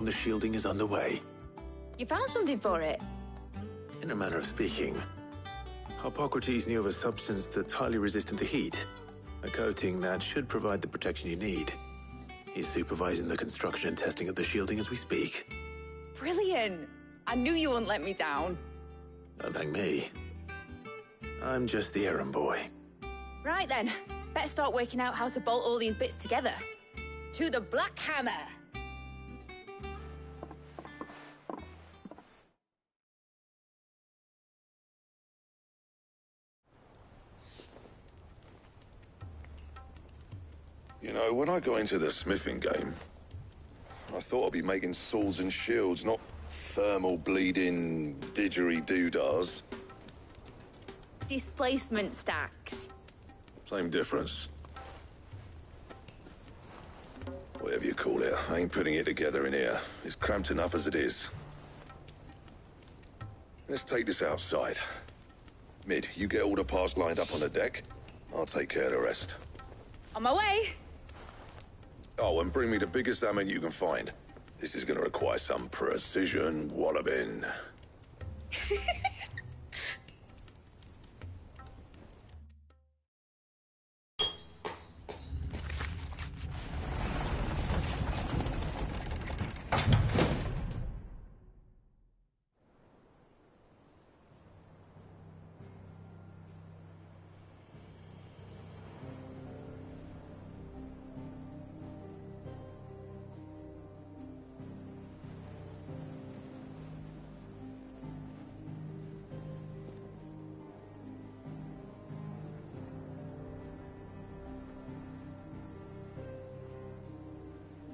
The shielding is underway. You found something for it? In a manner of speaking, Hippocrates knew of a substance that's highly resistant to heat. A coating that should provide the protection you need. He's supervising the construction and testing of the shielding as we speak. Brilliant! I knew you wouldn't let me down. Don't thank me. I'm just the errand boy. Right then, better start working out how to bolt all these bits together. To the Black Hammer! You know, when I got into the smithing game, I thought I'd be making swords and shields, not thermal bleeding didgeridoo-dahs. Displacement stacks. Same difference. Whatever you call it, I ain't putting it together in here. It's cramped enough as it is. Let's take this outside. Mid, you get all the parts lined up on the deck. I'll take care of the rest. On my way! Oh, and bring me the biggest hammer you can find. This is gonna require some precision walloping.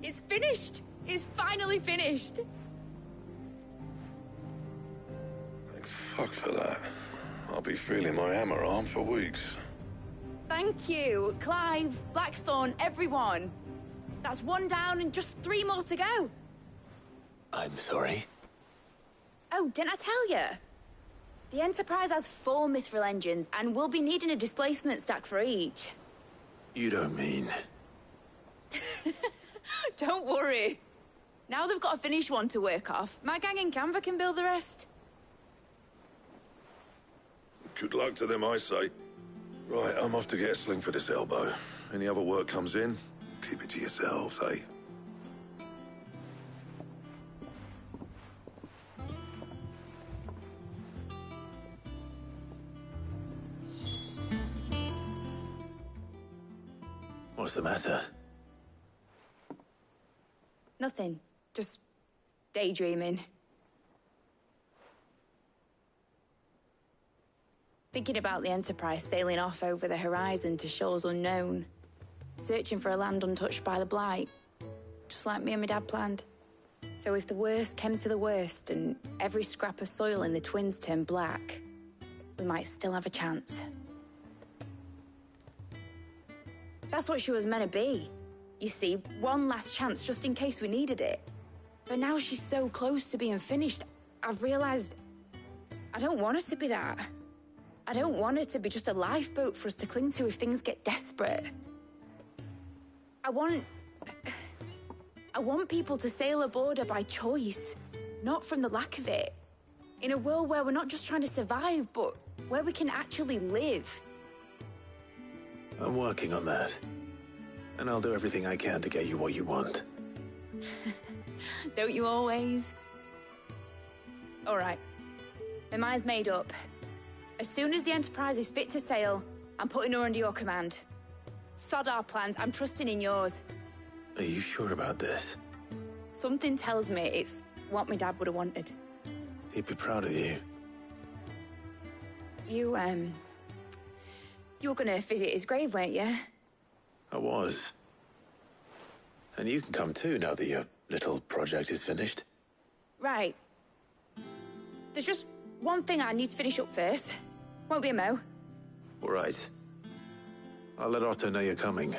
It's finished! It's finally finished! Thank fuck for that. I'll be feeling my hammer arm for weeks. Thank you, Clive, Blackthorn, everyone. That's one down and just 3 more to go. I'm sorry. Oh, didn't I tell you? The Enterprise has 4 mithril engines, and we'll be needing a displacement stack for each. You don't mean... Don't worry. Now they've got a finished one to work off, my gang in Canva can build the rest. Good luck to them, I say. Right, I'm off to get a sling for this elbow. Any other work comes in, keep it to yourselves, eh? What's the matter? Nothing. Just daydreaming. Thinking about the Enterprise sailing off over the horizon to shores unknown. Searching for a land untouched by the Blight. Just like me and my dad planned. So if the worst came to the worst and every scrap of soil in the Twins turned black, we might still have a chance. That's what she was meant to be. You see, one last chance just in case we needed it. But now she's so close to being finished, I've realized I don't want her to be that. I don't want her to be just a lifeboat for us to cling to if things get desperate. I want people to sail aboard her by choice, not from the lack of it. In a world where we're not just trying to survive, but where we can actually live. I'm working on that. And I'll do everything I can to get you what you want. Don't you always? All right. My mind's made up. As soon as the Enterprise is fit to sail, I'm putting her under your command. Sod our plans, I'm trusting in yours. Are you sure about this? Something tells me it's what my dad would have wanted. He'd be proud of you. You were gonna visit his grave, weren't you? I was. And you can come too now that your little project is finished. Right. There's just one thing I need to finish up first. Won't be a mo. All right. I'll let Otto know you're coming.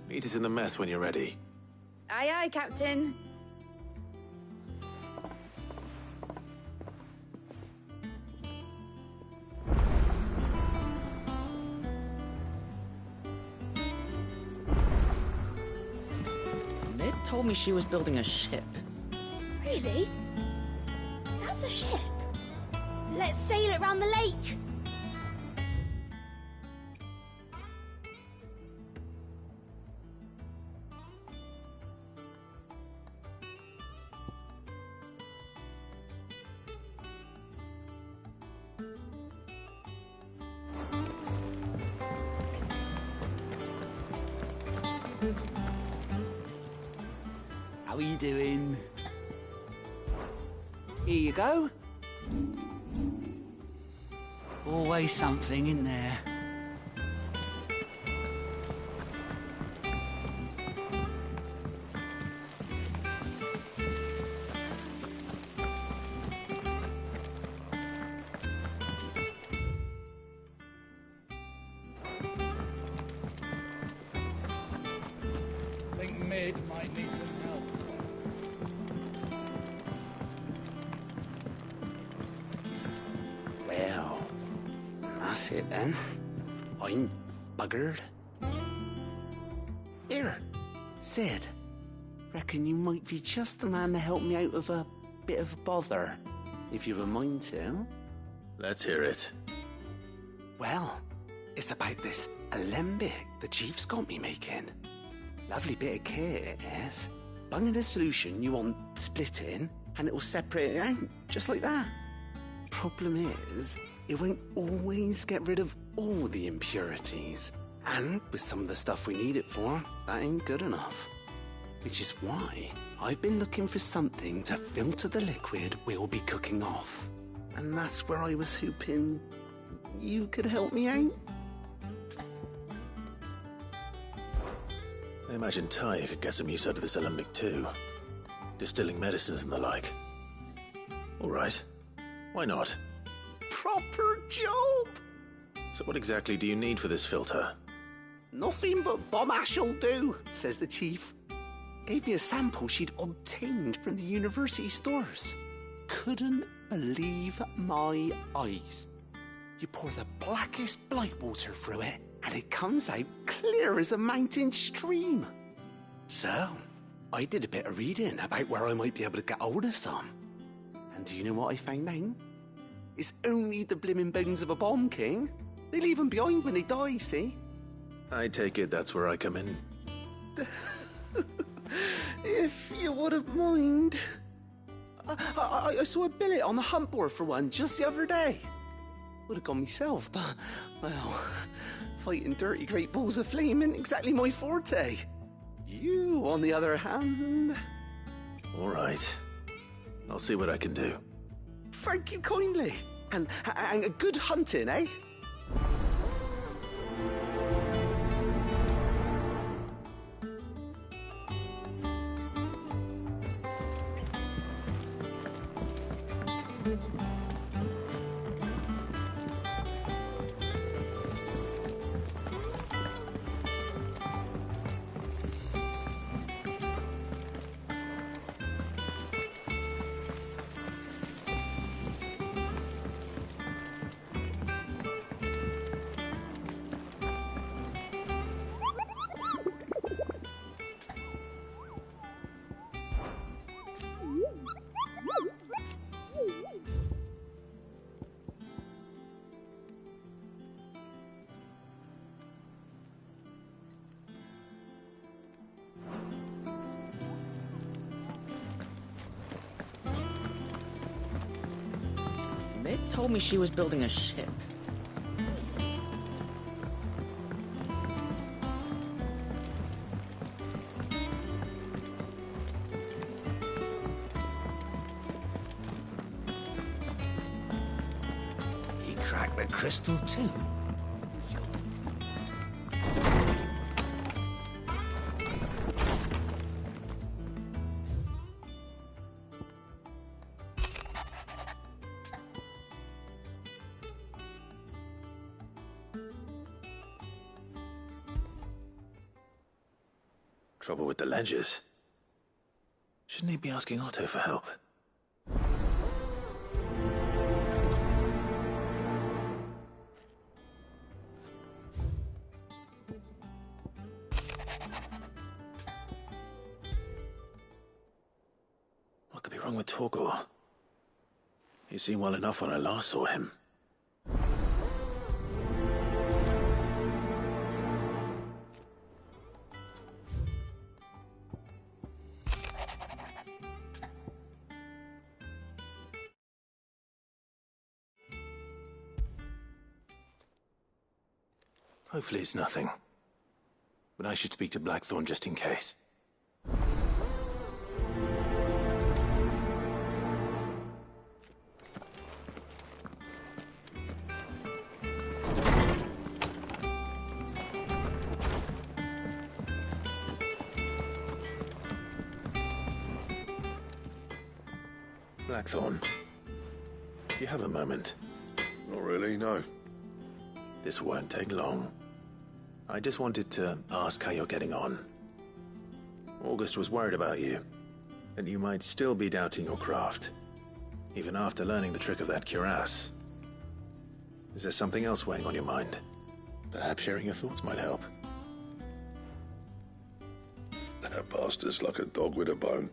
Meet us in the mess when you're ready. Aye, aye, Captain. Told me she was building a ship. Really? That's a ship. Let's sail it round the lake. How are you doing? Here you go. Always something in there. Think Mid might need some help. Well, that's it then. I'm buggered. Here, Sid. Reckon you might be just the man to help me out of a bit of bother, if you've a mind to. Let's hear it. Well, it's about this alembic the Chief's got me making. Lovely bit of kit it is. Bung in a solution you want splitting, and it'll separate it out, just like that. Problem is, it won't always get rid of all the impurities. And with some of the stuff we need it for, that ain't good enough. Which is why I've been looking for something to filter the liquid we'll be cooking off. And that's where I was hoping you could help me out. I imagine Ty could get some use out of this alembic too. Distilling medicines and the like. All right. Why not? Proper job! So what exactly do you need for this filter? Nothing but bomb ash'll do, says the Chief. Gave me a sample she'd obtained from the university stores. Couldn't believe my eyes. You pour the blackest blight water through it, and it comes out clear as a mountain stream. So, I did a bit of reading about where I might be able to get hold of some. And do you know what I found out? It's only the blimmin' bones of a bomb king. They leave them behind when they die, see? I take it that's where I come in. If you wouldn't mind. I saw a billet on the hunt board for one just the other day. Would have gone myself, but, well, fighting dirty great balls of flame isn't exactly my forte. You, on the other hand... All right. I'll see what I can do. Thank you kindly. And a good hunting, eh? Meg told me she was building a ship. He cracked the crystal too. Trouble with the ledgers. Shouldn't he be asking Otto for help? What could be wrong with Torgor? He seemed well enough when I last saw him. Hopefully it's nothing. But I should speak to Blackthorn just in case. Blackthorn, do you have a moment? Not really, no. This won't take long. I just wanted to ask how you're getting on. August was worried about you, that you might still be doubting your craft, even after learning the trick of that cuirass. Is there something else weighing on your mind? Perhaps sharing your thoughts might help. That bastard's like a dog with a bone.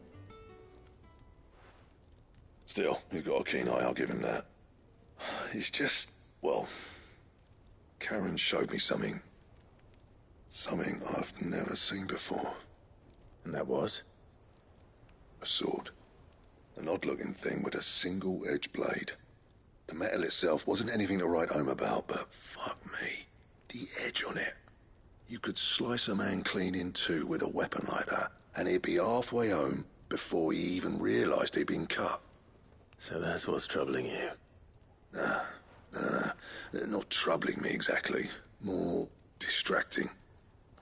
Still, you've got a keen eye, I'll give him that. He's just, well, Karen showed me something. Something I've never seen before. And that was? A sword. An odd-looking thing with a single-edged blade. The metal itself wasn't anything to write home about, but fuck me. The edge on it. You could slice a man clean in two with a weapon like that, and he'd be halfway home before he even realised he'd been cut. So that's what's troubling you? No. Not troubling me exactly. More distracting.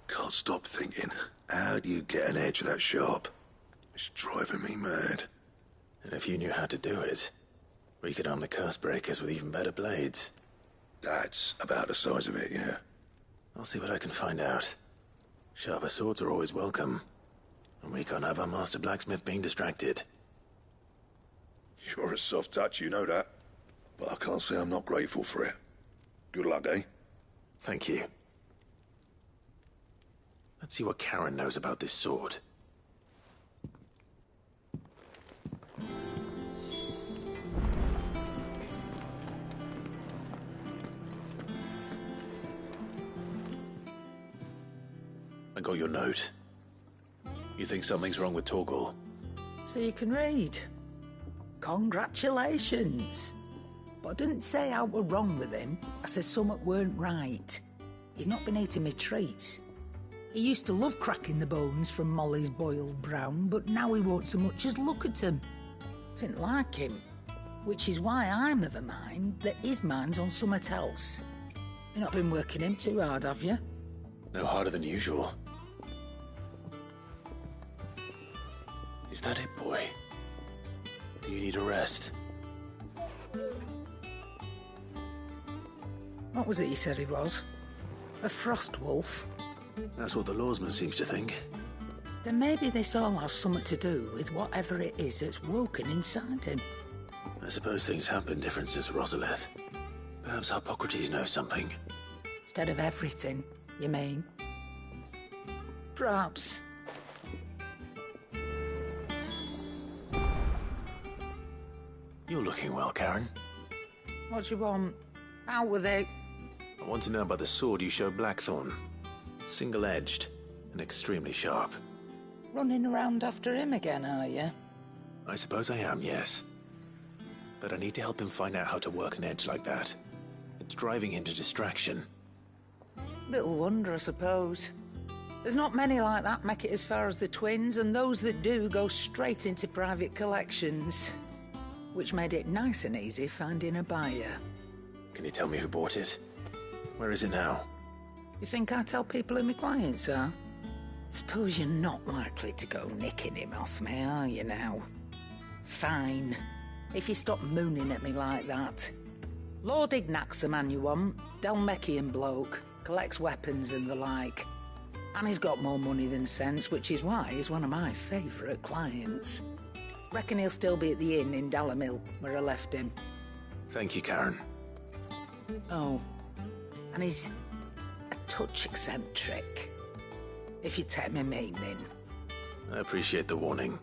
Can't stop thinking, how do you get an edge that sharp? It's driving me mad. And if you knew how to do it, we could arm the curse breakers with even better blades. That's about the size of it, yeah. I'll see what I can find out. Sharper swords are always welcome. And we can't have our master blacksmith being distracted. You're a soft touch, you know that. But I can't say I'm not grateful for it. Good luck, eh? Thank you. Let's see what Karen knows about this sword. I got your note. You think something's wrong with Torgor? So you can read. Congratulations. But I didn't say I were wrong with him. I said something weren't right. He's not been eating me treats. He used to love cracking the bones from Molly's boiled brown, but now he won't so much as look at them. Didn't like him. Which is why I'm of a mind that his mind's on something else. You've not been working him too hard, have you? No harder than usual. Is that it, boy? Do you need a rest? What was it you said he was? A frost wolf? That's what the lawsman seems to think. Then maybe this all has something to do with whatever it is that's woken inside him. I suppose things have been different since Rosalith. Perhaps Hippocrates knows something. Instead of everything, you mean? Perhaps. You're looking well, Karen. What do you want? Out with it. I want to know about the sword you showed Blackthorn. Single-edged and extremely sharp. Running around after him again, are you? I suppose I am, yes. But I need to help him find out how to work an edge like that. It's driving him to distraction. Little wonder, I suppose. There's not many like that make it as far as the twins, and those that do go straight into private collections. Which made it nice and easy finding a buyer. Can you tell me who bought it? Where is it now? You think I tell people who my clients are? Suppose you're not likely to go nicking him off me, are you now? Fine. If you stop mooning at me like that. Lord Ignac's the man you want. Dalmekian bloke. Collects weapons and the like. And he's got more money than sense, which is why he's one of my favourite clients. Reckon he'll still be at the inn in Dalamil, where I left him. Thank you, Karen. Oh, and he's a touch eccentric, if you take me meaning. I appreciate the warning.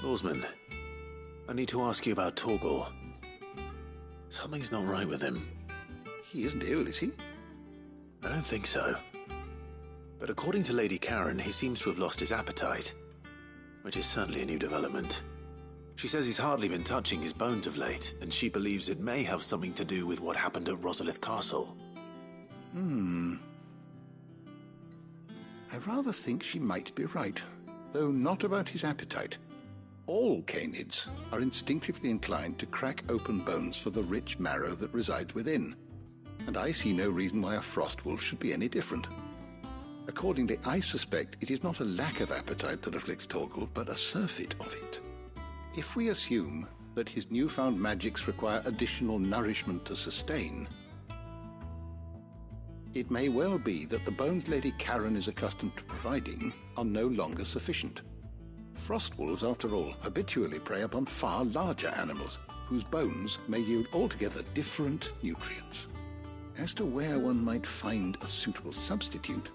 Orsman, I need to ask you about Torgal. Something's not right with him. He isn't ill, is he? I don't think so. But according to Lady Karen, he seems to have lost his appetite, which is certainly a new development. She says he's hardly been touching his bones of late, and she believes it may have something to do with what happened at Rosalith Castle. I rather think she might be right, though not about his appetite. All canids are instinctively inclined to crack open bones for the rich marrow that resides within, and I see no reason why a frostwolf should be any different. Accordingly, I suspect it is not a lack of appetite that afflicts Torgal, but a surfeit of it. If we assume that his newfound magics require additional nourishment to sustain, it may well be that the bones Lady Karen is accustomed to providing are no longer sufficient. Frostwolves, after all, habitually prey upon far larger animals, whose bones may yield altogether different nutrients. As to where one might find a suitable substitute,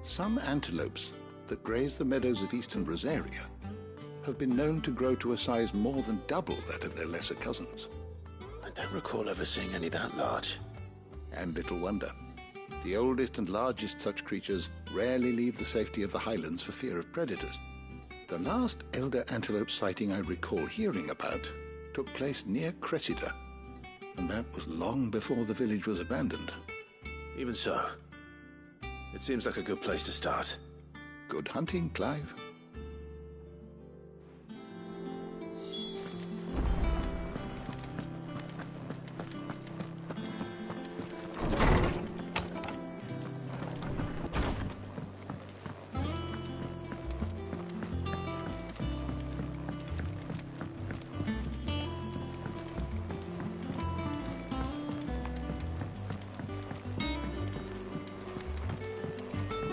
some antelopes that graze the meadows of eastern Rosaria have been known to grow to a size more than double that of their lesser cousins. I don't recall ever seeing any that large. And little wonder. The oldest and largest such creatures rarely leave the safety of the highlands for fear of predators. The last elder antelope sighting I recall hearing about took place near Cressida, and that was long before the village was abandoned. Even so, it seems like a good place to start. Good hunting, Clive.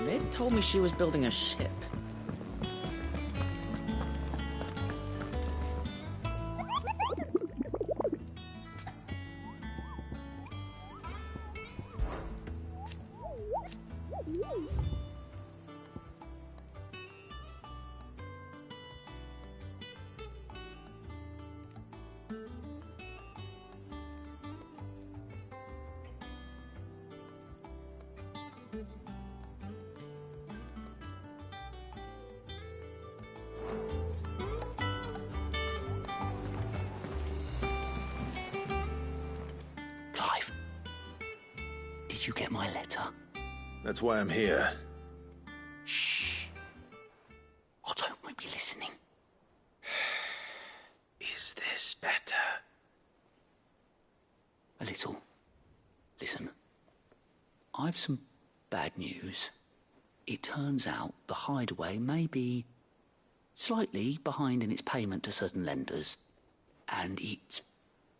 Mid told me she was building a ship. Clive, did you get my letter? That's why I'm here. Shh. Otto won't be listening. Is this better? A little. Listen, I've some bad news. It turns out the Hideaway may be slightly behind in its payment to certain lenders, and it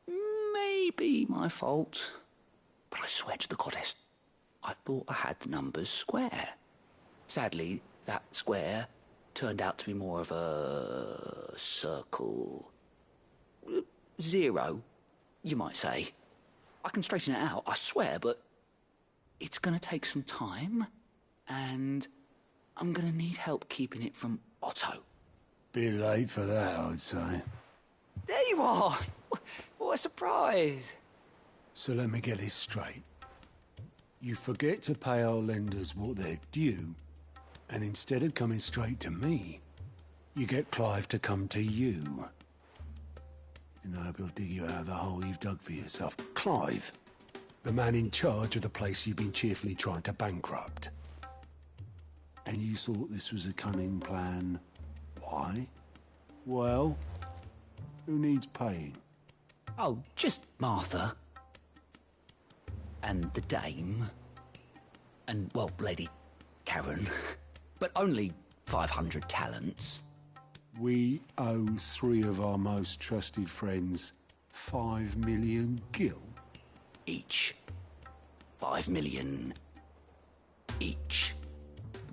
may be my fault. But I swear to the goddess, I thought I had the numbers square. Sadly, that square turned out to be more of a circle. 0, you might say. I can straighten it out, I swear, but it's going to take some time, and I'm going to need help keeping it from Otto. Bit late for that, I'd say. There you are! What a surprise! So let me get this straight. You forget to pay our lenders what they're due, and instead of coming straight to me, you get Clive to come to you. And I hope he'll dig you out of the hole you've dug for yourself. Clive, the man in charge of the place you've been cheerfully trying to bankrupt. And you thought this was a cunning plan. Why? Well, who needs paying? Oh, just Martha. And the dame. And, well, Lady Karen. But only 500 talents. We owe 3 of our most trusted friends 5 million gil. Each. 5 million each.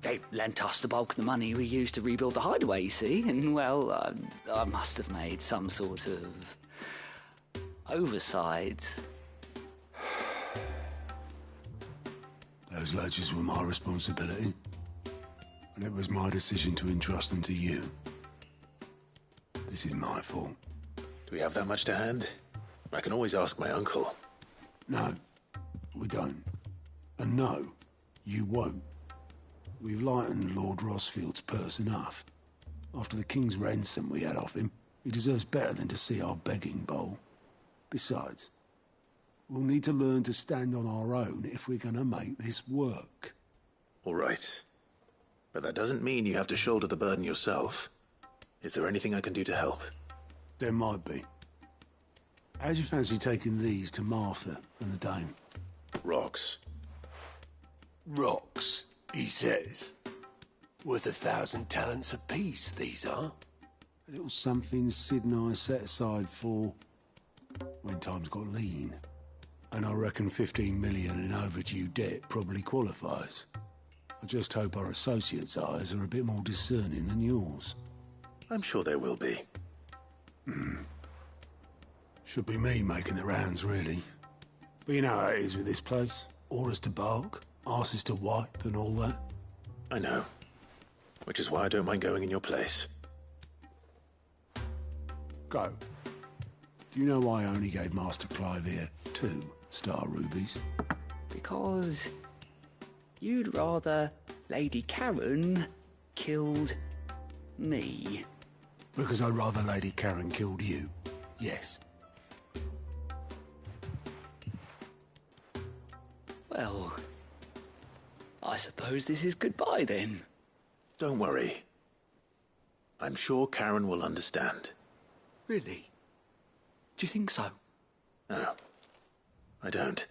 they lent us the bulk of the money we used to rebuild the hideaway, you see, and, well, I must have made some sort of oversight. Those ledgers were my responsibility, and it was my decision to entrust them to you. This is my fault. Do we have that much to hand? I can always ask my uncle. No, we don't. And no, you won't. We've lightened Lord Rosfield's purse enough. After the king's ransom we had off him, he deserves better than to see our begging bowl. Besides, we'll need to learn to stand on our own if we're gonna make this work. All right. But that doesn't mean you have to shoulder the burden yourself. Is there anything I can do to help? There might be. How'd you fancy taking these to Martha and the Dame? Rocks. Rocks, he says. Worth 1,000 talents apiece, these are. A little something Sid and I set aside for when times got lean. And I reckon 15 million in overdue debt probably qualifies. I just hope our associates' eyes are a bit more discerning than yours. I'm sure there will be. Should be me making the rounds, really. But you know how it is with this place. Orders to bark, arses to wipe, and all that. I know. Which is why I don't mind going in your place. Go. Do you know why I only gave Master Clive here 2 star rubies? Because you'd rather Lady Karen killed me. Because I'd rather Lady Karen killed you. Yes. Well, I suppose this is goodbye then. Don't worry. I'm sure Karen will understand. Really? Do you think so? No, I don't.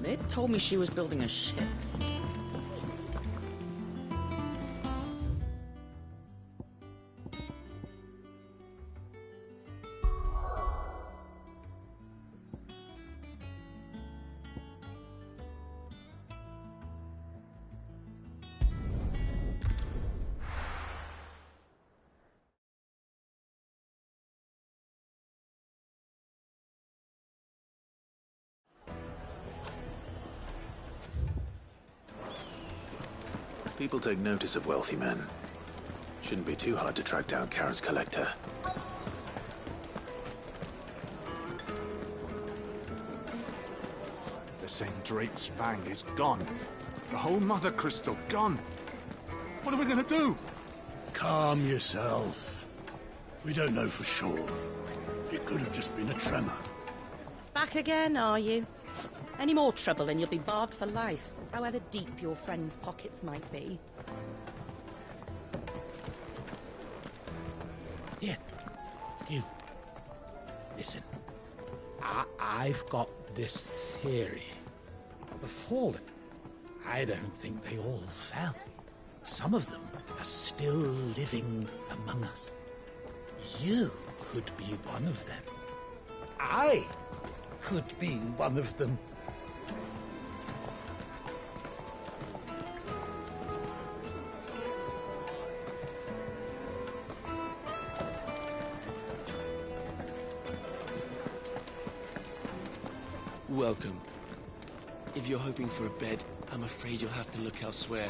Mid told me she was building a ship. People take notice of wealthy men. Shouldn't be too hard to track down Karen's collector. They're saying Drake's Fang is gone. The whole Mother Crystal gone. What are we gonna do? Calm yourself. We don't know for sure. It could have just been a tremor. Back again, are you? Any more trouble and you'll be barred for life, however deep your friends' pockets might be. Here. You. Listen. I've got this theory. The Fallen. I don't think they all fell. Some of them are still living among us. You could be one of them. I could be one of them. Welcome. If you're hoping for a bed, I'm afraid you'll have to look elsewhere.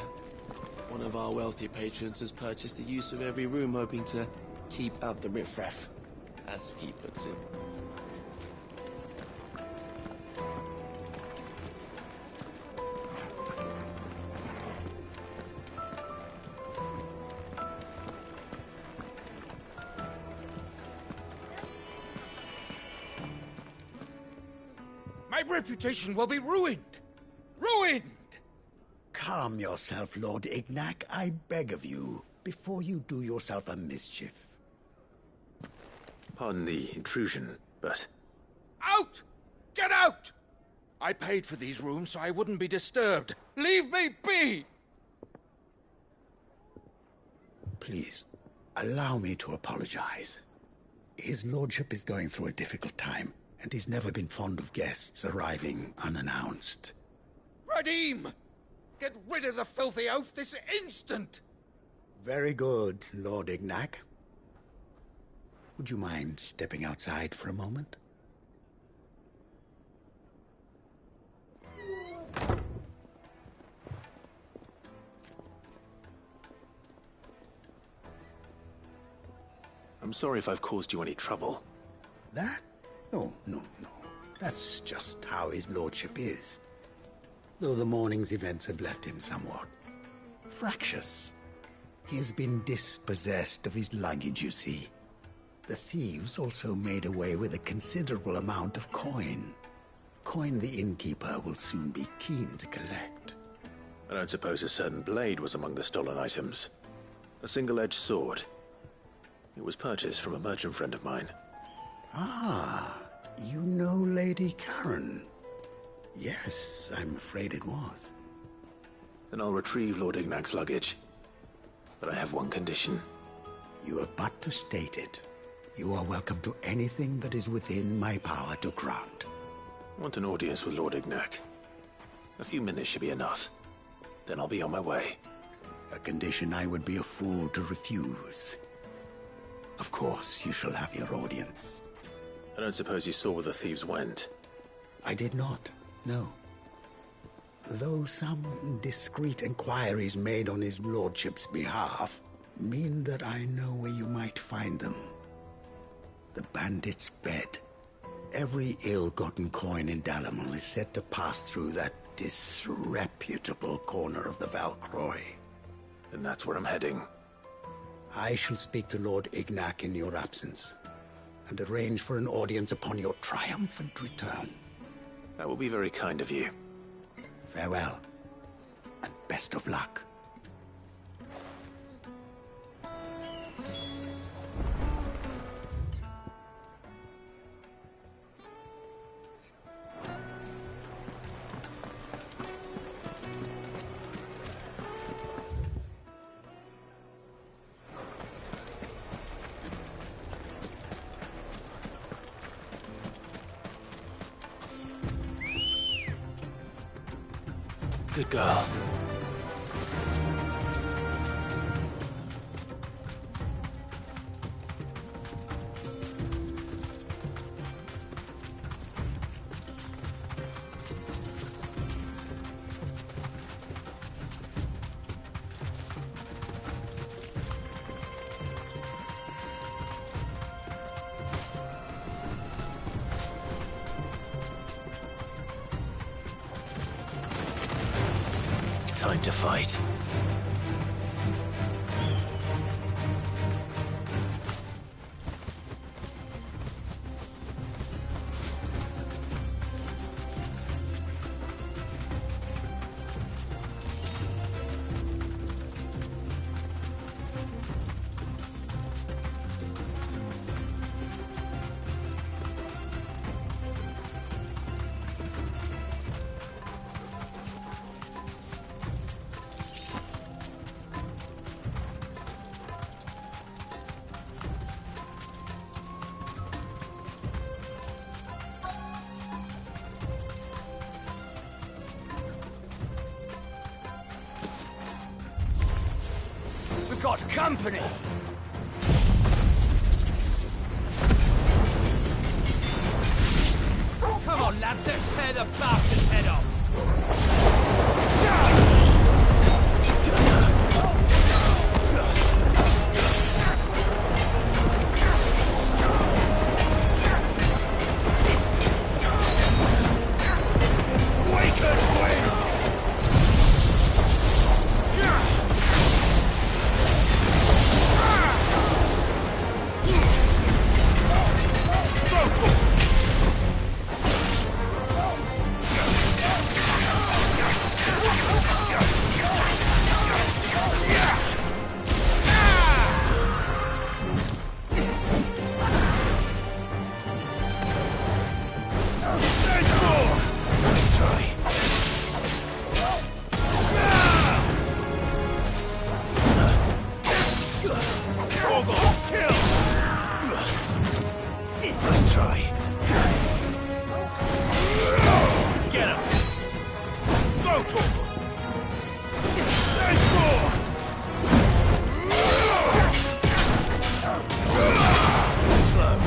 One of our wealthier patrons has purchased the use of every room, hoping to keep out the riffraff, as he puts it. My reputation will be ruined! Ruined! Calm yourself, Lord Ignac, I beg of you, before you do yourself a mischief. Pardon the intrusion, but... Out! Get out! I paid for these rooms so I wouldn't be disturbed. Leave me be! please, allow me to apologize. His lordship is going through a difficult time, and he's never been fond of guests arriving unannounced. Radim! Get rid of the filthy oaf this instant! Very good, Lord Ignac. Would you mind stepping outside for a moment? I'm sorry if I've caused you any trouble. That? No. That's just how his lordship is. Though the morning's events have left him somewhat fractious. He has been dispossessed of his luggage, you see. The thieves also made away with a considerable amount of coin. Coin the innkeeper will soon be keen to collect. I don't suppose a certain blade was among the stolen items. A single-edged sword. It was purchased from a merchant friend of mine. Ah, you know Lady Karen. Yes, I'm afraid it was. Then I'll retrieve Lord Ignac's luggage. But I have one condition. You have but to state it. You are welcome to anything that is within my power to grant. I want an audience with Lord Ignac. A few minutes should be enough. Then I'll be on my way. A condition I would be a fool to refuse. Of course, you shall have your audience. I don't suppose you saw where the thieves went? I did not, no. Though some discreet inquiries made on his lordship's behalf mean that I know where you might find them. The bandit's bed. Every ill-gotten coin in Dalimil is said to pass through that disreputable corner of the Val Croix. And that's where I'm heading. I shall speak to Lord Ignac in your absence, and arrange for an audience upon your triumphant return. That will be very kind of you. Farewell, and best of luck. Good girl. Time to fight. Got company! Come on, lads, let's tear the bastard's head off! Nice try. Get him! Go, Torgal! There's more! Slow.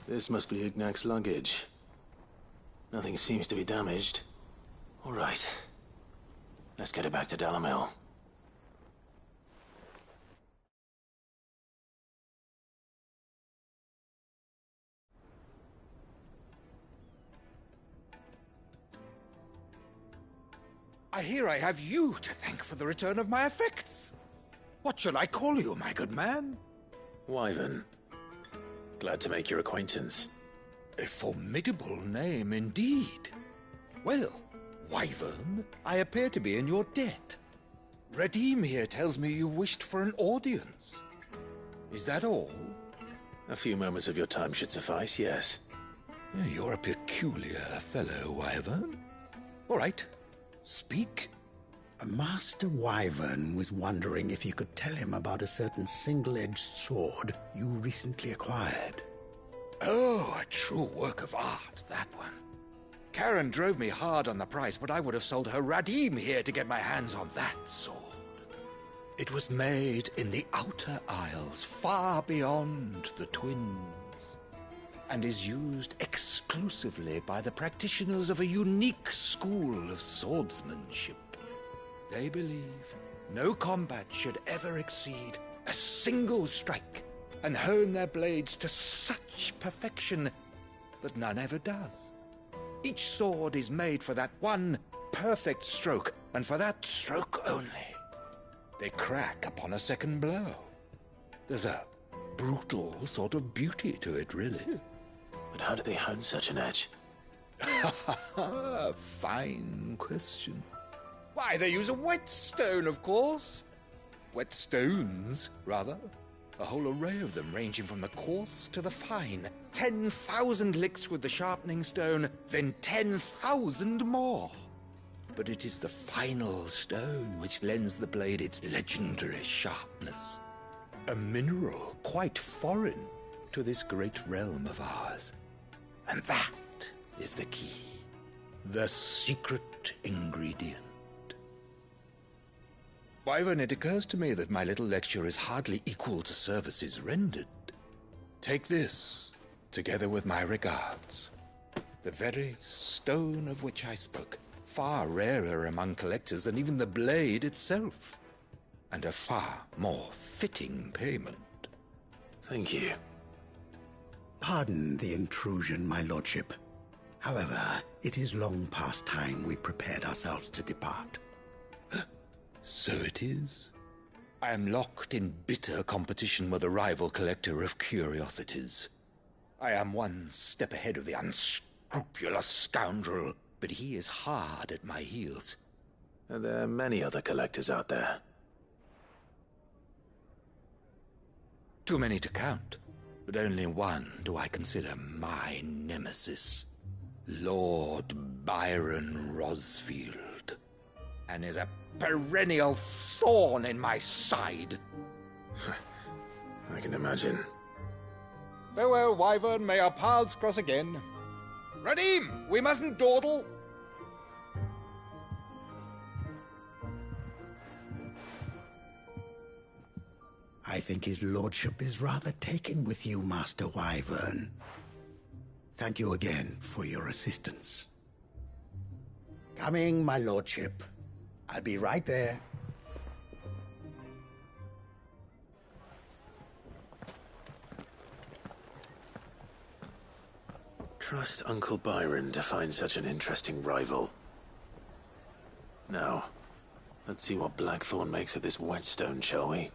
This must be Ignac's luggage. Nothing seems to be damaged. All right. Let's get it back to Dalamil. I hear I have you to thank for the return of my effects. What shall I call you, my good man? Wyvern. Glad to make your acquaintance. A formidable name indeed. Well, Wyvern, I appear to be in your debt. Redeem here tells me you wished for an audience. Is that all? A few moments of your time should suffice, yes. You're a peculiar fellow, Wyvern. All right, speak. Master Wyvern was wondering if you could tell him about a certain single-edged sword you recently acquired. Oh, a true work of art, that one. Karen drove me hard on the price, but I would have sold her Radim here to get my hands on that sword. It was made in the Outer Isles, far beyond the Twins, and is used exclusively by the practitioners of a unique school of swordsmanship. They believe no combat should ever exceed a single strike, and hone their blades to such perfection that none ever does. Each sword is made for that one perfect stroke, and for that stroke only. They crack upon a second blow. There's a brutal sort of beauty to it, really. But how do they hone such an edge? Fine question. Why, they use a whetstone, of course. Whetstones, rather. A whole array of them, ranging from the coarse to the fine. 10,000 licks with the sharpening stone, then 10,000 more. But it is the final stone which lends the blade its legendary sharpness. A mineral quite foreign to this great realm of ours. And that is the key. The secret ingredient. Wyvern, it occurs to me that my little lecture is hardly equal to services rendered. Take this, together with my regards. The very stone of which I spoke, far rarer among collectors than even the blade itself, and a far more fitting payment. Thank you. Pardon the intrusion, my lordship. However, it is long past time we prepared ourselves to depart. So it is. I am locked in bitter competition with a rival collector of curiosities. I am one step ahead of the unscrupulous scoundrel, but he is hard at my heels. Are there many other collectors out there? Too many to count, but only one do I consider my nemesis. Lord Byron Rosfield, and is a perennial thorn in my side. I can imagine. Farewell, Wyvern. May our paths cross again. Radim, we mustn't dawdle. I think his lordship is rather taken with you, Master Wyvern. Thank you again for your assistance. Coming, my lordship. I'll be right there. Trust Uncle Byron to find such an interesting rival. Now, let's see what Blackthorn makes of this whetstone, shall we?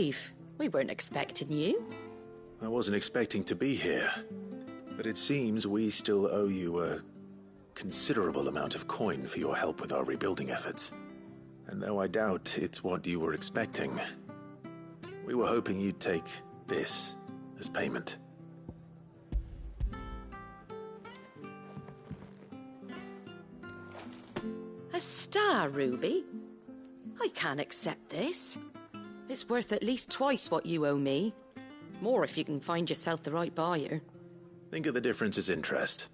Clive, we weren't expecting you. I wasn't expecting to be here, but it seems we still owe you a considerable amount of coin for your help with our rebuilding efforts. And though I doubt it's what you were expecting, we were hoping you'd take this as payment. A star ruby? I can't accept this. It's worth at least twice what you owe me. More if you can find yourself the right buyer. Think of the difference as interest.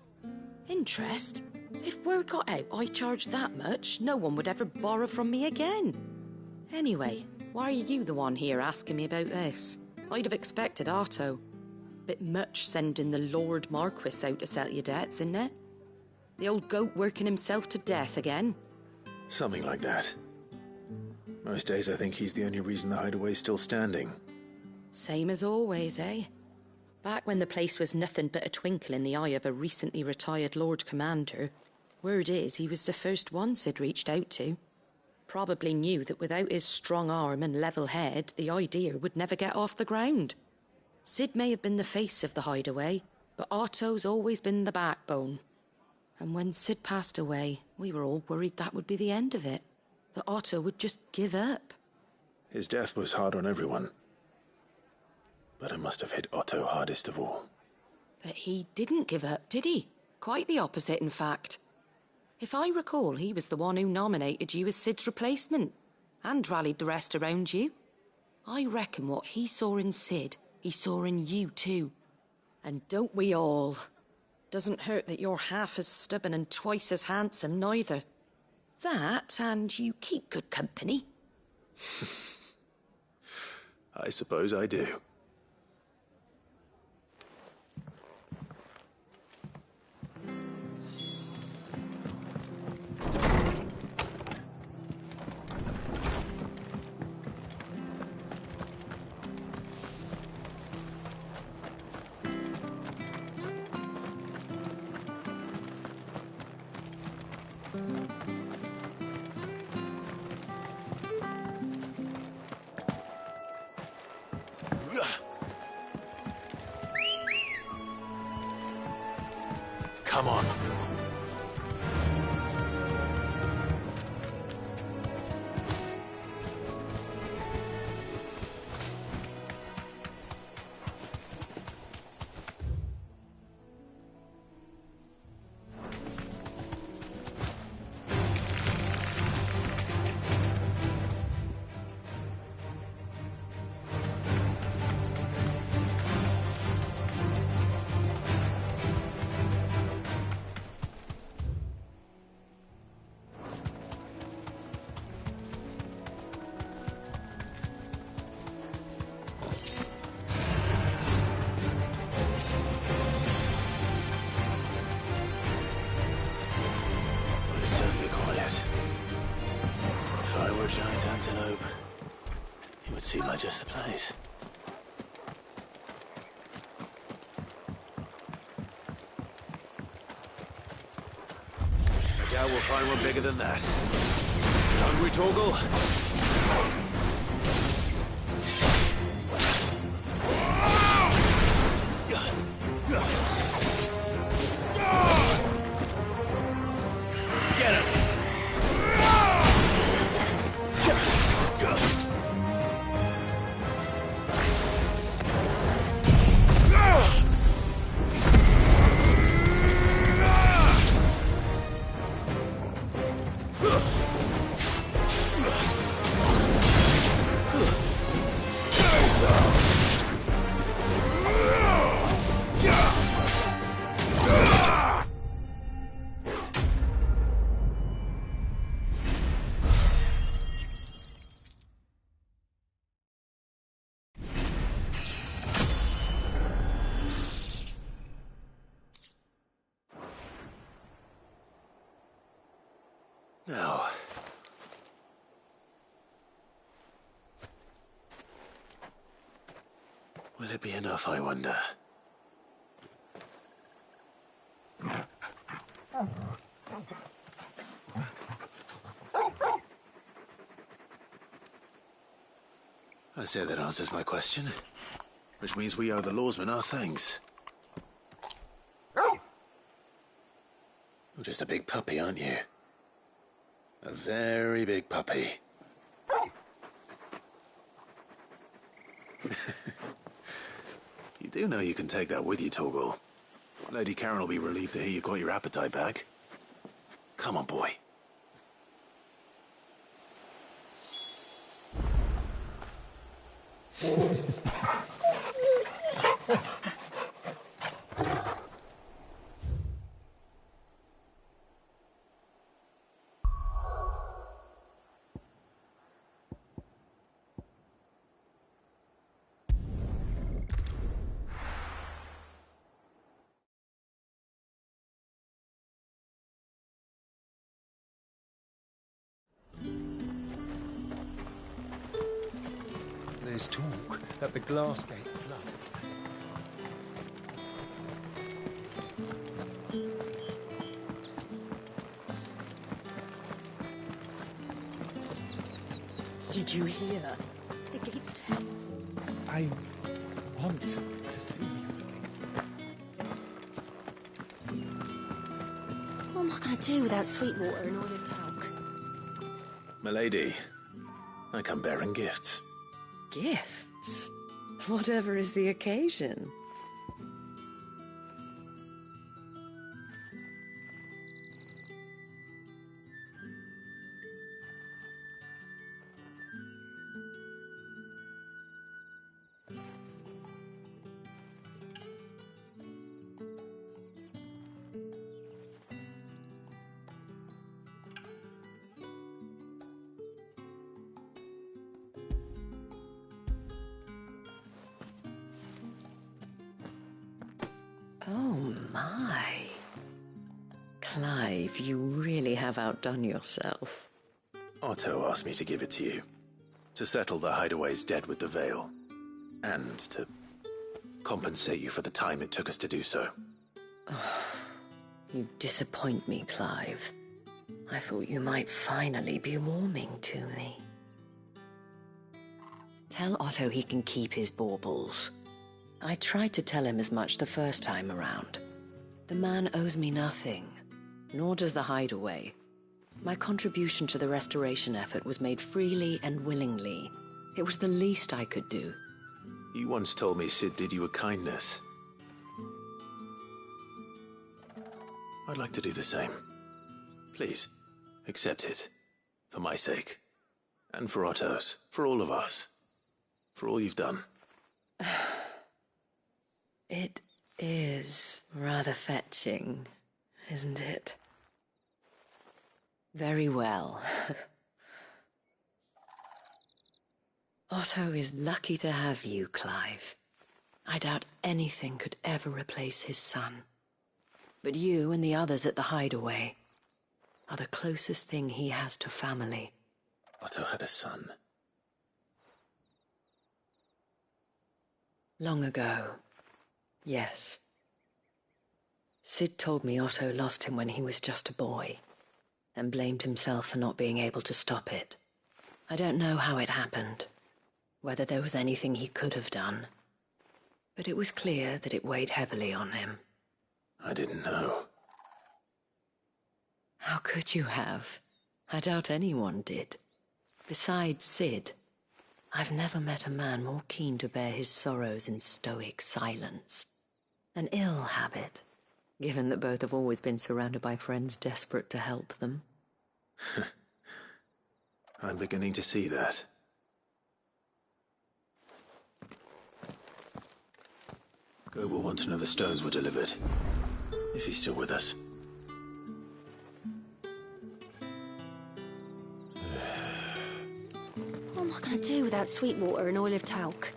Interest? If word got out I charged that much, no one would ever borrow from me again. Anyway, why are you the one here asking me about this? I'd have expected Otto. Bit much sending the Lord Marquis out to settle your debts, isn't it? The old goat working himself to death again. Something like that. Most days I think he's the only reason the hideaway's still standing. Same as always, eh? Back when the place was nothing but a twinkle in the eye of a recently retired Lord Commander, word is he was the first one Sid reached out to. Probably knew that without his strong arm and level head, the idea would never get off the ground. Sid may have been the face of the hideaway, but Otto's always been the backbone. And when Sid passed away, we were all worried that would be the end of it. That Otto would just give up. His death was hard on everyone. But it must have hit Otto hardest of all. But he didn't give up, did he? Quite the opposite, in fact. If I recall, he was the one who nominated you as Sid's replacement, and rallied the rest around you. I reckon what he saw in Sid, he saw in you too. And don't we all? Doesn't hurt that you're half as stubborn and twice as handsome, neither. That, and you keep good company. I suppose I do. Come on. Giant antelope. It would seem like just the place. I doubt we'll find one bigger than that. Hungry, Torgal? Now, will it be enough, I wonder? I say that answers my question. Which means we owe the lawsman our thanks. You're just a big puppy, aren't you? A very big puppy. You do know you can take that with you, Torgal. Lady Karen will be relieved to hear you got your appetite back. Come on, boy. There's talk that the Glassgate flood. Did you hear? The gates to hell. I want to see you again. What am I going to do without Sweetwater and Olive Talc? Milady, I come bearing gifts. Gifts? Whatever is the occasion. Oh my. Clive, you really have outdone yourself. Otto asked me to give it to you. To settle the Hideaway's debt with the Veil. And to compensate you for the time it took us to do so. You disappoint me, Clive. I thought you might finally be warming to me. Tell Otto he can keep his baubles. I tried to tell him as much the first time around. The man owes me nothing, nor does the Hideaway. My contribution to the restoration effort was made freely and willingly. It was the least I could do. You once told me Sid did you a kindness. I'd like to do the same. Please, accept it. For my sake. And for Otto's. For all of us. For all you've done. It is rather fetching, isn't it? Very well. Otto is lucky to have you, Clive. I doubt anything could ever replace his son. But you and the others at the Hideaway are the closest thing he has to family. Otto had a son. Long ago. Yes. Sid told me Otto lost him when he was just a boy, and blamed himself for not being able to stop it. I don't know how it happened, whether there was anything he could have done, but it was clear that it weighed heavily on him. I didn't know. How could you have? I doubt anyone did. Besides Sid, I've never met a man more keen to bear his sorrows in stoic silence. An ill habit, given that both have always been surrounded by friends desperate to help them. I'm beginning to see that. Gob will want to know the stones were delivered. If he's still with us. What am I going to do without Sweetwater and Olive Talc?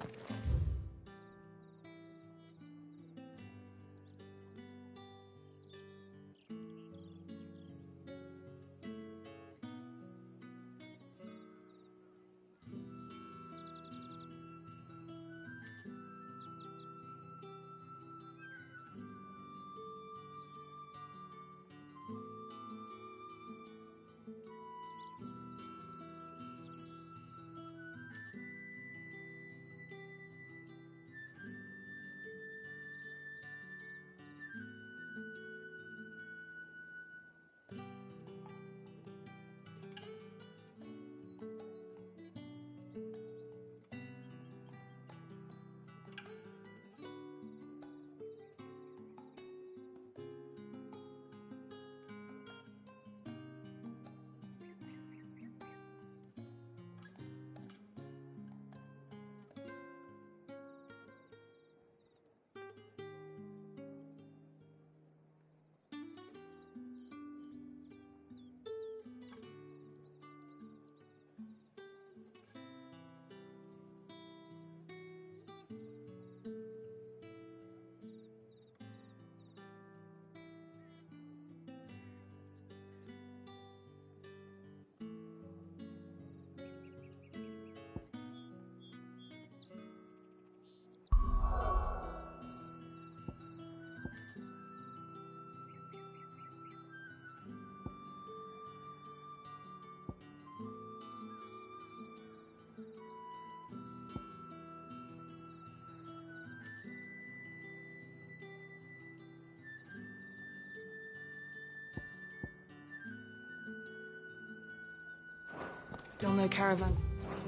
Still no caravan.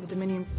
The Dominion's...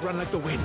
Run like the wind.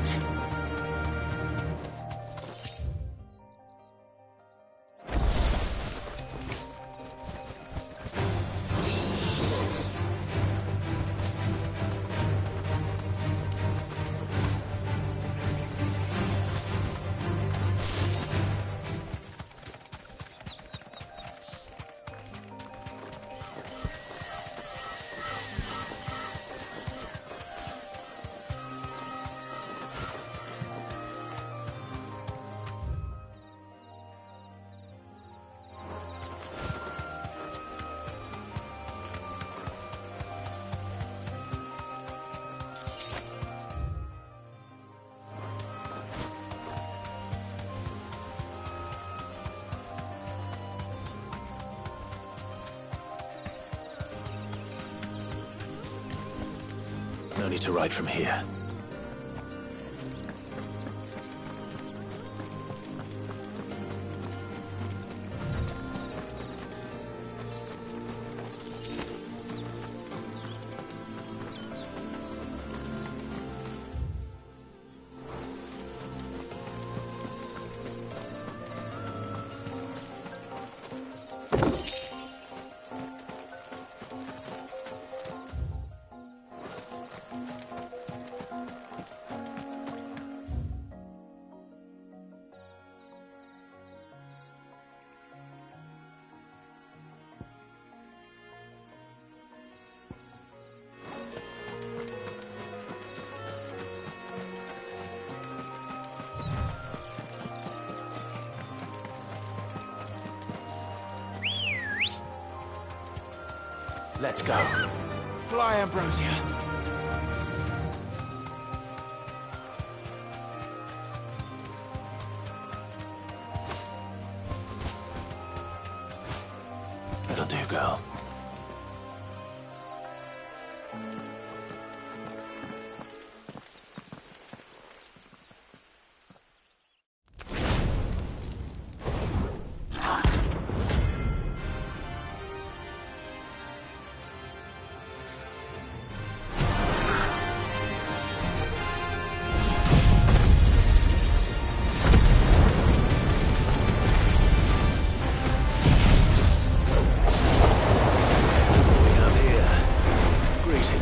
No need to ride from here. Let's go. Fly, Ambrosia. It'll do, girl.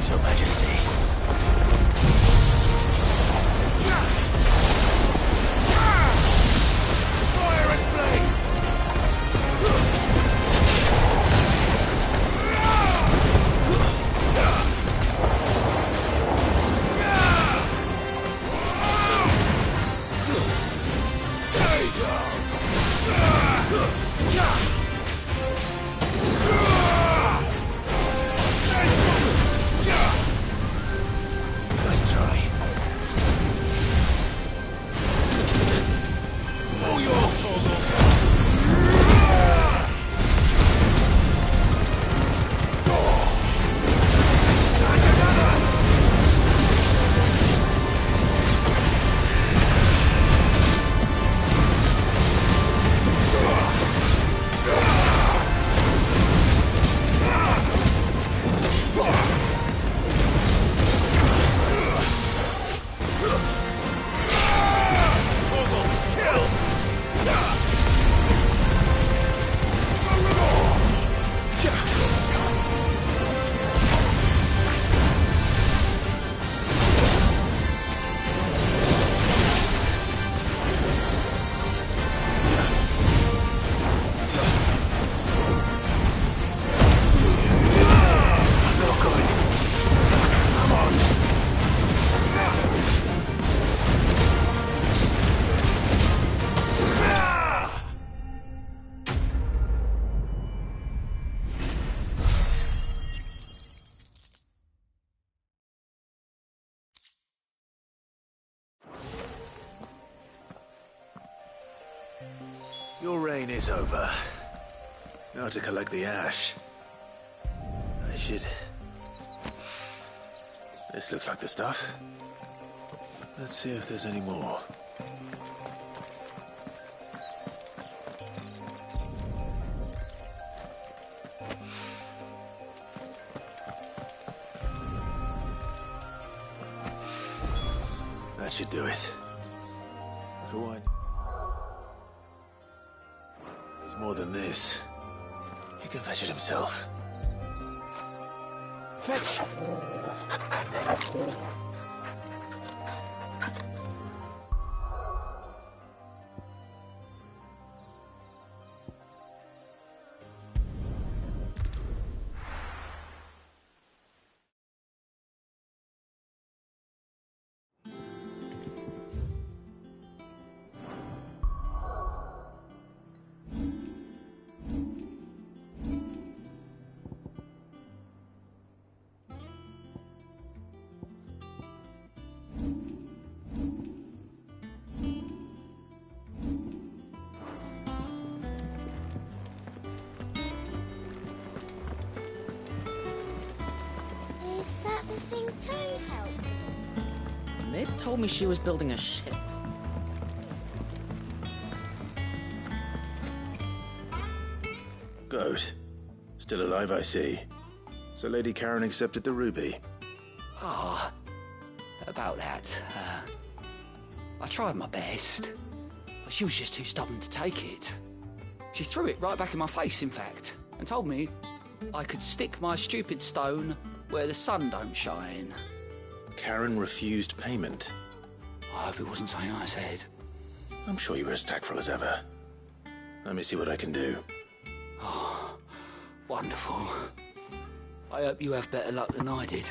Your Majesty. Fire and flame! Stay down! Nice try. All yours, Torgal! rain is over. Now to collect the ash. I should... This looks like the stuff. Let's see if there's any more. That should do it. For one. He's more than this. He can fetch it himself. Fetch! Is that the thing Tomes helped? Mid told me she was building a ship. Goat. Still alive, I see. So Lady Karen accepted the ruby. Ah, about that. I tried my best, but she was just too stubborn to take it. She threw it right back in my face, in fact, and told me I could stick my stupid stone where the sun don't shine. Karen refused payment. I hope it wasn't something I said. I'm sure you were as tactful as ever. Let me see what I can do. Oh, wonderful. I hope you have better luck than I did.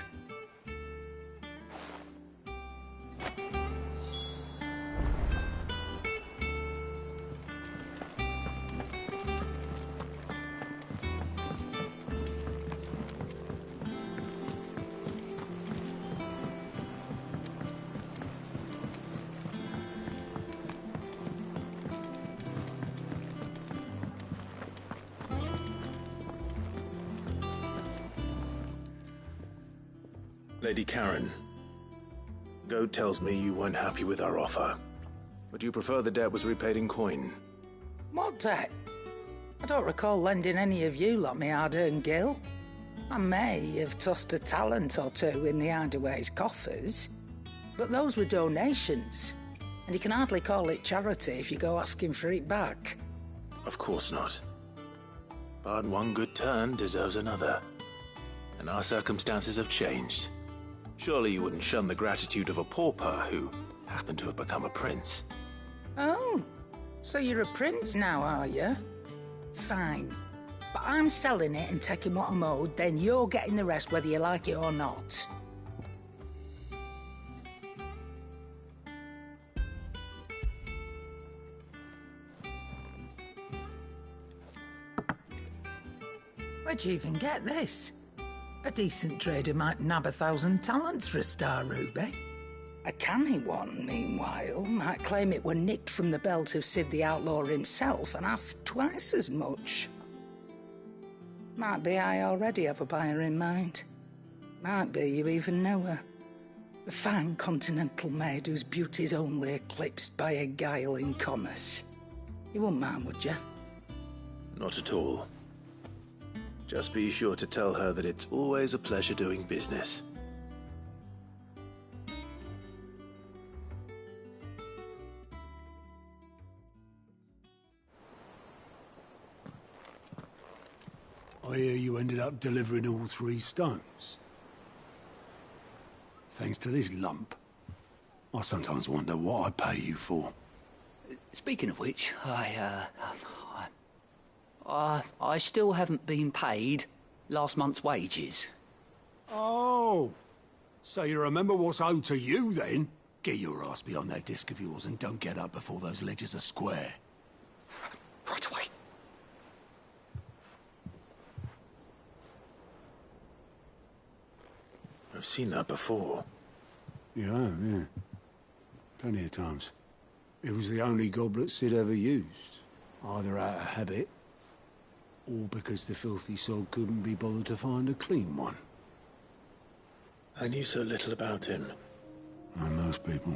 Lady Karen, Goat tells me you weren't happy with our offer. Would you prefer the debt was repaid in coin? What debt? I don't recall lending any of you like me hard-earned gil. I may have tossed a talent or two in the Hideaway's coffers, but those were donations, and you can hardly call it charity if you go asking for it back. Of course not. But one good turn deserves another. And our circumstances have changed. Surely you wouldn't shun the gratitude of a pauper who happened to have become a prince. Oh, so you're a prince now, are you? Fine. But I'm selling it and taking what I'm owed, then you're getting the rest whether you like it or not. Where'd you even get this? A decent trader might nab 1,000 talents for a star ruby. A canny one, meanwhile, might claim it were nicked from the belt of Sid the Outlaw himself and ask twice as much. Might be I already have a buyer in mind. Might be you even know her. A fine continental maid whose beauty's only eclipsed by a guile in commerce. You wouldn't mind, would you? Not at all. Just be sure to tell her that it's always a pleasure doing business. I hear you ended up delivering all 3 stones. Thanks to this lump. I sometimes wonder what I pay you for. Speaking of which, I still haven't been paid last month's wages. Oh, so you remember what's owed to you then? Get your ass behind that disc of yours and don't get up before those ledgers are square. Right away. I've seen that before. You have, yeah. Plenty of times. It was the only goblet Sid ever used. Either out of habit, or because the filthy sod couldn't be bothered to find a clean one. I knew so little about him. Like most people.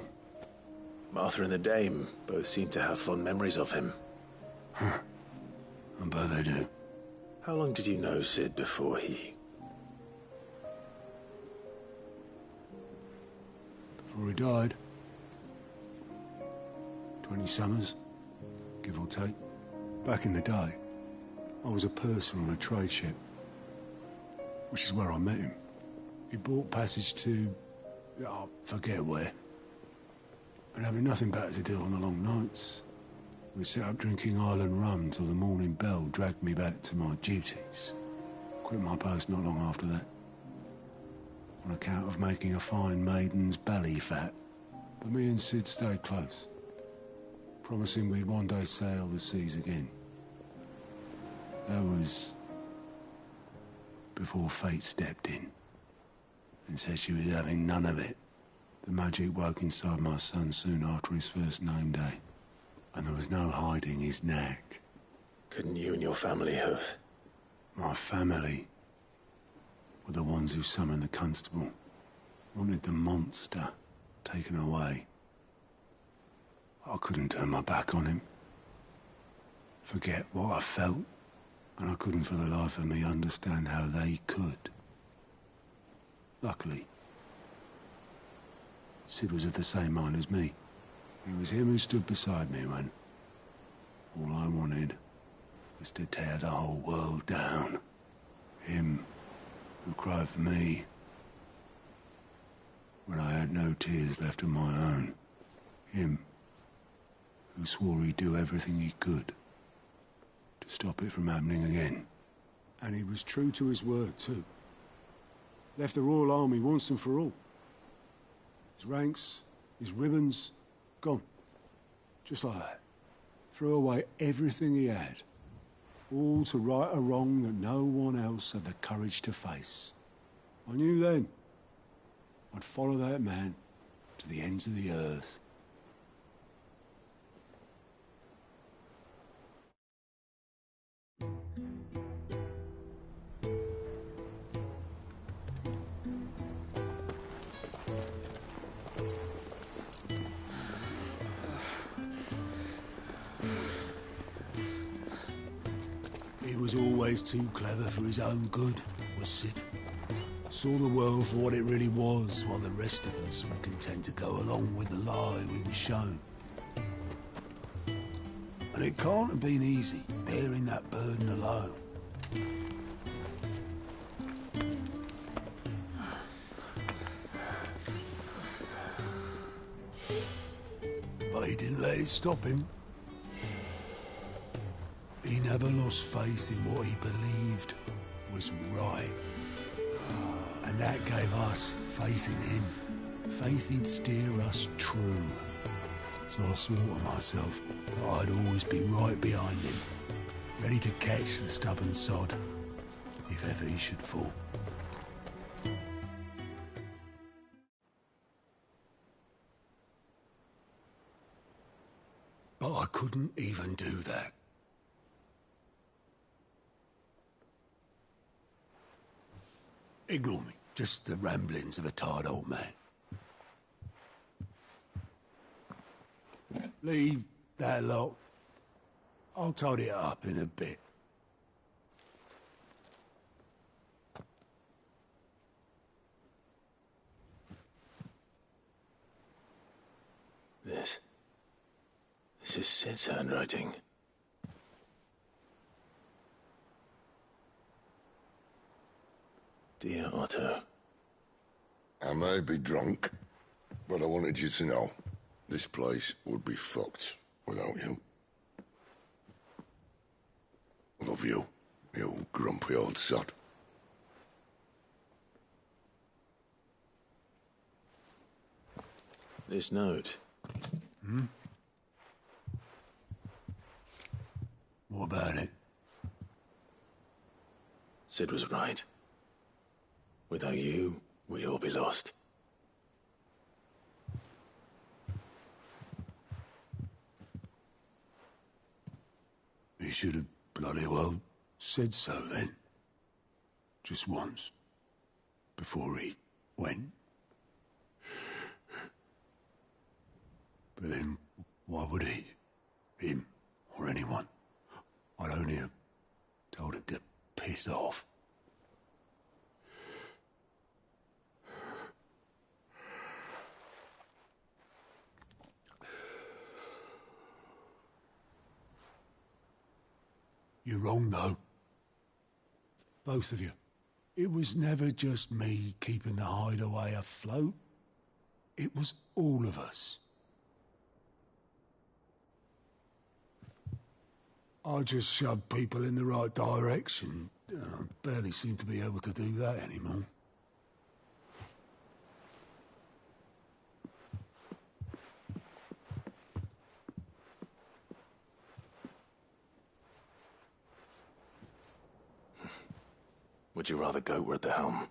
Martha and the Dame both seem to have fond memories of him. Huh. I bet they do. How long did you know Sid before he... Before he died? 20 summers, give or take. Back in the day, I was a purser on a trade ship, which is where I met him. He bought passage to... I forget where. And having nothing better to do on the long nights, we sat up drinking island rum till the morning bell dragged me back to my duties. Quit my post not long after that, on account of making a fine maiden's belly fat. But me and Sid stayed close, promising we'd one day sail the seas again. That was before fate stepped in and said she was having none of it. The magic woke inside my son soon after his first name day, and there was no hiding his knack. Couldn't you and your family have... My family were the ones who summoned the constable, wanted the monster taken away. I couldn't turn my back on him, forget what I felt, and I couldn't for the life of me understand how they could. Luckily, Sid was of the same mind as me. It was him who stood beside me when all I wanted was to tear the whole world down. Him who cried for me when I had no tears left of my own. Him who swore he'd do everything he could to stop it from happening again. And he was true to his word, too. Left the Royal Army once and for all. His ranks, his ribbons, gone. Just like that. Threw away everything he had. All to right a wrong that no one else had the courage to face. I knew then I'd follow that man to the ends of the earth. He was always too clever for his own good, was Sid. Saw the world for what it really was, while the rest of us were content to go along with the lie we were shown. And it can't have been easy, bearing that burden alone. But he didn't let it stop him. He never lost faith in what he believed was right. And that gave us faith in him. Faith he'd steer us true. So I swore to myself that I'd always be right behind him, ready to catch the stubborn sod, if ever he should fall. But I couldn't even do that. Ignore me. Just the ramblings of a tired old man. Leave that lot. I'll tidy it up in a bit. This is Sid's handwriting. Dear Otto. I may be drunk, but I wanted you to know this place would be fucked without you. I love you, you grumpy old sod. This note. Hmm? What about it? Sid was right. Without you, we'd all be lost. should have bloody well said so then. Just once. Before he went. But then, why would he? Him, or anyone? I'd only have told him to piss off. You're wrong, though. Both of you. It was never just me keeping the hideaway afloat. It was all of us. I just shoved people in the right direction. I barely seem to be able to do that anymore. Would you rather go were at the helm?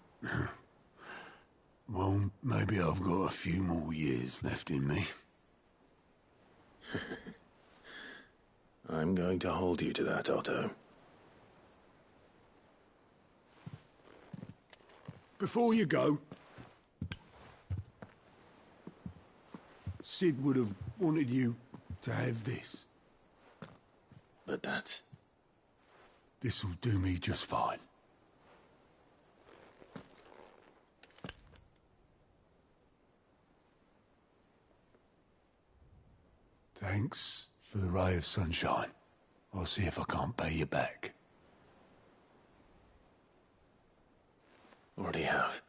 Well, maybe I've got a few more years left in me. I'm going to hold you to that, Otto. Before you go, Sid would have wanted you to have this. But that's... This'll do me just fine. Thanks for the ray of sunshine. I'll see if I can't pay you back. Already have.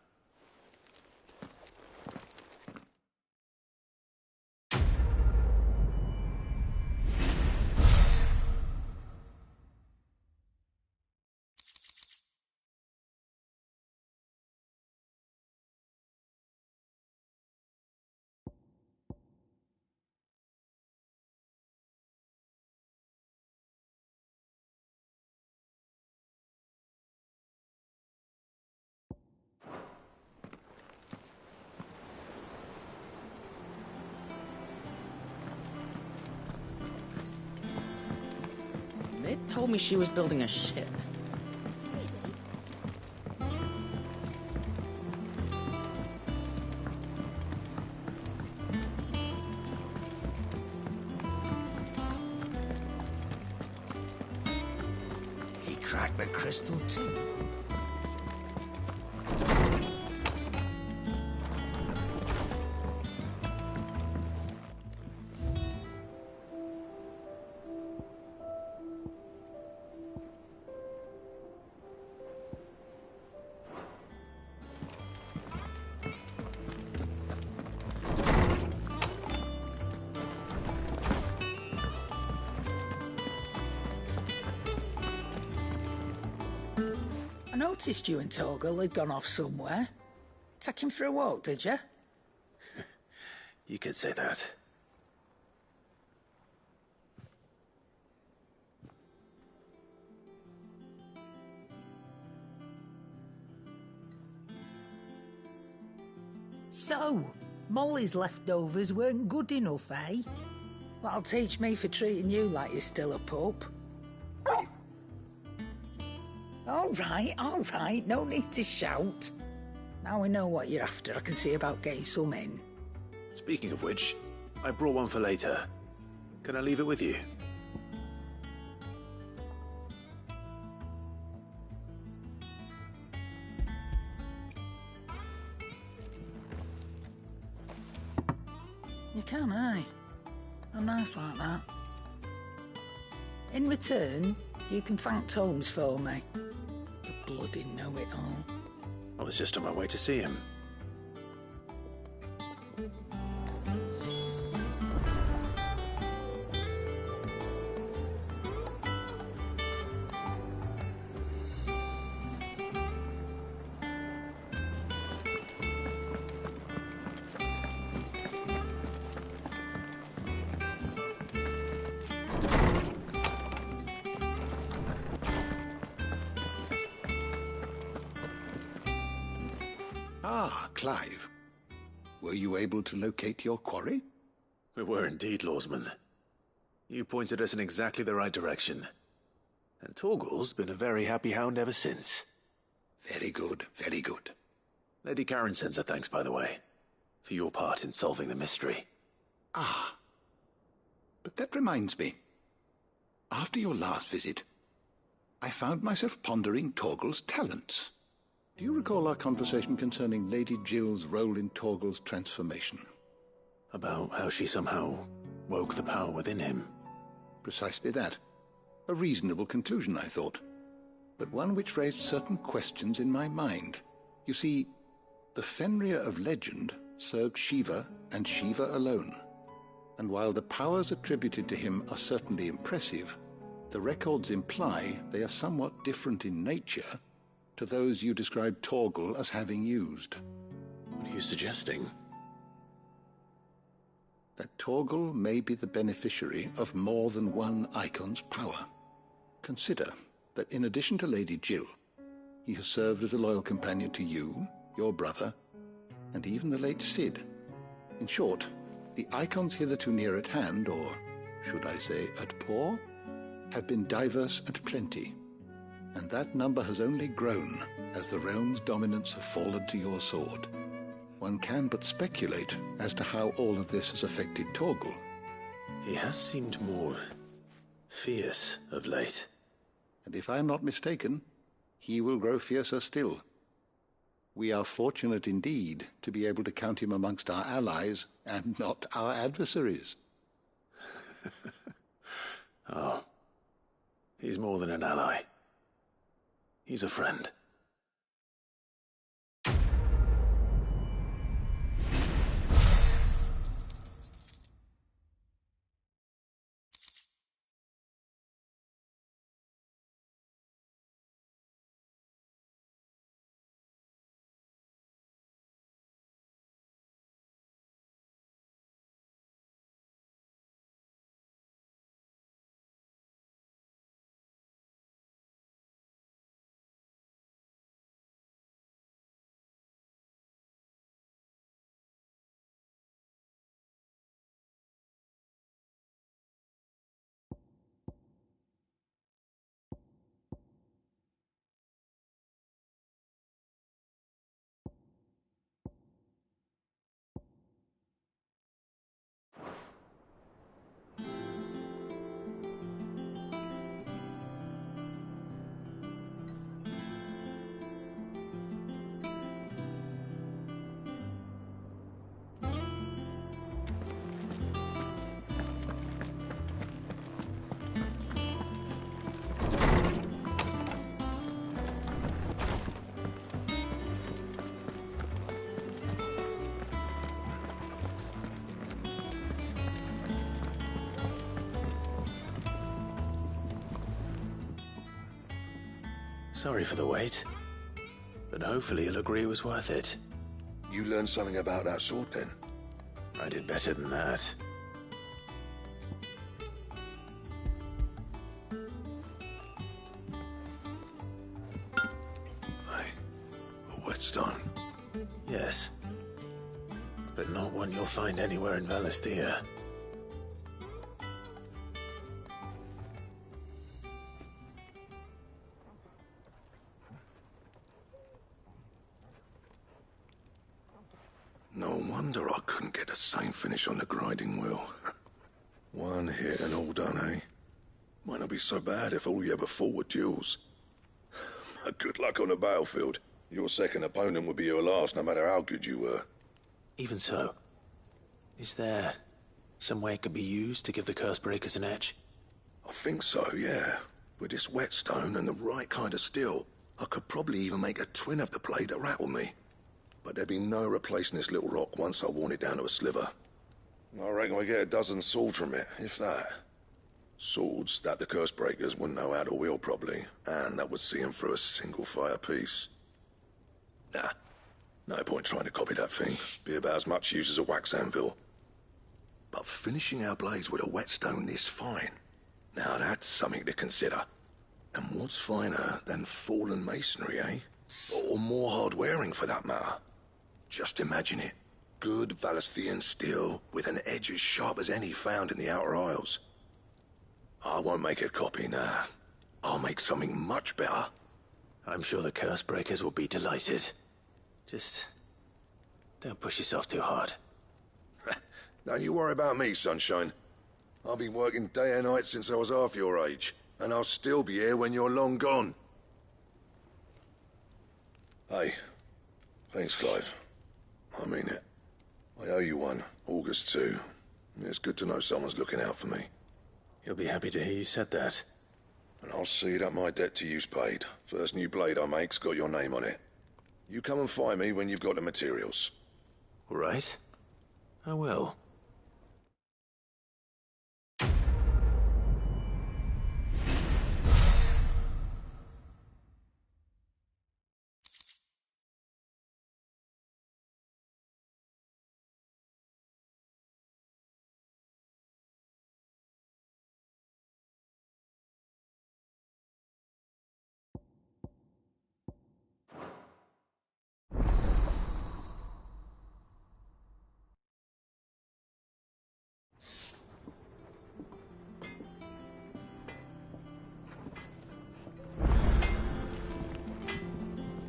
Mid told me she was building a ship. He cracked the crystal too. I noticed you and Torgal had gone off somewhere. Take him for a walk, did you? You could say that. So, Molly's leftovers weren't good enough, eh? That'll teach me for treating you like you're still a pup. All right, no need to shout. Now we know what you're after, I can see about getting some in. Speaking of which, I brought one for later. Can I leave it with you? You can, eh? I'm nice like that. In return, you can thank Tomes for me. The bloody know-it-all. I was just on my way to see him. Ah, Clive. Were you able to locate your quarry? We were indeed, Lawsman. You pointed us in exactly the right direction. And Torgal's been a very happy hound ever since. Very good, very good. Lady Karen sends her thanks, by the way, for your part in solving the mystery. Ah. But that reminds me. After your last visit, I found myself pondering Torgal's talents. Do you recall our conversation concerning Lady Jill's role in Torgal's transformation? About how she somehow woke the power within him. Precisely that. A reasonable conclusion, I thought, but one which raised certain questions in my mind. You see, the Fenrir of legend served Shiva and Shiva alone, and while the powers attributed to him are certainly impressive, the records imply they are somewhat different in nature to those you described Torgal as having used. What are you suggesting? That Torgal may be the beneficiary of more than one icon's power. Consider that in addition to Lady Jill, he has served as a loyal companion to you, your brother, and even the late Cid. In short, the icons hitherto near at hand, or should I say at paw, have been diverse and plenty, and that number has only grown as the realm's dominance have fallen to your sword. One can but speculate as to how all of this has affected Torgal. He has seemed more fierce of late. And if I am not mistaken, he will grow fiercer still. We are fortunate indeed to be able to count him amongst our allies and not our adversaries. Oh, he's more than an ally. He's a friend. Sorry for the wait, but hopefully you'll agree it was worth it. You learned something about that sword, then? I did better than that. A whetstone? Yes. But not one you'll find anywhere in Valisthea. No wonder I couldn't get the same finish on the grinding wheel. One hit and all done, eh? Might not be so bad if all you ever fought were duels. Good luck on the battlefield. Your second opponent would be your last, no matter how good you were. Even so, is there some way it could be used to give the Cursebreakers an edge? I think so, yeah. With this whetstone and the right kind of steel, I could probably even make a twin of the blade that rattled me. But there'd be no replacing this little rock once I worn it down to a sliver. I reckon we get a dozen swords from it, if that. Swords that the Cursebreakers wouldn't know how to wield properly, and that would see them through a single fire piece. Nah, no point trying to copy that thing. Be about as much use as a wax anvil. But finishing our blades with a whetstone this fine, now that's something to consider. And what's finer than fallen masonry, eh? Or more hard-wearing, for that matter. Just imagine it. Good Valisthean steel with an edge as sharp as any found in the Outer Isles. I won't make a copy, nah. I'll make something much better. I'm sure the Curse Breakers will be delighted. Just don't push yourself too hard. Don't you worry about me, Sunshine. I've been working day and night since I was half your age, and I'll still be here when you're long gone. Hey, thanks, Clive. I mean it. I owe you one, August too. It's good to know someone's looking out for me. You'll be happy to hear you said that. And I'll see that my debt to you's paid. First new blade I make's got your name on it. You come and find me when you've got the materials. All right. I will.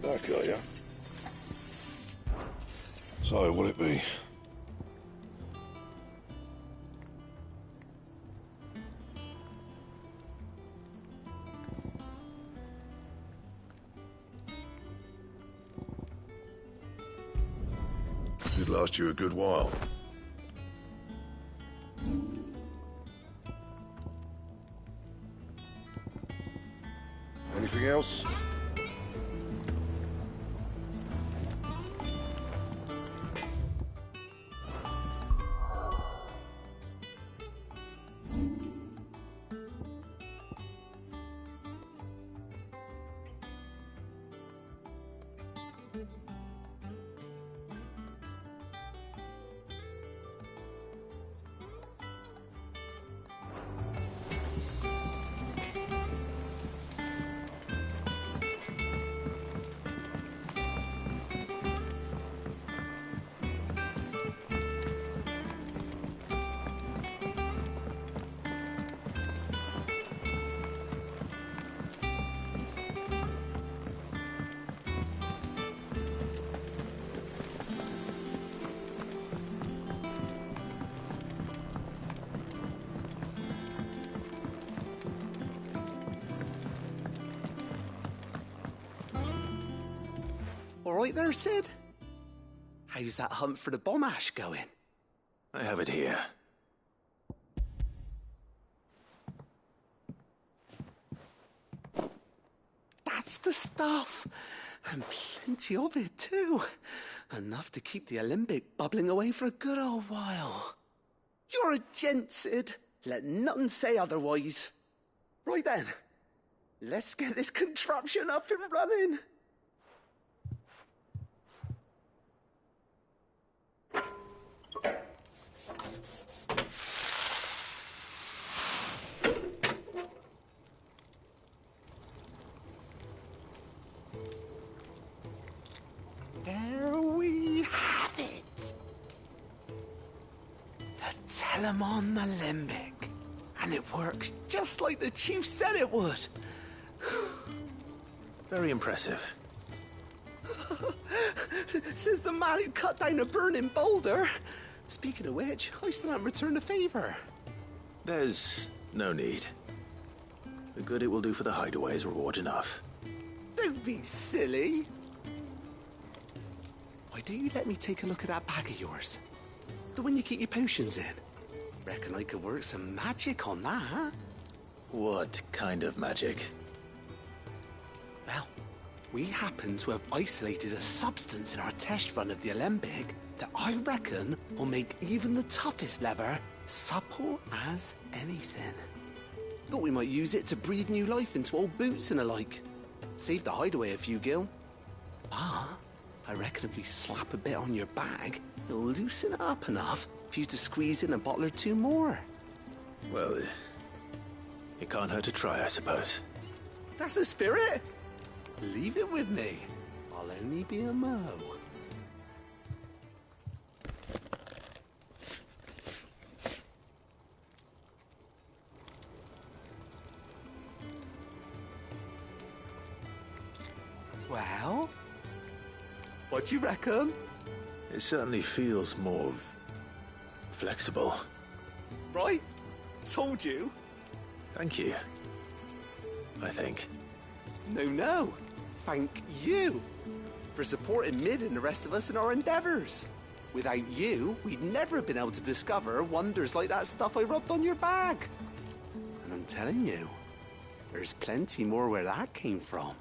Back, are ya? So, what'll it be? Could last you a good while. Anything else? All right there, Sid? How's that hunt for the bomb ash going? I have it here. That's the stuff. And plenty of it, too. Enough to keep the Alembic bubbling away for a good old while. You're a gent, Sid. Let nothing say otherwise. Right then, let's get this contraption up and running. There we have it. The Telemon Alembic. And it works just like the chief said it would. Very impressive. Says the man who cut down a burning boulder. Speaking of which, I still haven't returned the favor. There's no need. The good it will do for the hideaway is reward enough. Don't be silly. Why don't you let me take a look at that bag of yours? The one you keep your potions in. Reckon I could work some magic on that, huh? What kind of magic? Well, we happen to have isolated a substance in our test run of the Alembic that I reckon will make even the toughest leather supple as anything. Thought we might use it to breathe new life into old boots and the like. Save the hideaway a few gil. But I reckon if we slap a bit on your bag, it'll loosen it up enough for you to squeeze in a bottle or two more. Well, it can't hurt to try, I suppose. That's the spirit. Leave it with me. I'll only be a mo. Well, what do you reckon? It certainly feels more flexible. Right? Told you. Thank you. I think. No. Thank you for supporting Mid and the rest of us in our endeavors. Without you, we'd never have been able to discover wonders like that stuff I rubbed on your bag. And I'm telling you, there's plenty more where that came from.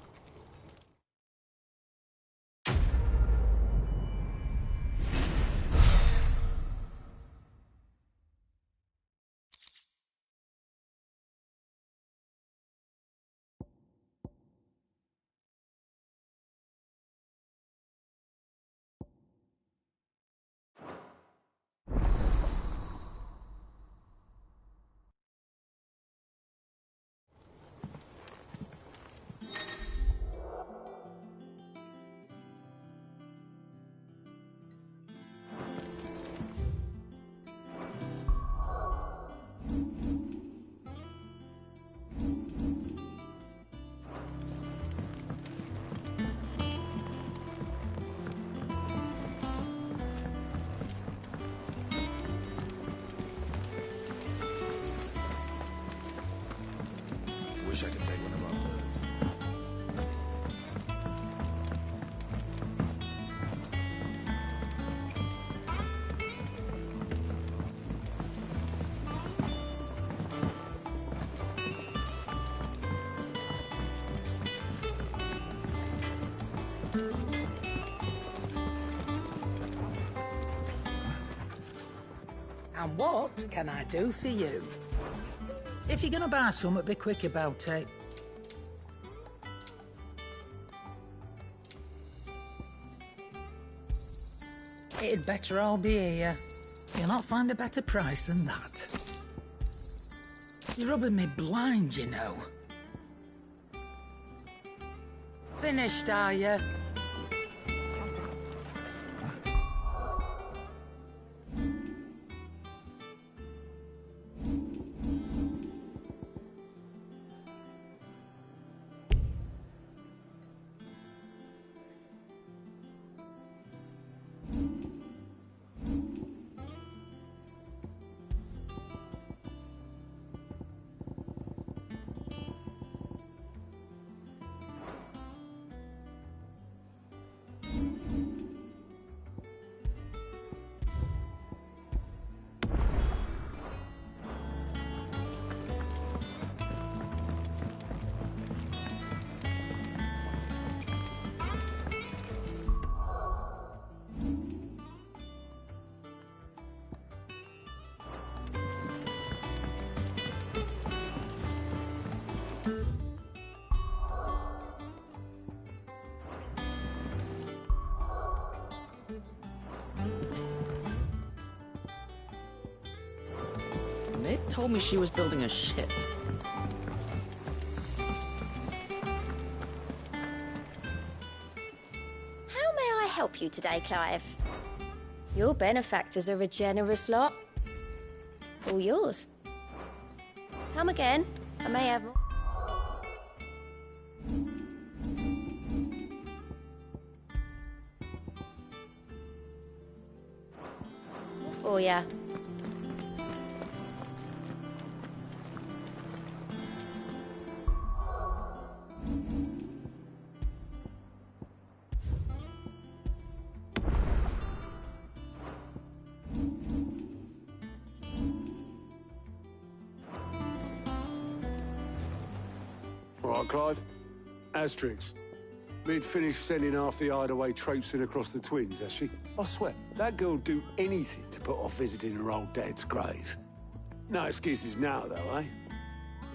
Wish I could take one of our birds. And what can I do for you? If you're gonna buy something, be quick about it. It'd better all be here. You'll not find a better price than that. You're rubbing me blind, you know. Finished, are you? Mid told me she was building a ship. How may I help you today, Clive? Your benefactors are a generous lot. All yours. Come again. I may have more. For ya. Right, Clive. Asterix. Mid finished sending half the hideaway traipsing across the twins, has she? I swear, that girl'd do anything to put off visiting her old dad's grave. No excuses now, though, eh?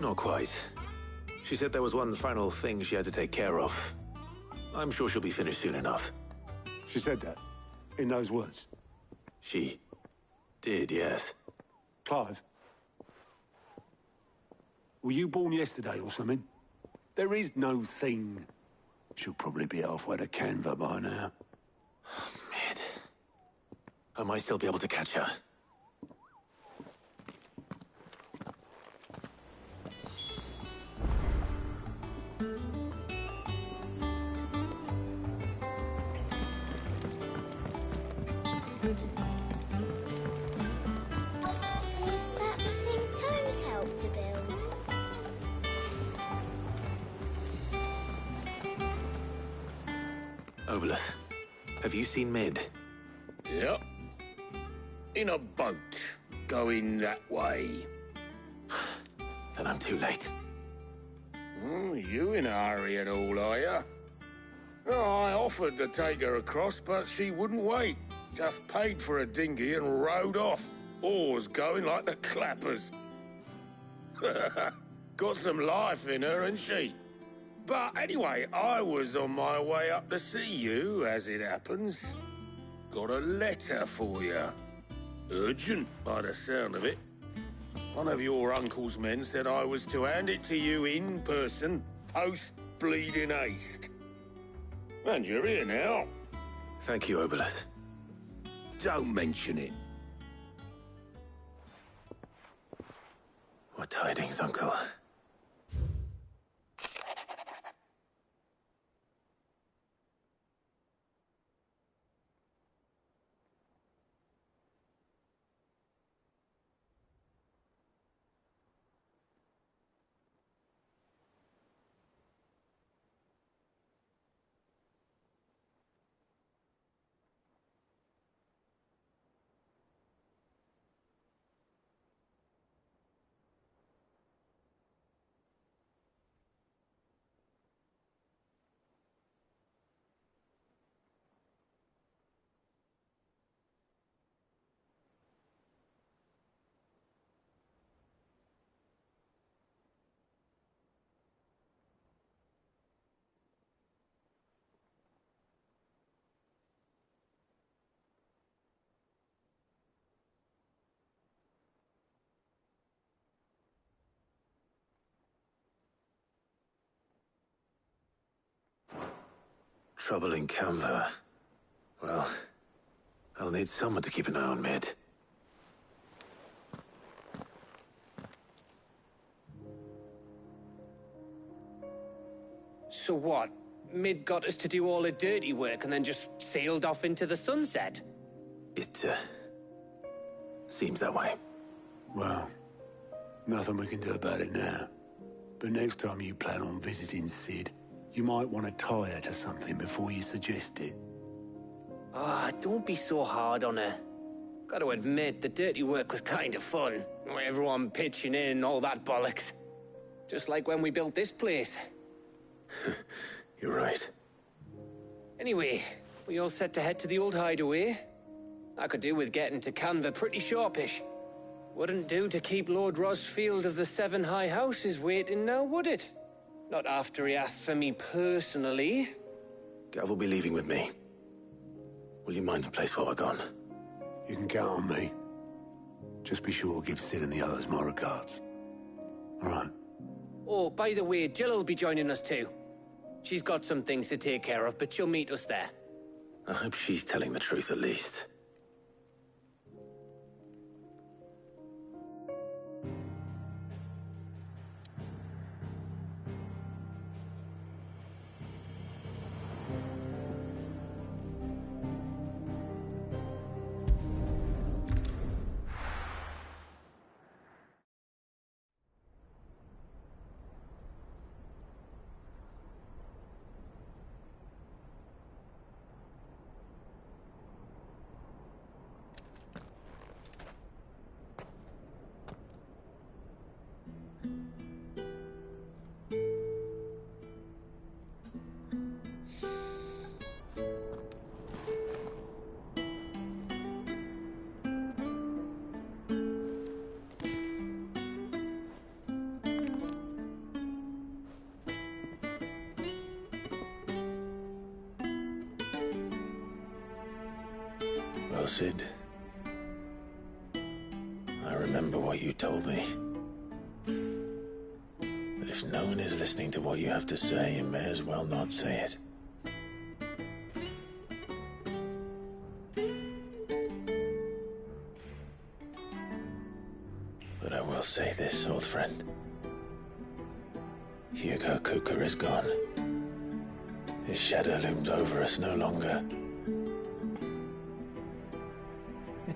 Not quite. She said there was one final thing she had to take care of. I'm sure she'll be finished soon enough. She said that? In those words? She did, yes. Clive? Were you born yesterday or something? There is no thing. She'll probably be halfway to Canva by now. Mid. I might still be able to catch her. Is that the thing Tomes helped to build? Obolus, have you seen Mid? Yep. In a boat, going that way. Then I'm too late. You in a hurry and all, are you? Oh, I offered to take her across, but she wouldn't wait. Just paid for a dinghy and rowed off. Oars going like the clappers. Got some life in her, ain't she? But anyway, I was on my way up to see you, as it happens. Got a letter for you. Urgent, by the sound of it. One of your uncle's men said I was to hand it to you in person, post-bleeding haste. And you're here now. Thank you, Obolus. Don't mention it. What tidings, Uncle? Trouble in Canva. Well, I'll need someone to keep an eye on Mid. So what? Mid got us to do all the dirty work and then just sailed off into the sunset? It, seems that way. Well, nothing we can do about it now. But next time you plan on visiting Sid, you might want to tie her to something before you suggest it. Ah, don't be so hard on her. Gotta admit, the dirty work was kind of fun. Everyone pitching in and all that bollocks. Just like when we built this place. You're right. Anyway, we all set to head to the old hideaway. I could do with getting to Canva pretty sharpish. Wouldn't do to keep Lord Rosfield of the Seven High Houses waiting now, would it? Not after he asked for me personally. Gav will be leaving with me. Will you mind the place while we're gone? You can count on me. Just be sure to give Sid and the others my regards. All right. Oh, by the way, Jill will be joining us too. She's got some things to take care of, but she'll meet us there. I hope she's telling the truth at least. Well, Sid, I remember what you told me. But if no one is listening to what you have to say, you may as well not say it. But I will say this, old friend. Hugo Kuka is gone. His shadow looms over us no longer.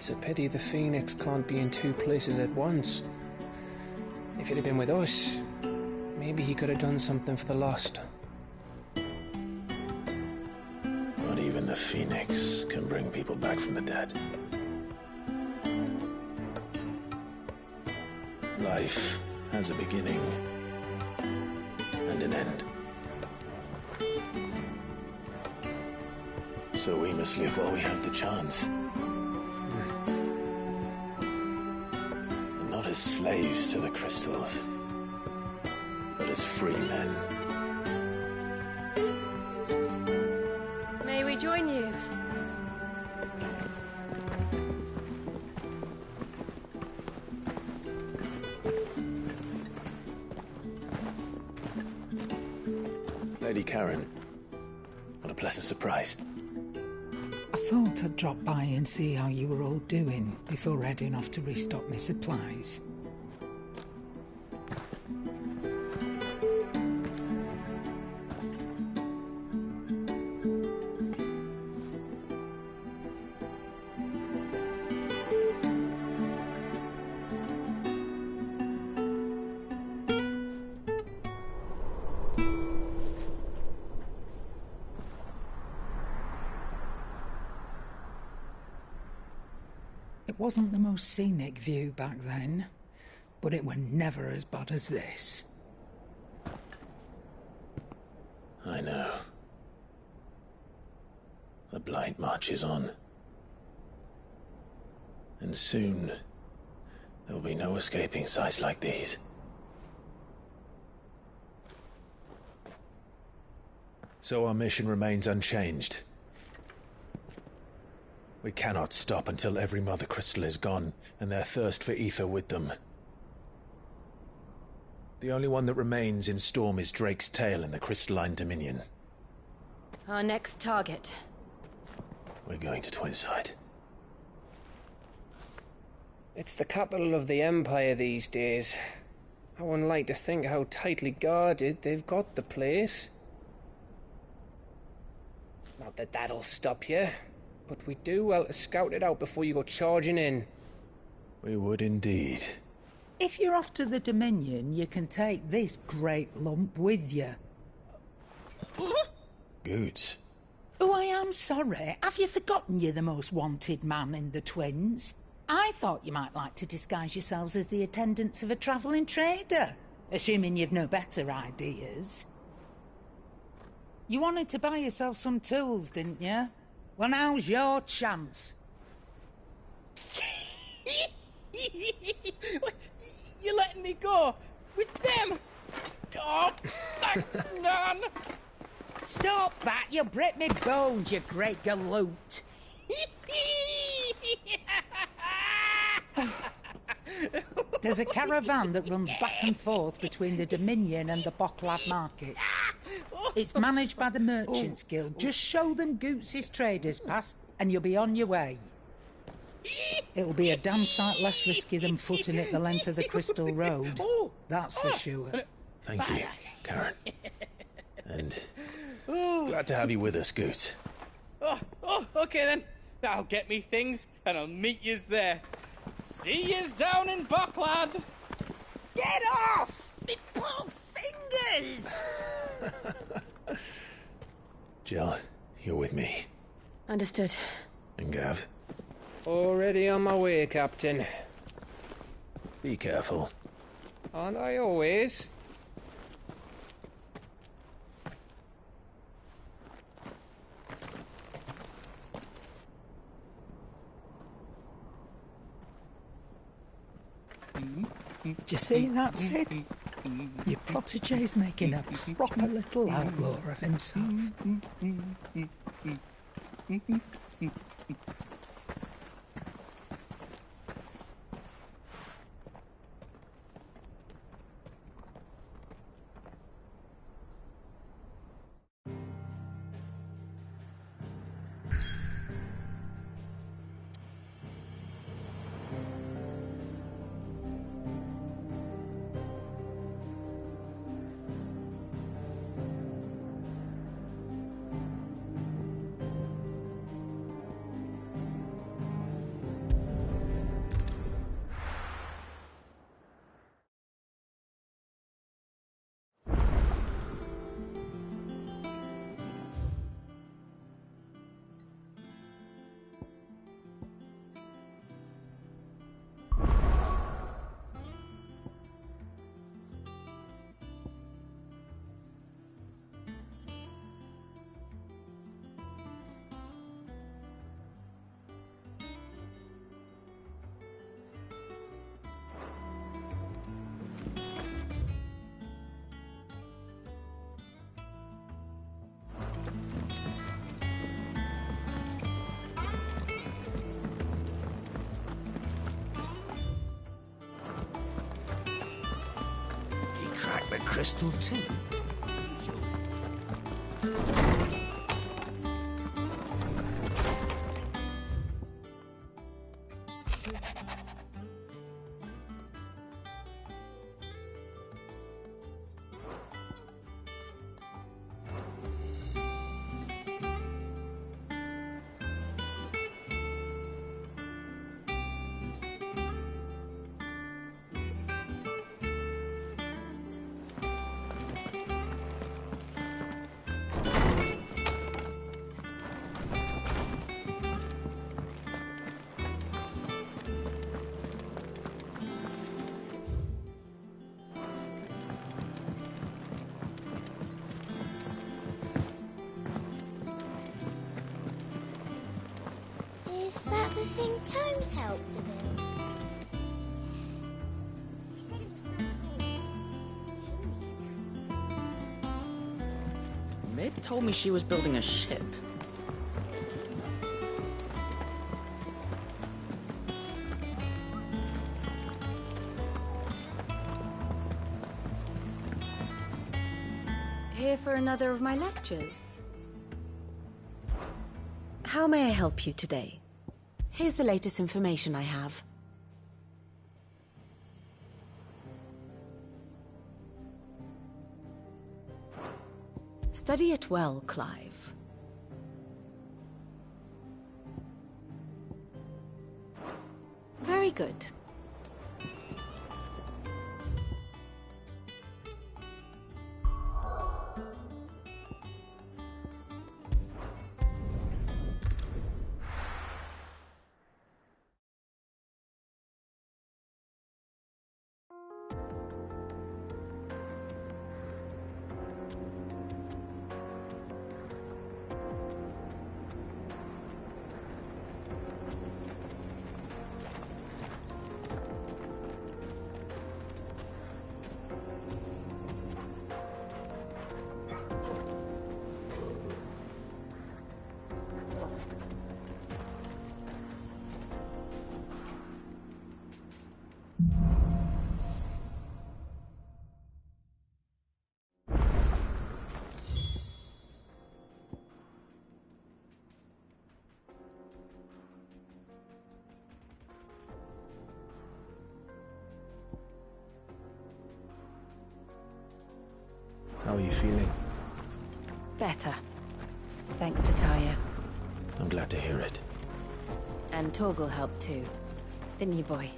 It's a pity the Phoenix can't be in two places at once. If he'd have been with us, maybe he could have done something for the lost. Not even the Phoenix can bring people back from the dead. Life has a beginning and an end. So we must live while we have the chance. And not as slaves to the crystals, but as free men. May we join you? Lady Karen, what a pleasant surprise. I thought I'd drop by and see how you were all doing before heading off to restock my supplies. It wasn't the most scenic view back then, but it were never as bad as this. I know. The Blight marches on. And soon, there will be no escaping sights like these. So our mission remains unchanged. We cannot stop until every Mother Crystal is gone, and their thirst for ether with them. The only one that remains in Storm is Drake's Tail in the Crystalline Dominion. Our next target. We're going to Twinside. It's the capital of the Empire these days. I wouldn't like to think how tightly guarded they've got the place. Not that that'll stop you, but we do well to scout it out before you go charging in. We would indeed. If you're off to the Dominion, you can take this great lump with you. Goods. Oh, I am sorry. Have you forgotten you're the most wanted man in the Twins? I thought you might like to disguise yourselves as the attendants of a travelling trader, assuming you've no better ideas. You wanted to buy yourself some tools, didn't you? Well, now's your chance. You're letting me go with them? Oh, thanks, Nan. Stop that! You'll break me bones, you great galoot. There's a caravan that runs back and forth between the Dominion and the Bocklad markets. It's managed by the Merchants Guild. Just show them Goots' traders pass and you'll be on your way. It'll be a damn sight less risky than footing it the length of the Crystal Road. That's for sure. Thank you, Karen. And glad to have you with us, Goots. Oh, okay then. I'll get me things and I'll meet yous there. See yous down in Bocklad. Get off! Me poor fingers! Jill, you're with me. Understood. And Gav? Already on my way, Captain. Be careful. Aren't I always? Do you see that, Sid? Your protégé's making a proper little outlaw of himself. crystal too. Is that the thing Tomes helped to build? He said it was some sort of chimney stack. Mid told me she was building a ship. Here for another of my lectures. How may I help you today? Here's the latest information I have. Study it well, Clive. Very good. How are you feeling? Better. Thanks to Taya. I'm glad to hear it. And Torgal helped too. Didn't you, boy?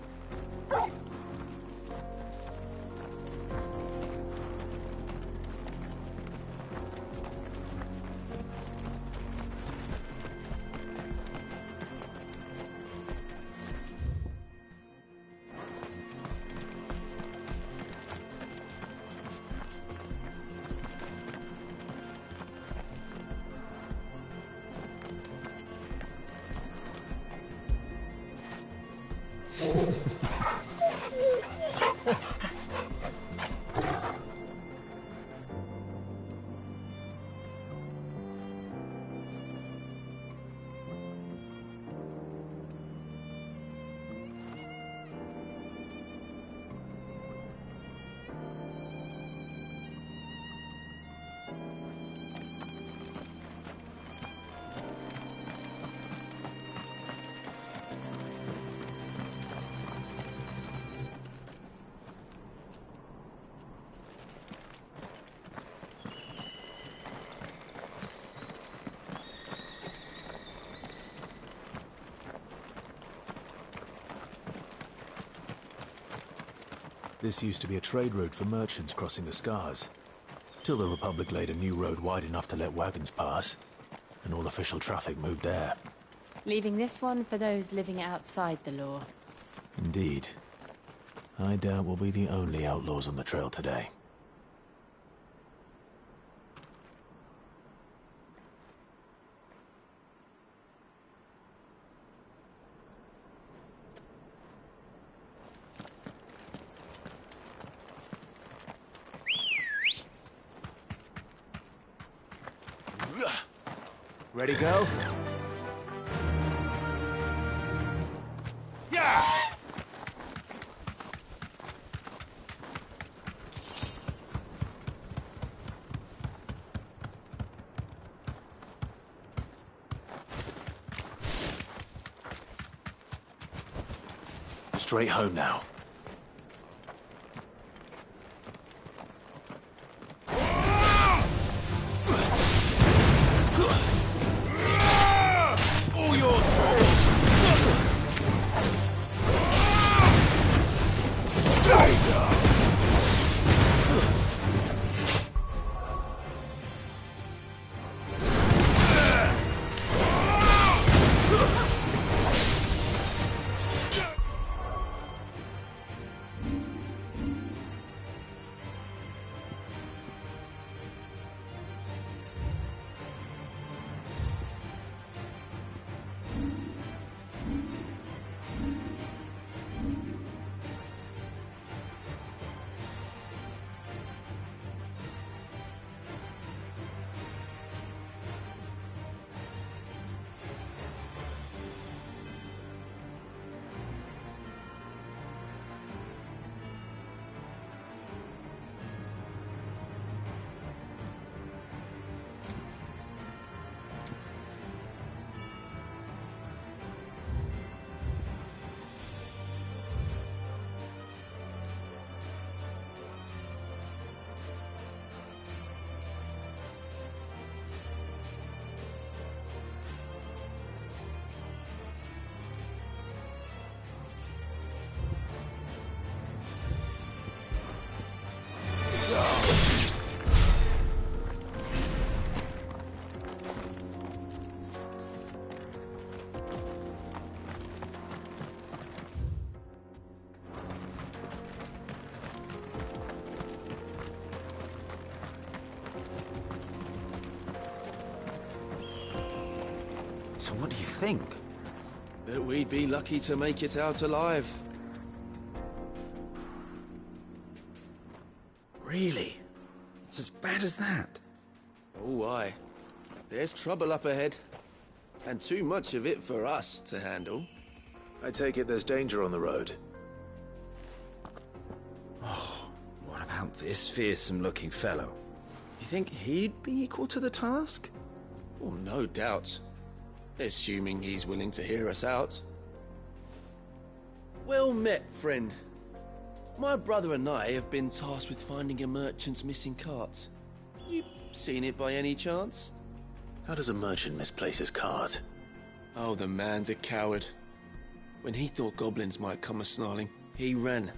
This used to be a trade route for merchants crossing the Scars, till the Republic laid a new road wide enough to let wagons pass, and all official traffic moved there. Leaving this one for those living outside the law. Indeed. I doubt we'll be the only outlaws on the trail today. Ready, go? Straight home now. All yours, Tom. Stay down. So what do you think? That we'd be lucky to make it out alive. Really? It's as bad as that? Oh, aye. There's trouble up ahead. And too much of it for us to handle. I take it there's danger on the road. Oh, what about this fearsome-looking fellow? You think he'd be equal to the task? Oh, no doubt. Assuming he's willing to hear us out. Well met, friend. My brother and I have been tasked with finding a merchant's missing cart. You seen it by any chance? How does a merchant misplace his cart? Oh, the man's a coward. When he thought goblins might come a-snarling, he ran,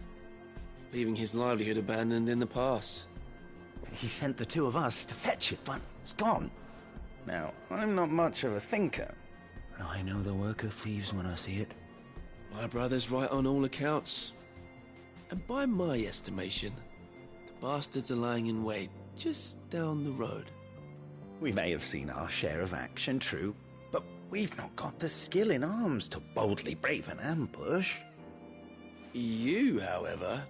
leaving his livelihood abandoned in the pass. He sent the two of us to fetch it, but it's gone. Now, I'm not much of a thinker, but I know the work of thieves when I see it. My brother's right on all accounts. And by my estimation, the bastards are lying in wait just down the road. We may have seen our share of action, true, but we've not got the skill in arms to boldly brave an ambush. You, however,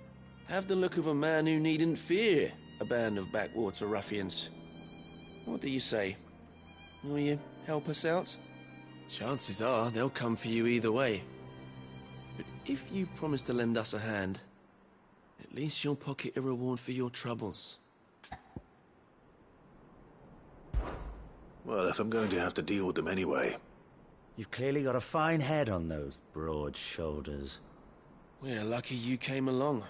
have the look of a man who needn't fear a band of backwater ruffians. What do you say? Will you help us out? Chances are they'll come for you either way. But if you promise to lend us a hand, at least you'll pocket a reward for your troubles. Well, if I'm going to have to deal with them anyway. You've clearly got a fine head on those broad shoulders. We're lucky you came along.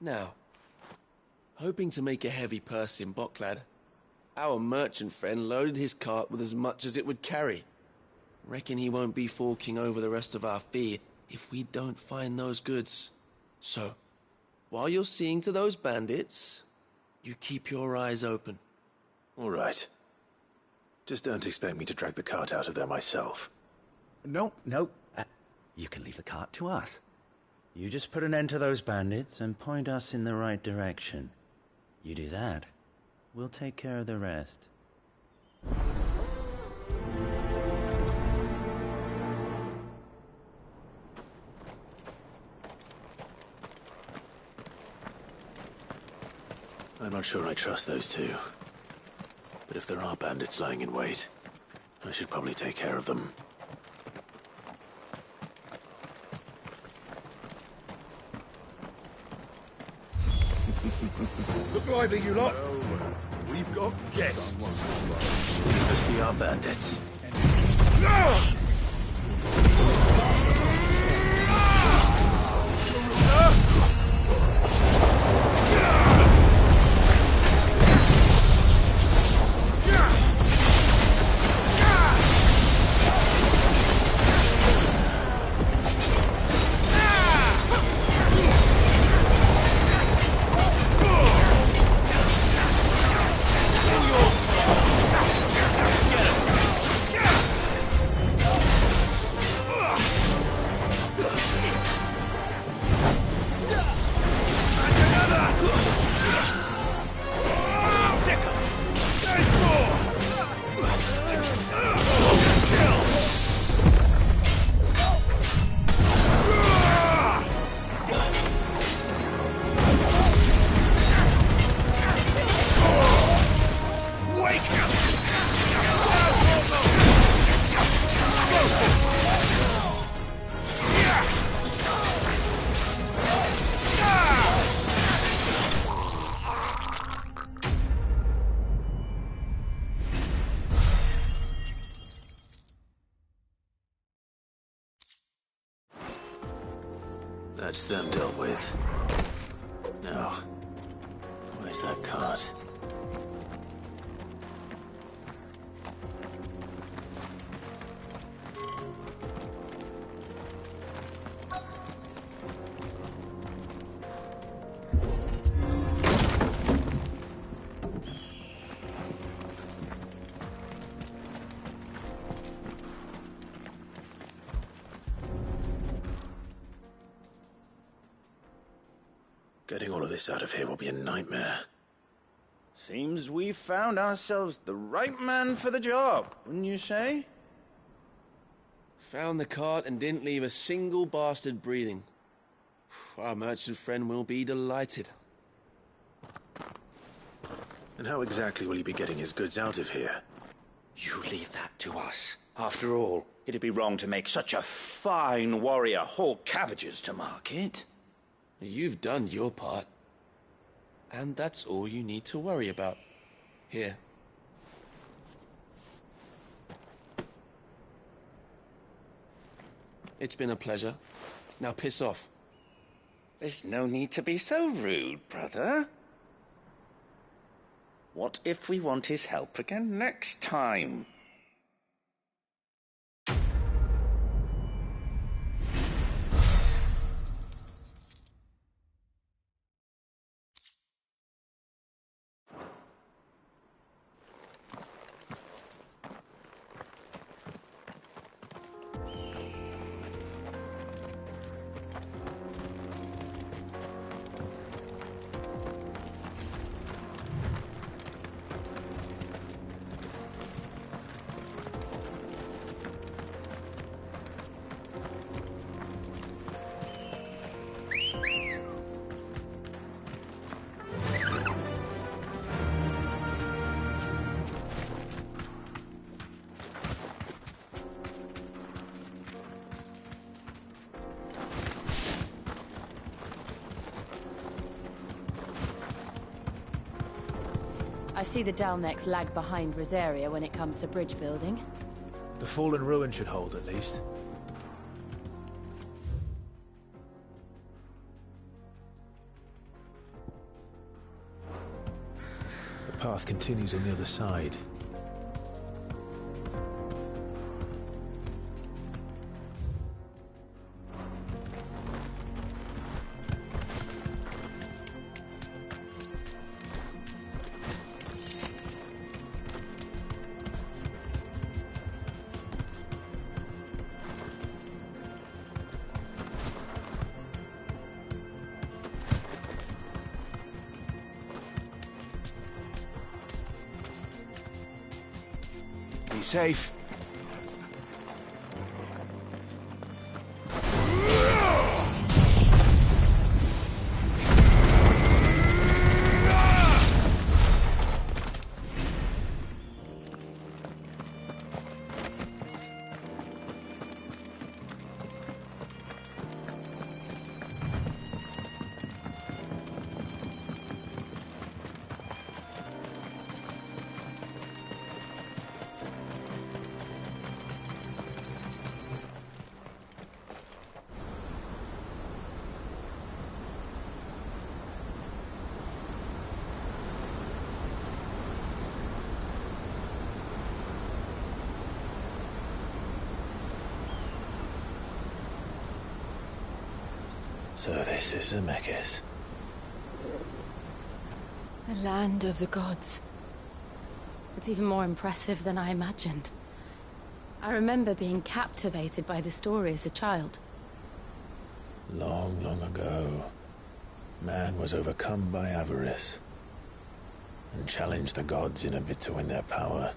Now, hoping to make a heavy purse in Boklad, our merchant friend loaded his cart with as much as it would carry. Reckon he won't be forking over the rest of our fee if we don't find those goods. So, while you're seeing to those bandits, you keep your eyes open. All right. Just don't expect me to drag the cart out of there myself. No. You can leave the cart to us. You just put an end to those bandits and point us in the right direction. You do that, we'll take care of the rest. I'm not sure I trust those two. But if there are bandits lying in wait, I should probably take care of them. Look lively, you lot. We've got guests. These must be our bandits. That's them dealt with. Now, where's that cart? Getting all of this out of here will be a nightmare. Seems we've found ourselves the right man for the job, wouldn't you say? Found the cart and didn't leave a single bastard breathing. Our merchant friend will be delighted. And how exactly will he be getting his goods out of here? You leave that to us. After all, it'd be wrong to make such a fine warrior haul cabbages to market. You've done your part. And that's all you need to worry about. Here. It's been a pleasure. Now piss off. There's no need to be so rude, brother. What if we want his help again next time? I see the Dalmex lag behind Rosaria when it comes to bridge building. The fallen ruin should hold, at least. The path continues on the other side. Be safe. So this is Zemeckis. The land of the gods. It's even more impressive than I imagined. I remember being captivated by the story as a child. Long, long ago, man was overcome by avarice and challenged the gods in a bid to win their power.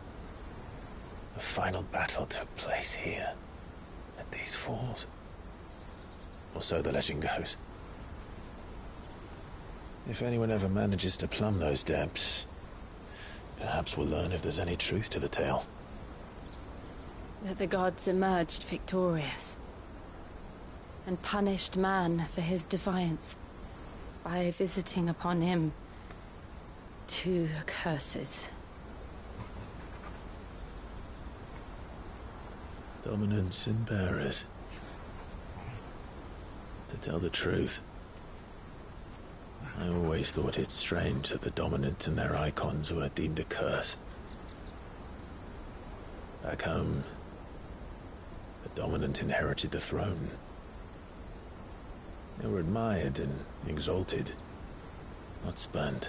The final battle took place here, at these falls. Or so the legend goes. If anyone ever manages to plumb those depths, perhaps we'll learn if there's any truth to the tale. That the gods emerged victorious and punished man for his defiance by visiting upon him 2 curses. Dominance and bearers. To tell the truth, I always thought it strange that the Dominant and their icons were deemed a curse. Back home, the Dominant inherited the throne. They were admired and exalted, not spurned.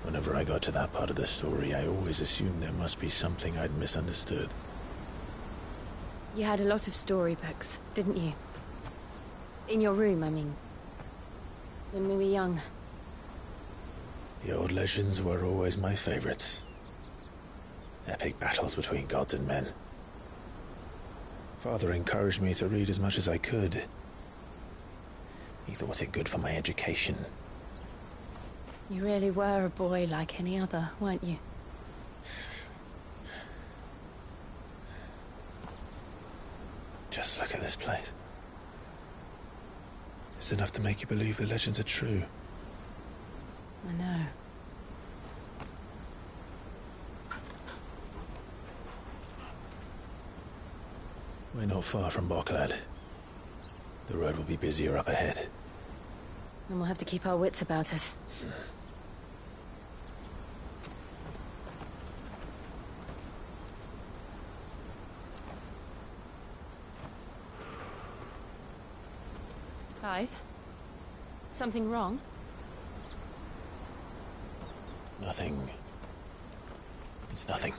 Whenever I got to that part of the story, I always assumed there must be something I'd misunderstood. You had a lot of storybooks, didn't you? In your room, I mean. When we were young. The old legends were always my favorites. Epic battles between gods and men. Father encouraged me to read as much as I could. He thought it good for my education. You really were a boy like any other, weren't you? Just look at this place. It's enough to make you believe the legends are true. I know. We're not far from Boklad. The road will be busier up ahead. And we'll have to keep our wits about us. Clive? Something wrong? Nothing. It's nothing.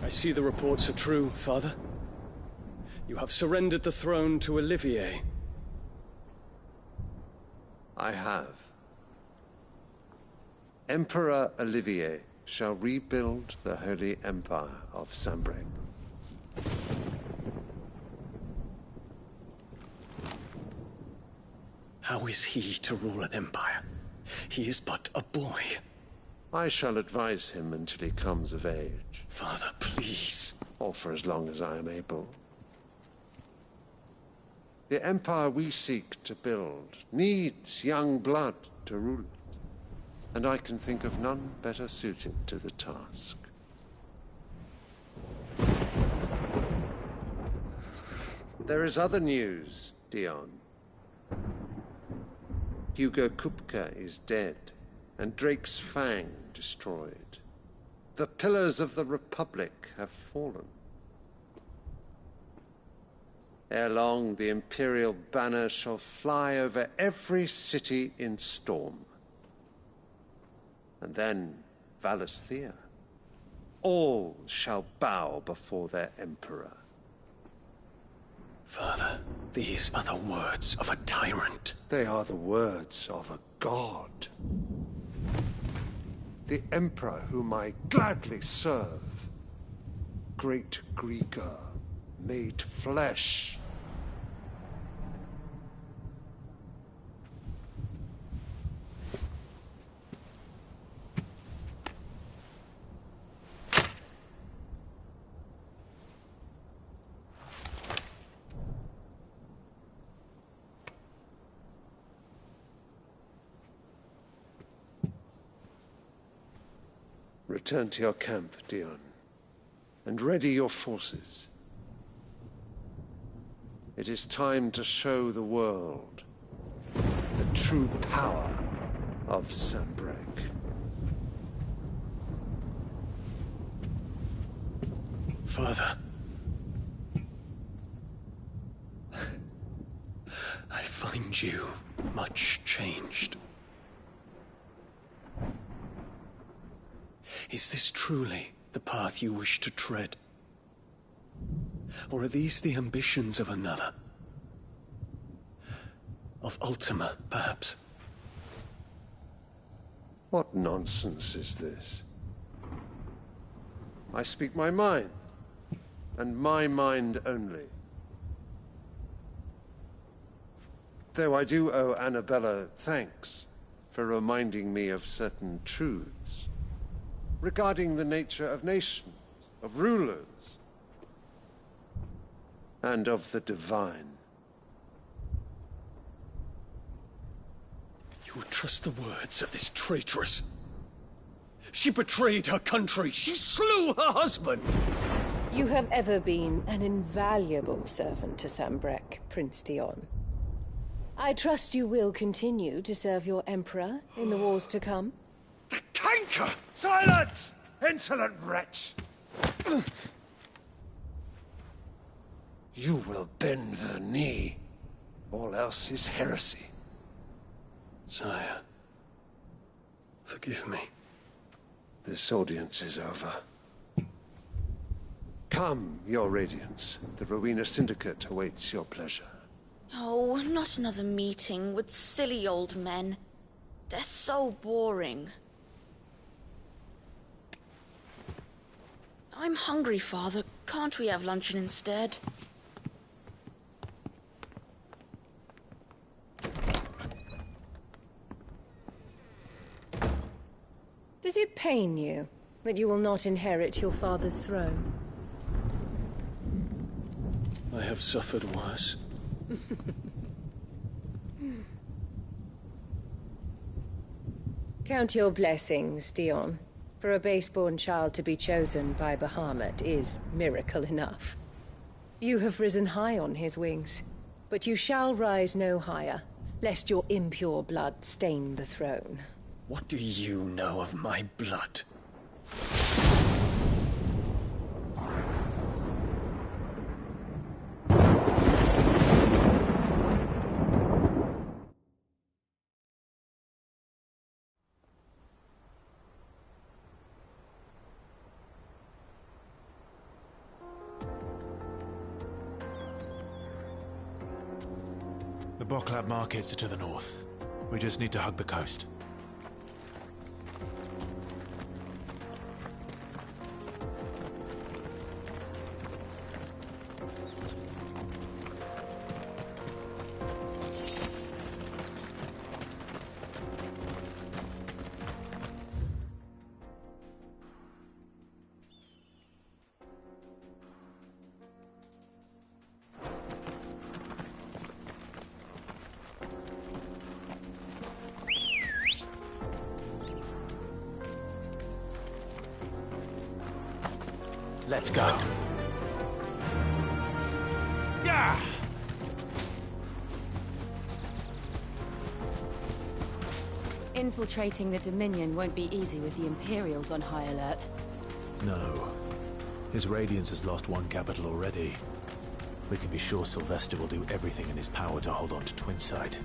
I see the reports are true, Father. You have surrendered the throne to Olivier. I have. Emperor Olivier shall rebuild the Holy Empire of Sanbreque. How is he to rule an empire? He is but a boy. I shall advise him until he comes of age. Father, please. Or for as long as I am able. The empire we seek to build needs young blood to rule it, and I can think of none better suited to the task. There is other news, Dion. Hugo Kupka is dead, and Drake's Fang destroyed. The pillars of the Republic have fallen. Ere long, the Imperial banner shall fly over every city in Storm. And then Valisthea. All shall bow before their Emperor. Father, these are the words of a tyrant. They are the words of a god. The Emperor whom I gladly serve. Great Greagor, made flesh. Return to your camp, Dion, and ready your forces. It is time to show the world the true power of Sanbreque. Father. I find you much changed. Is this truly the path you wish to tread? Or are these the ambitions of another? Of Ultima, perhaps? What nonsense is this? I speak my mind, and my mind only. Though I do owe Annabella thanks for reminding me of certain truths. regarding the nature of nations, of rulers, and of the divine. You would trust the words of this traitress? She betrayed her country. She slew her husband. You have ever been an invaluable servant to Sanbreque, Prince Dion. I trust you will continue to serve your Emperor in the wars to come. The canker! Silence! Insolent wretch! You will bend the knee. All else is heresy. Sire, forgive me. This audience is over. Come, Your Radiance. The Rowena Syndicate awaits your pleasure. Oh, not another meeting with silly old men. They're so boring. I'm hungry, Father. Can't we have luncheon instead? Does it pain you that you will not inherit your father's throne? I have suffered worse. Count your blessings, Dion. For a base-born child to be chosen by Bahamut is miracle enough. You have risen high on his wings, but you shall rise no higher, lest your impure blood stain the throne. What do you know of my blood? The Boklab markets are to the north. We just need to hug the coast. Let's go. Yeah! Infiltrating the Dominion won't be easy with the Imperials on high alert. No. His Radiance has lost one capital already. We can be sure Sylvester will do everything in his power to hold on to Twinside.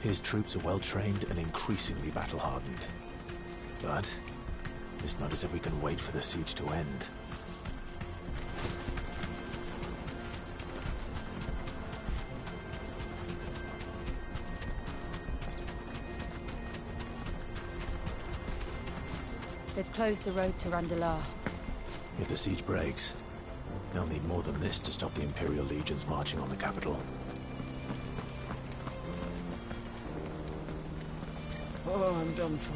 His troops are well-trained and increasingly battle-hardened. But it's not as if we can wait for the siege to end. They've closed the road to Randalar. If the siege breaks, they'll need more than this to stop the Imperial legions marching on the capital. Oh, I'm done for.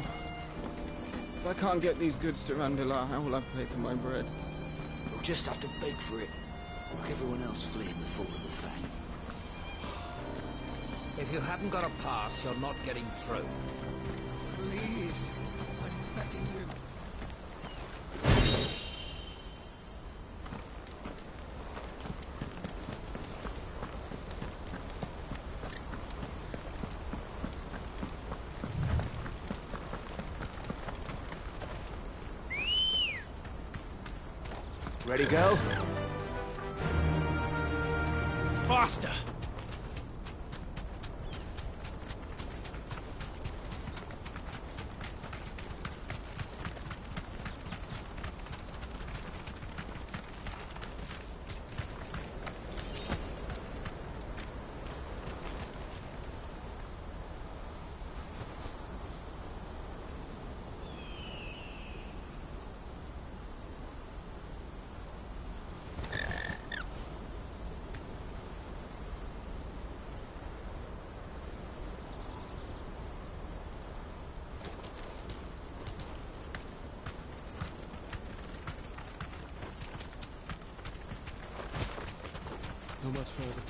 If I can't get these goods to Randalar, how will I pay for my bread? We'll just have to beg for it, like everyone else fleeing the fall of the Fang. If you haven't got a pass, you're not getting through. Please, I'm begging you. Ready, girl? Faster! much further.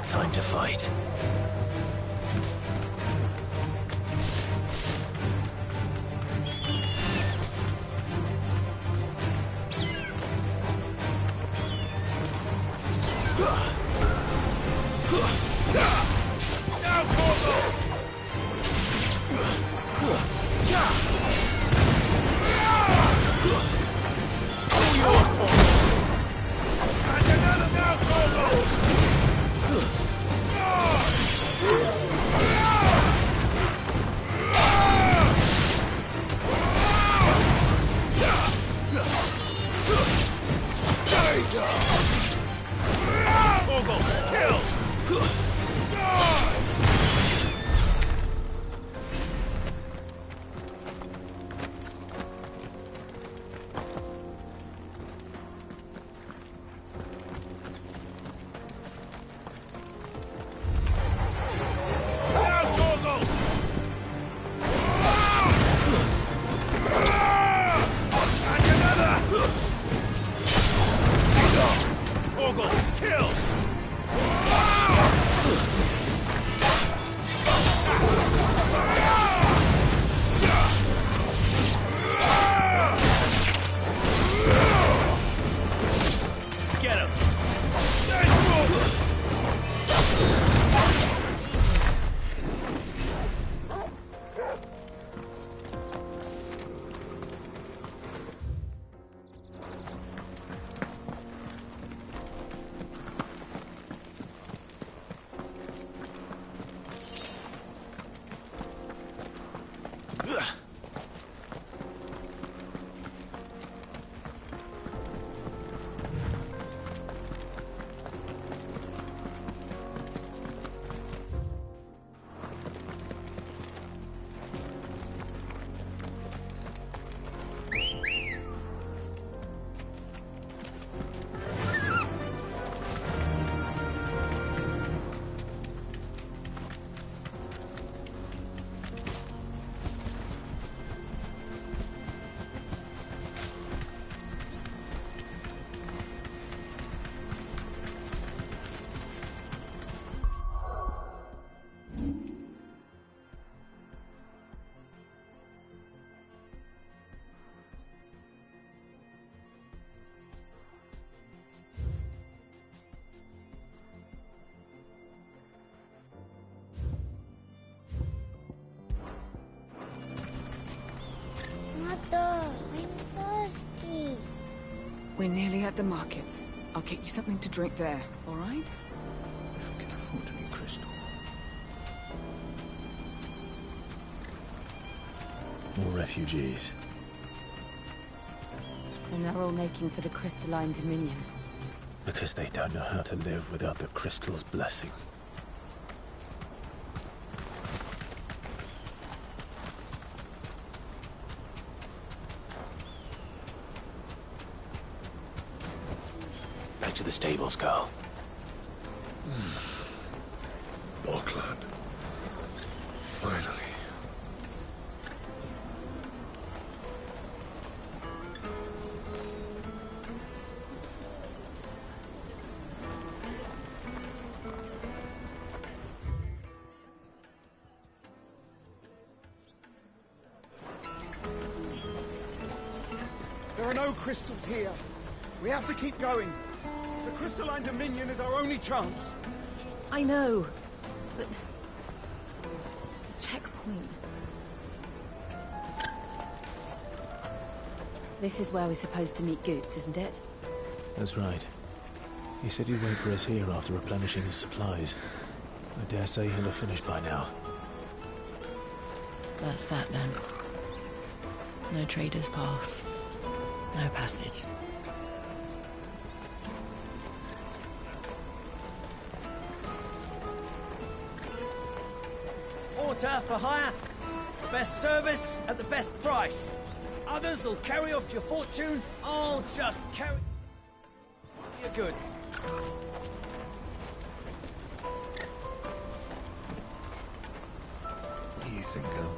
Time to fight. Mother, I'm thirsty. We're nearly at the markets. I'll get you something to drink there, all right? If we can afford a new crystal. More refugees. And they're all making for the Crystalline Dominion. Because they don't know how to live without the crystal's blessing. Back to the stables, girl. Bockland. Finally. There are no crystals here. We have to keep going. The Crystalline Dominion is our only chance. I know, but... the checkpoint... This is where we're supposed to meet Goots, isn't it? That's right. He said he'd wait for us here after replenishing his supplies. I dare say he'll have finished by now. That's that then. No traders pass. No passage. Water for hire? best service at the best price. Others will carry off your fortune. I'll just carry your goods. You think, girl?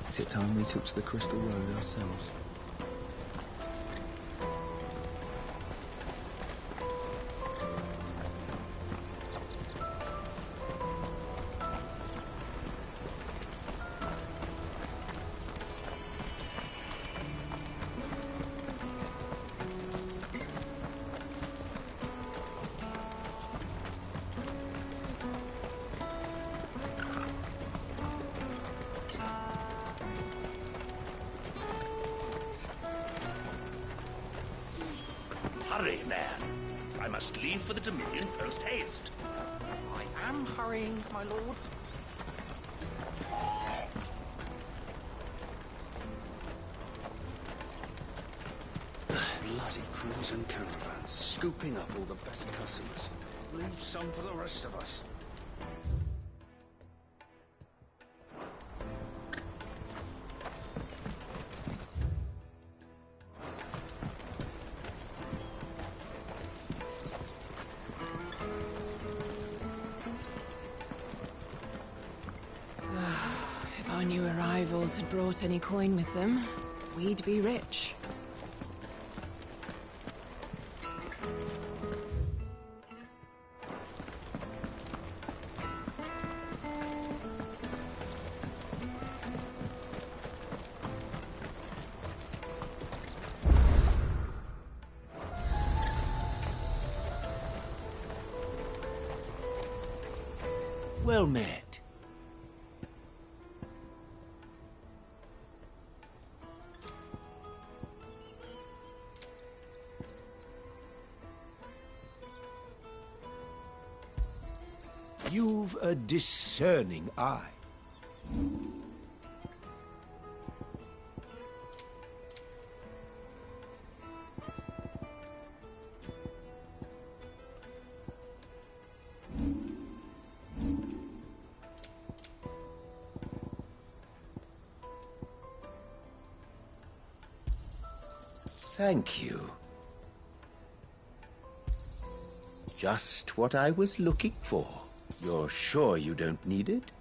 Is it time we took to the Crystal Road ourselves? Hurry, man. I must leave for the Dominion post-haste. I am hurrying, my lord. Bloody crews and caravans, scooping up all the best customers. Leave some for the rest of us. If our new arrivals had brought any coin with them, we'd be rich. Well met. You've a discerning eye. Thank you. Just what I was looking for. You're sure you don't need it?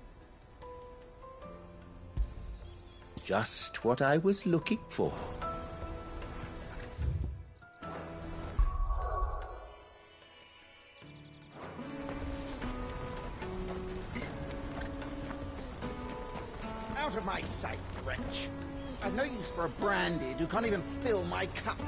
Just what I was looking for. Out of my sight, wretch. I've no use for a branded who can't even fill my cup.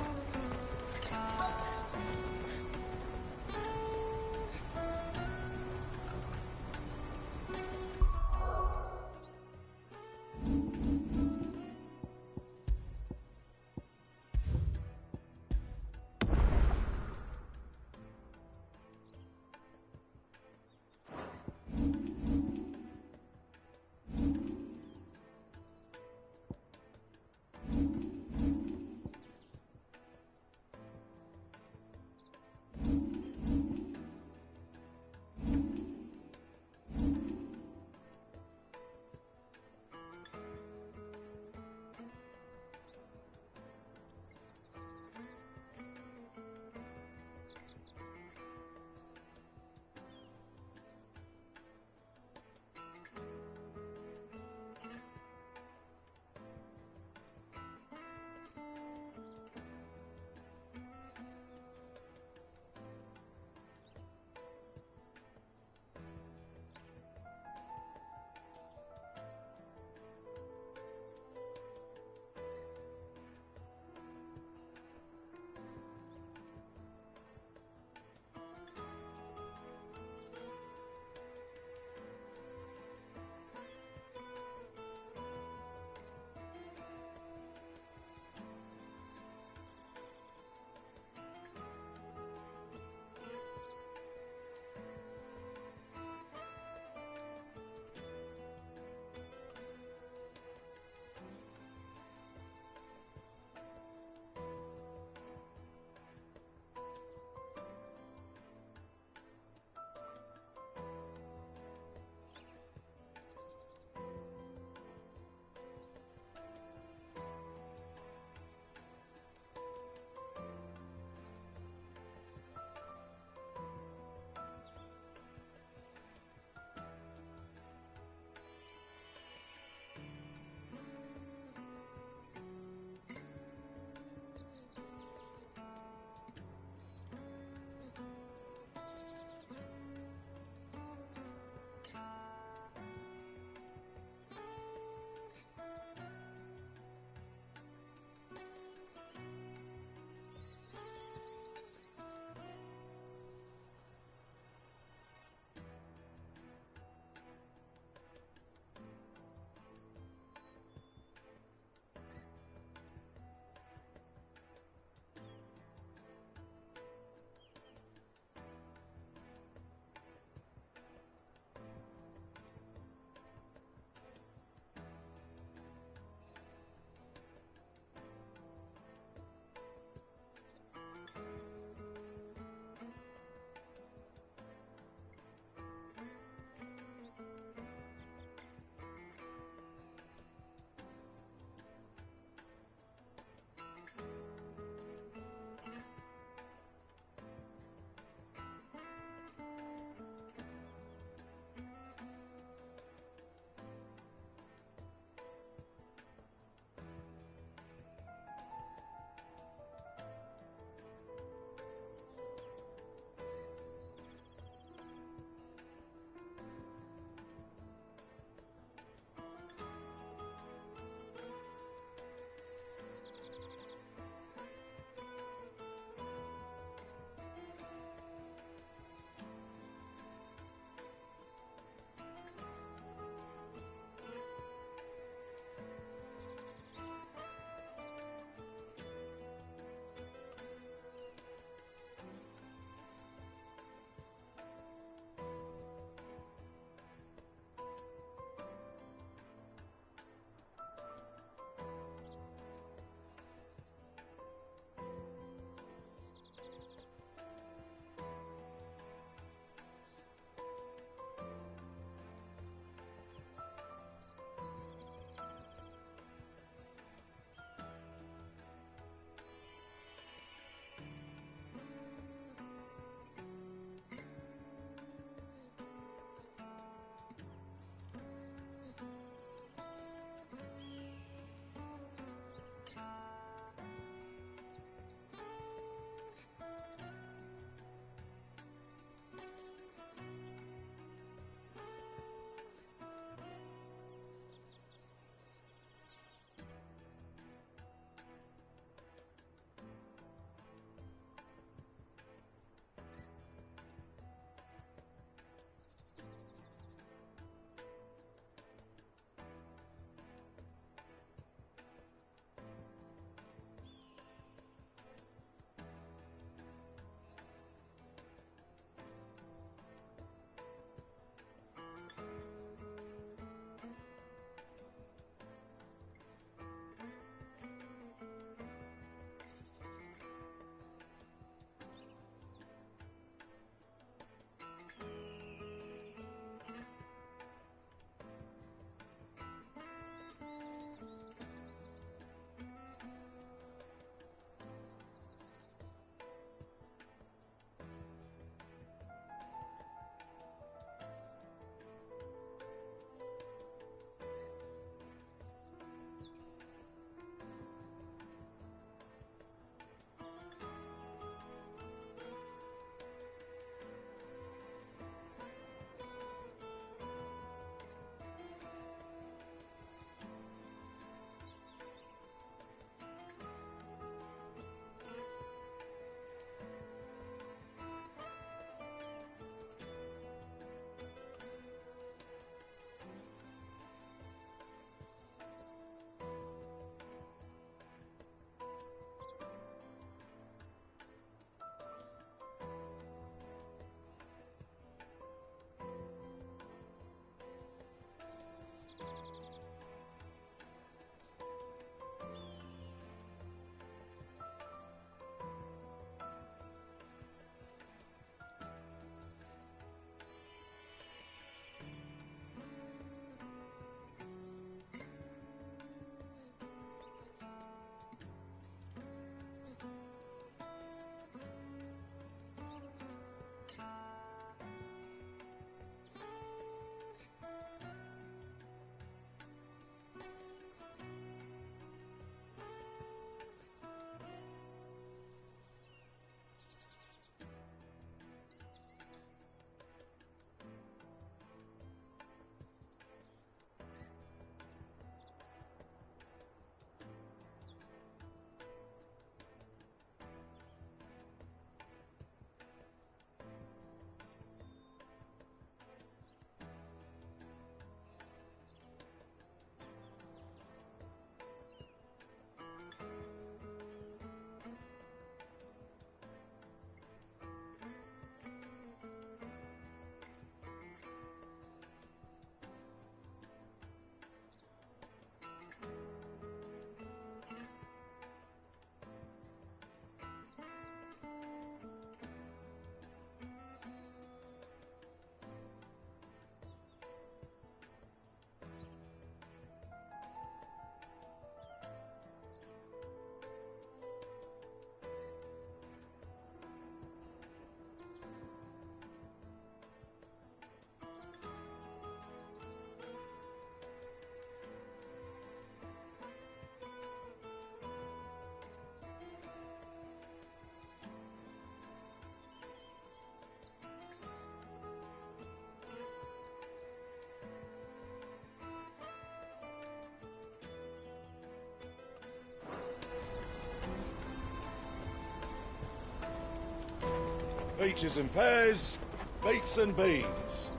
Peaches and pears, beets and beans.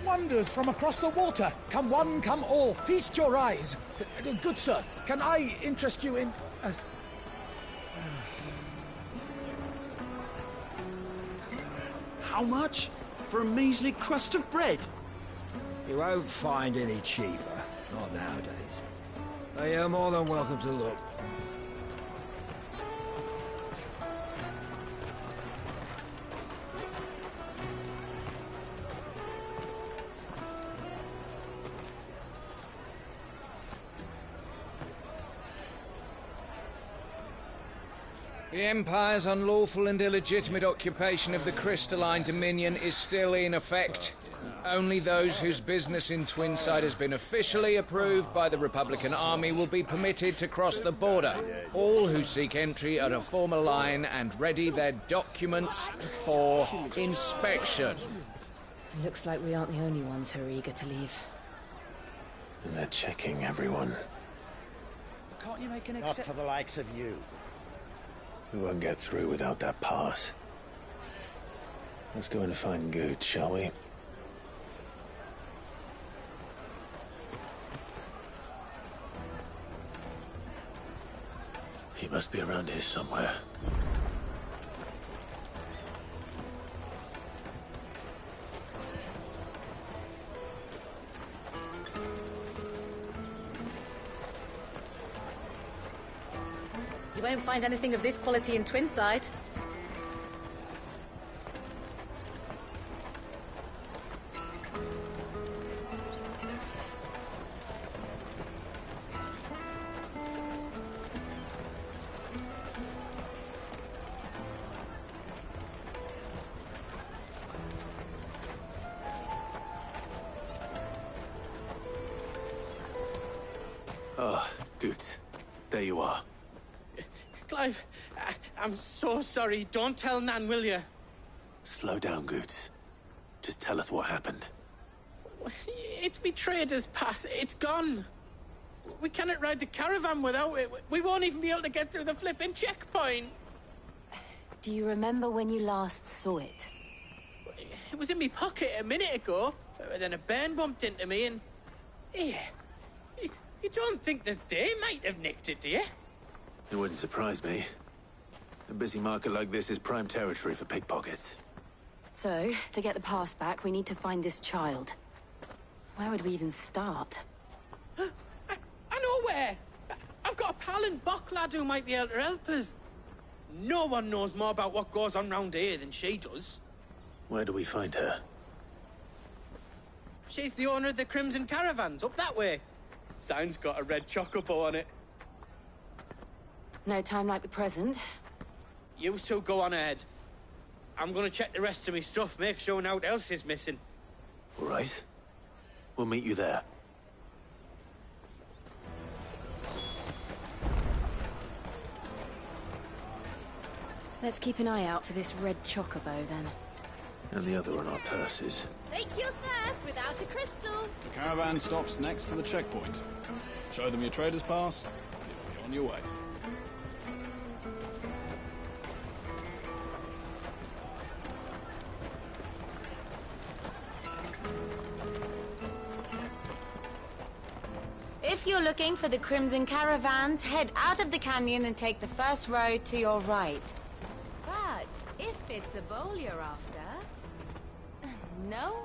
Wonders from across the water. Come one, come all. Feast your eyes. Good sir, can I interest you in... How much? For a measly crust of bread? You won't find any cheaper. Not nowadays. But you're more than welcome to look. The Empire's unlawful and illegitimate occupation of the Crystalline Dominion is still in effect. Only those whose business in Twinside has been officially approved by the Republican Army will be permitted to cross the border. All who seek entry are to form a line and ready their documents for inspection. It looks like we aren't the only ones who are eager to leave. And they're checking everyone. Can't you make an Not for the likes of you. We won't get through without that pass. Let's go in and find Good, shall we? He must be around here somewhere. You won't find anything of this quality in Twinside. Ah, good. There you are. Clive, I'm so sorry. Don't tell Nan, will you? Slow down, Goods. Just tell us what happened. It's betrayed us, Pass. It's gone. We cannot ride the caravan without it. We won't even be able to get through the flipping checkpoint. Do you remember when you last saw it? It was in my pocket a minute ago. Then a bairn bumped into me and... Yeah. You don't think that they might have nicked it, do you? It wouldn't surprise me. A busy market like this is prime territory for pickpockets. So, to get the pass back, we need to find this child. Where would we even start? I know where! I've got a pal in Bock lad who might be able to help us. No one knows more about what goes on round here than she does. Where do we find her? She's the owner of the Crimson Caravans, up that way. Sign's got a red chocobo on it. No time like the present. You two go on ahead. I'm gonna check the rest of my stuff, make sure naught else is missing. All right. We'll meet you there. Let's keep an eye out for this red chocobo, then. And the other on our purses. Take your thirst without a crystal. The caravan stops next to the checkpoint. Show them your trader's pass, you'll be on your way. If you're looking for the Crimson Caravans, head out of the canyon and take the first road to your right. But if it's a bowl you're after... No?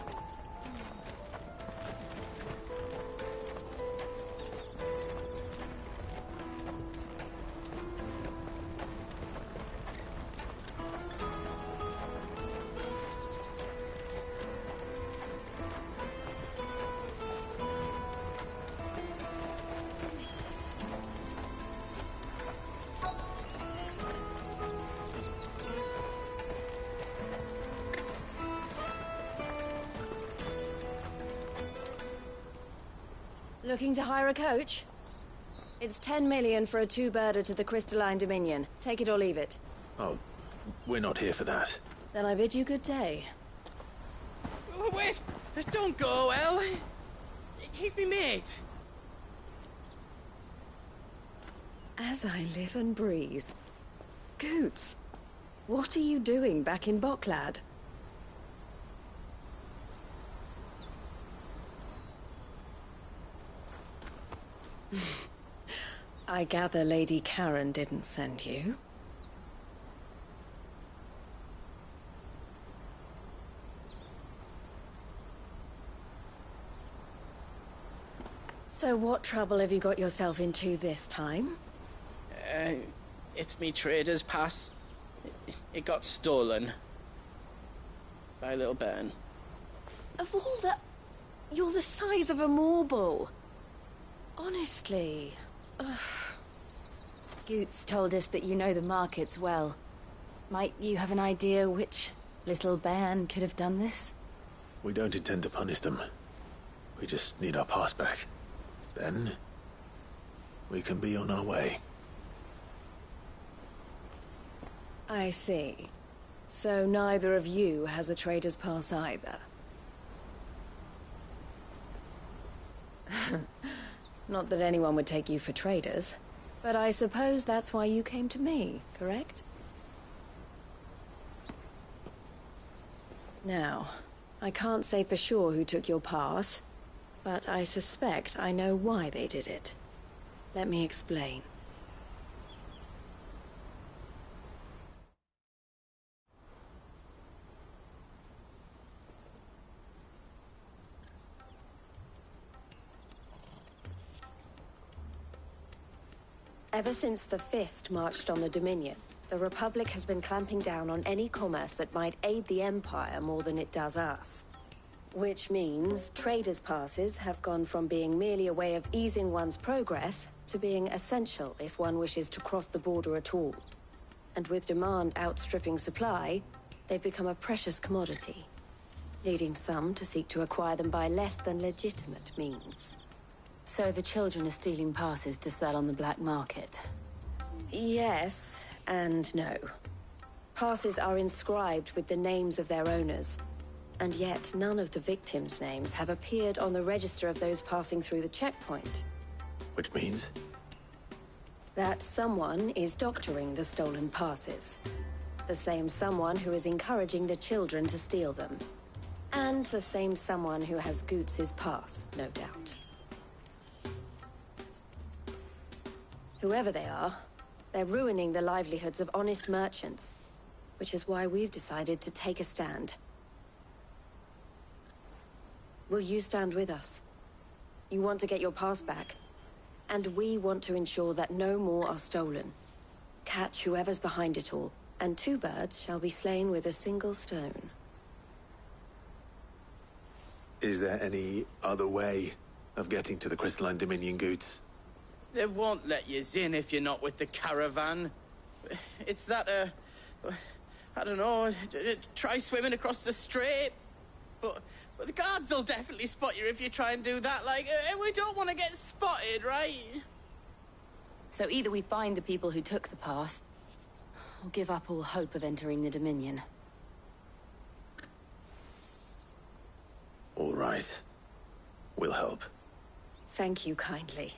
Looking to hire a coach? It's 10 million for a two-birder to the Crystalline Dominion. Take it or leave it. Oh, we're not here for that. Then I bid you good day. Wait! Don't go, El. He's me mate. As I live and breathe. Goots, what are you doing back in Boklad? I gather Lady Karen didn't send you. So what trouble have you got yourself into this time? It's me trader's pass. It got stolen. By little Ben. Of all the... You're the size of a marble. Honestly. Ugh. Goots told us that you know the markets well. Might you have an idea which little bairn could have done this? We don't intend to punish them. We just need our pass back. Then, we can be on our way. I see. So neither of you has a trader's pass either. Not that anyone would take you for traders, but I suppose that's why you came to me, correct? Now, I can't say for sure who took your pass, but I suspect I know why they did it. Let me explain. Ever since the Fist marched on the Dominion, the Republic has been clamping down on any commerce that might aid the Empire more than it does us. Which means traders' passes have gone from being merely a way of easing one's progress to being essential if one wishes to cross the border at all. And with demand outstripping supply, they've become a precious commodity, leading some to seek to acquire them by less than legitimate means. So the children are stealing passes to sell on the black market? Yes, and no. Passes are inscribed with the names of their owners, and yet none of the victims' names have appeared on the register of those passing through the checkpoint. Which means? That someone is doctoring the stolen passes. The same someone who is encouraging the children to steal them. And the same someone who has Goots' pass, no doubt. Whoever they are, they're ruining the livelihoods of honest merchants, which is why we've decided to take a stand. Will you stand with us? You want to get your pass back, and we want to ensure that no more are stolen. Catch whoever's behind it all, and 2 birds shall be slain with a single stone. Is there any other way of getting to the Crystalline Dominion, Goots? They won't let you in if you're not with the caravan. It's that, I don't know, try swimming across the strait. But the guards will definitely spot you if you try and do that. Like, we don't want to get spotted, right? So either we find the people who took the pass, or give up all hope of entering the Dominion. All right. We'll help. Thank you kindly.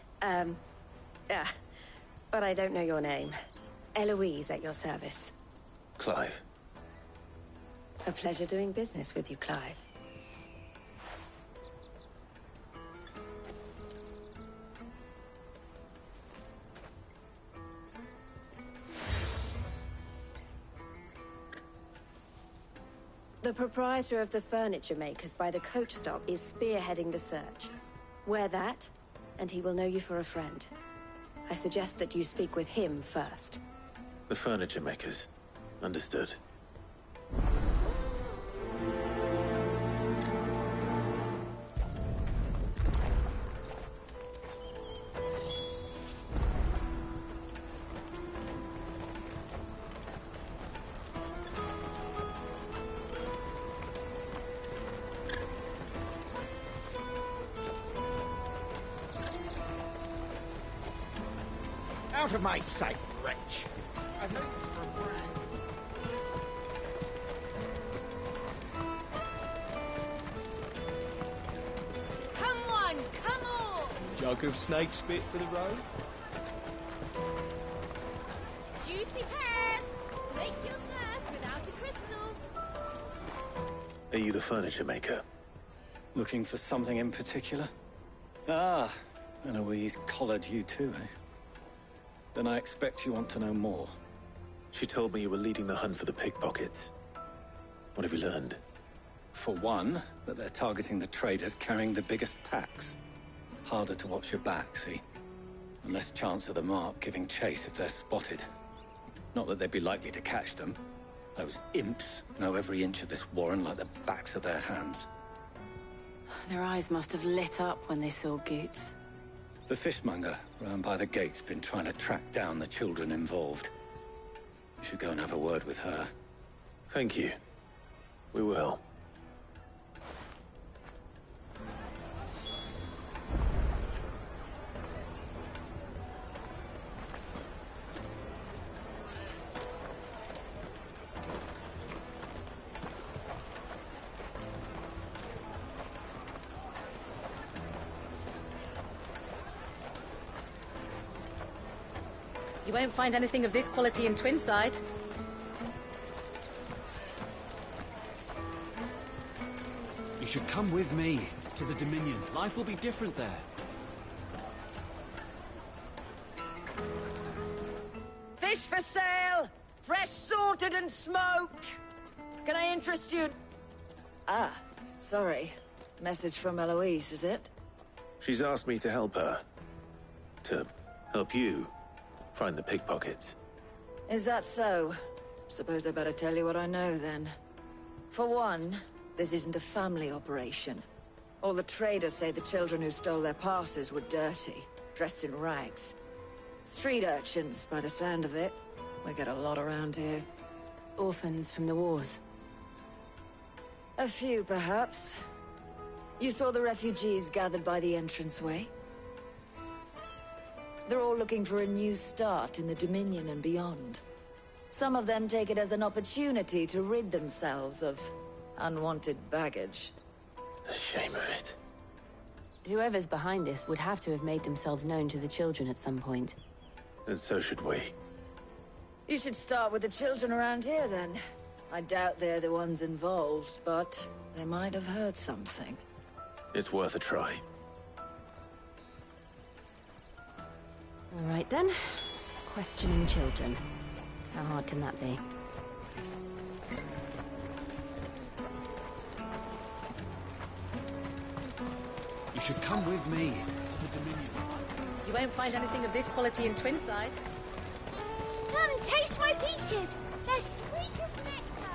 But I don't know your name. Eloise at your service. Clive. A pleasure doing business with you, Clive. The proprietor of the furniture makers by the coach stop is spearheading the search. Wear that, and he will know you for a friend. I suggest that you speak with him first. The furniture makers. Understood. Out of my sight, wretch! I've no use for a brand. Jug of snake spit for the road? Juicy pears! Slake your thirst without a crystal. Are you the furniture maker? Looking for something in particular? Ah, Eloise collared you too, eh? Then I expect you want to know more. She told me you were leading the hunt for the pickpockets. What have you learned? For one, that they're targeting the traders carrying the biggest packs. Harder to watch your back, see? And less chance of the mark giving chase if they're spotted. Not that they'd be likely to catch them. Those imps know every inch of this warren like the backs of their hands. Their eyes must have lit up when they saw Goots. The fishmonger round by the gate's been trying to track down the children involved. You should go and have a word with her. Thank you. We will. You won't find anything of this quality in Twinside. You should come with me to the Dominion. Life will be different there. Fish for sale! Fresh sorted and smoked! Can I interest you? Ah, sorry. Message from Eloise, is it? She's asked me to help her. To help you find the pickpockets. Is that so? Suppose I better tell you what I know, then. For one, this isn't a family operation. All the traders say the children who stole their passes were dirty, dressed in rags. Street urchins, by the sound of it. We get a lot around here. Orphans from the wars. A few, perhaps. You saw the refugees gathered by the entranceway? They're all looking for a new start in the Dominion and beyond. Some of them take it as an opportunity to rid themselves of unwanted baggage. The shame of it. Whoever's behind this would have to have made themselves known to the children at some point. And so should we. You should start with the children around here, then. I doubt they're the ones involved, but they might have heard something. It's worth a try. All right, then. Questioning children. How hard can that be? You should come with me to the Dominion. You won't find anything of this quality in Twinside. Come and taste my peaches! They're sweet as nectar!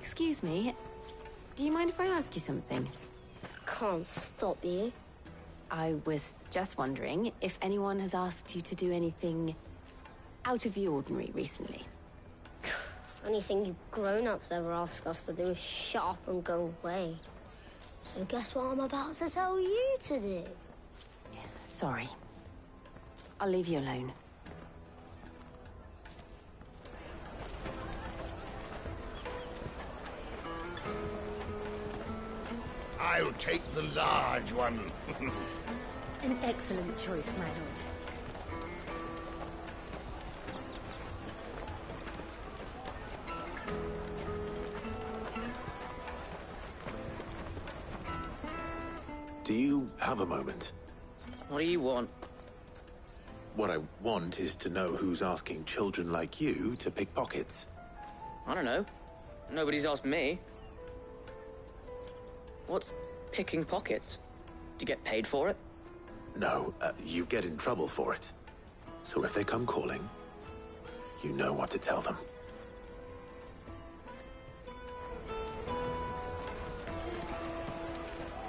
Excuse me. Do you mind if I ask you something? Can't stop you. I was just wondering if anyone has asked you to do anything out of the ordinary recently. Anything you grown-ups ever ask us to do is shut up and go away. So guess what I'm about to tell you to do? Sorry. I'll leave you alone. I'll take the large one. An excellent choice, my lord. Do you have a moment? What do you want? What I want is to know who's asking children like you to pick pockets. I don't know. Nobody's asked me. What's picking pockets? Do you get paid for it? No, you get in trouble for it. So if they come calling, you know what to tell them.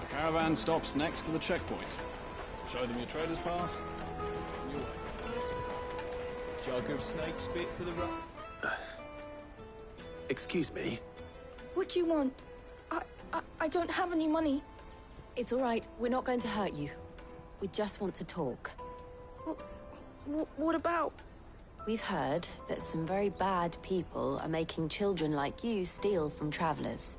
The caravan stops next to the checkpoint. Show them your trader's pass. On your way. Jug of snake spit for the road. Excuse me? What do you want? I don't have any money. It's all right. We're not going to hurt you. We just want to talk. What about? We've heard that some very bad people are making children like you steal from travelers.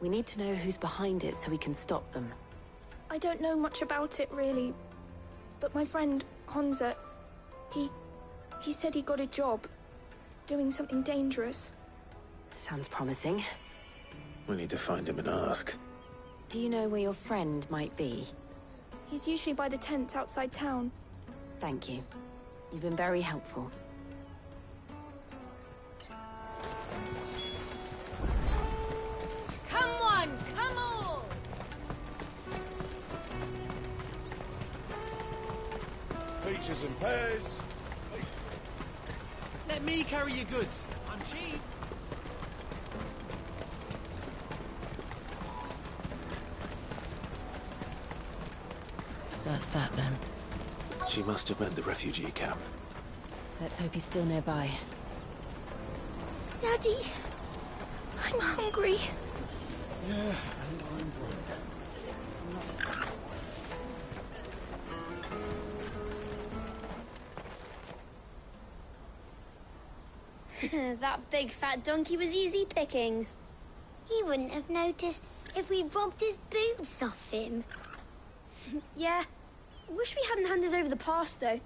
We need to know who's behind it so we can stop them. I don't know much about it, really. But my friend, Honza, he said he got a job. Doing something dangerous. Sounds promising. We need to find him and ask. Do you know where your friend might be? He's usually by the tents outside town. Thank you. You've been very helpful. Come on, come on! Peaches and pears. Let me carry your goods. I'm cheap. That's that then. She must have meant the refugee camp. Let's hope he's still nearby. Daddy, I'm hungry. Yeah, and I'm broke. That big fat donkey was easy pickings. He wouldn't have noticed if we'd robbed his boots off him. Yeah. Wish we hadn't handed over the pass, though.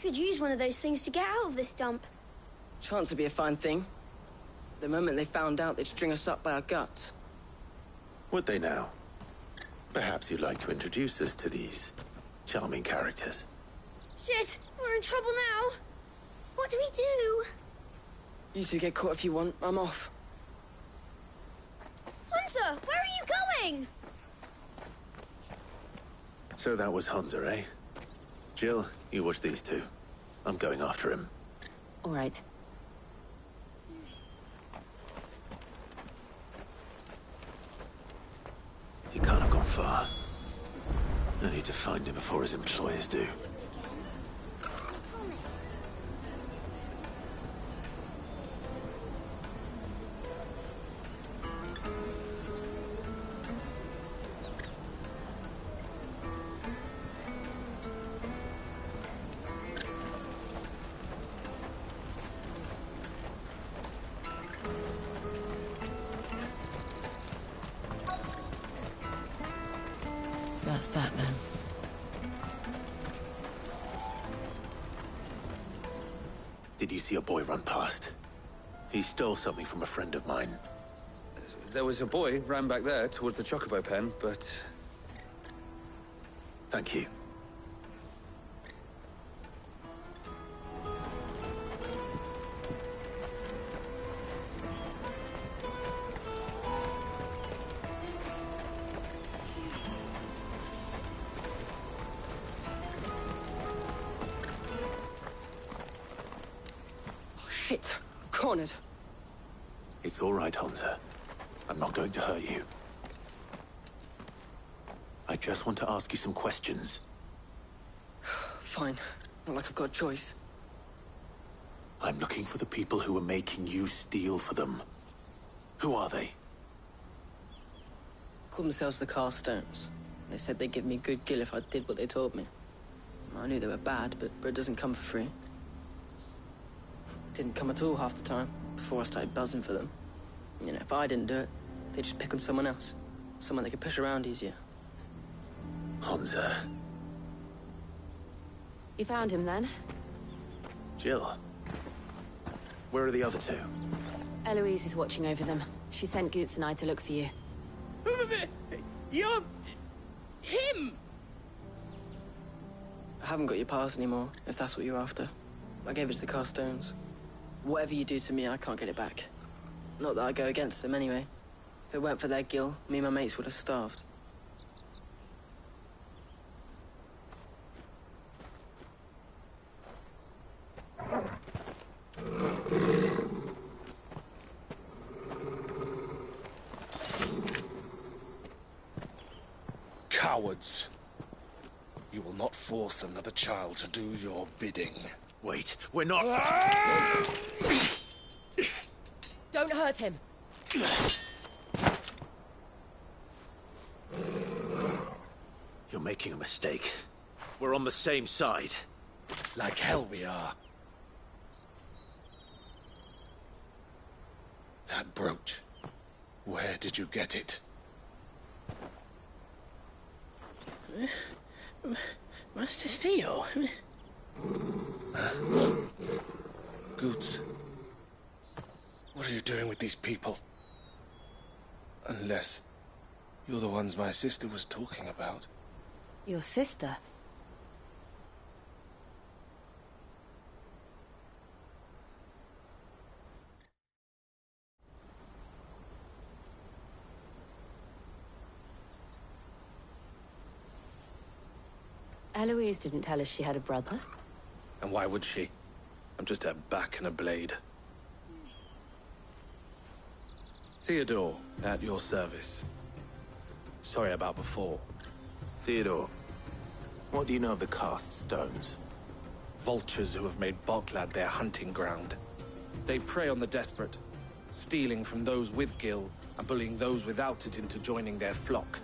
Could use one of those things to get out of this dump. Chance would be a fine thing. The moment they found out, they'd string us up by our guts. Would they now? Perhaps you'd like to introduce us to these charming characters. Shit, we're in trouble now. What do we do? You two get caught if you want. I'm off. Hunter, where are you going? So that was Hunter, eh? Jill, you watch these two. I'm going after him. All right. He can't have gone far. I need to find him before his employers do. That's that then. Did you see a boy run past? He stole something from a friend of mine. There was a boy ran back there towards the Chocobo pen, but... Thank you. Shit. Cornered. It's all right, Hunter. I'm not going to hurt you. I just want to ask you some questions. Fine. Not like I've got a choice. I'm looking for the people who are making you steal for them. Who are they? Called themselves the Carstones. They said they'd give me good gill if I did what they told me. I knew they were bad, but bread doesn't come for free. Didn't come at all half the time, before I started buzzing for them. You know, if I didn't do it, they'd just pick on someone else. Someone they could push around easier. Hunter. You found him then? Jill. Where are the other two? Eloise is watching over them. She sent Goots and I to look for you. You're... him! I haven't got your pass anymore, if that's what you're after. I gave it to the Carstones. Whatever you do to me, I can't get it back. Not that I go against them, anyway. If it weren't for their gill, me and my mates would have starved. Cowards. You will not force another child to do your bidding. Wait, we're not... Don't hurt him. You're making a mistake. We're on the same side. Like hell we are. That brooch. Where did you get it? Master Theo? Goots. What are you doing with these people? Unless you're the ones my sister was talking about. Your sister? Eloise didn't tell us she had a brother. And why would she? I'm just her back and a blade. Theodore, at your service. Sorry about before. Theodore, what do you know of the Cast Stones? Vultures who have made Boklad their hunting ground. They prey on the desperate, stealing from those with Gil and bullying those without it into joining their flock.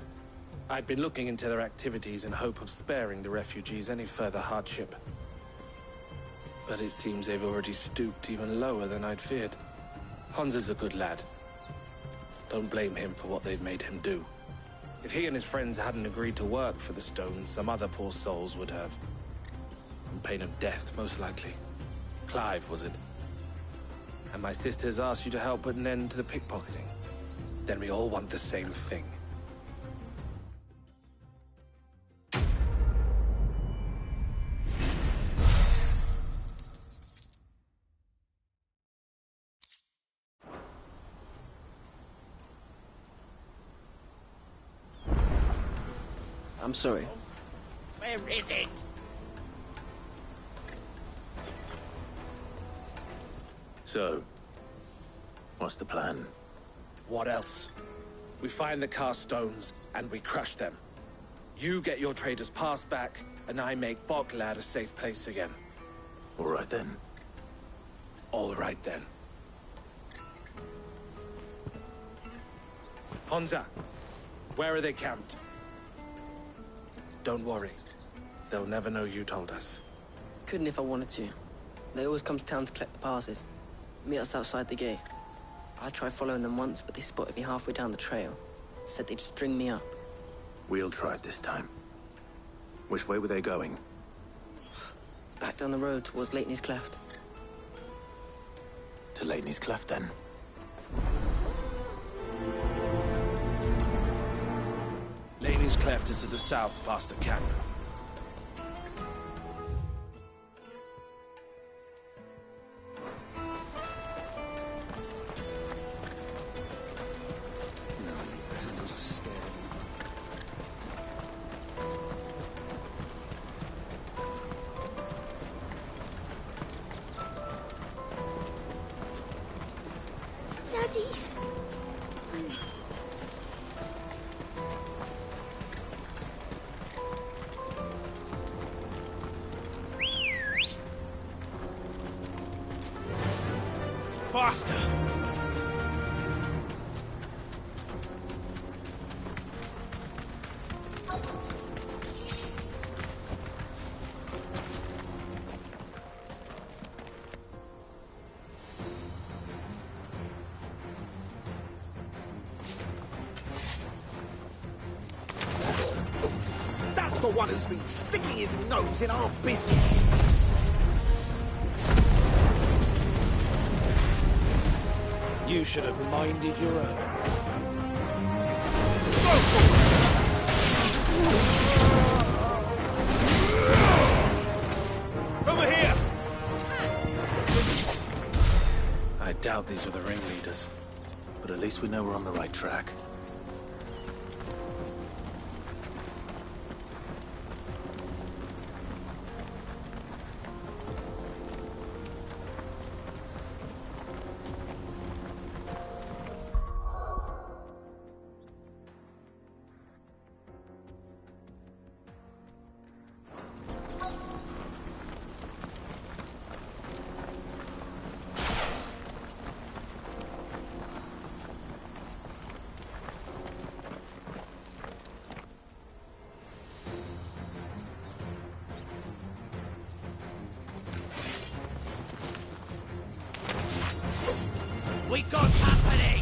I'd been looking into their activities in hope of sparing the refugees any further hardship. But it seems they've already stooped even lower than I'd feared. Hans is a good lad. Don't blame him for what they've made him do. If he and his friends hadn't agreed to work for the Stones, some other poor souls would have. On pain of death, most likely. Clive, was it? And my sisters asked you to help put an end to the pickpocketing. Then we all want the same thing. I'm sorry. Where is it? So, what's the plan? What else? We find the Cast Stones, and we crush them. You get your trader's pass back, and I make Boklad a safe place again. All right then. All right then. Honza, where are they camped? Don't worry. They'll never know you told us. Couldn't if I wanted to. They always come to town to collect the passes. Meet us outside the gate. I tried following them once, but they spotted me halfway down the trail. Said they'd string me up. We'll try it this time. Which way were they going? Back down the road towards Leitney's Cleft. To Leitney's Cleft, then. Leitney's Cleft is to the south, past the camp. Daddy! Faster! That's the one who's been sticking his nose in our business. You should have minded your own. Over here! I doubt these were the ringleaders. But at least we know we're on the right track. We got company!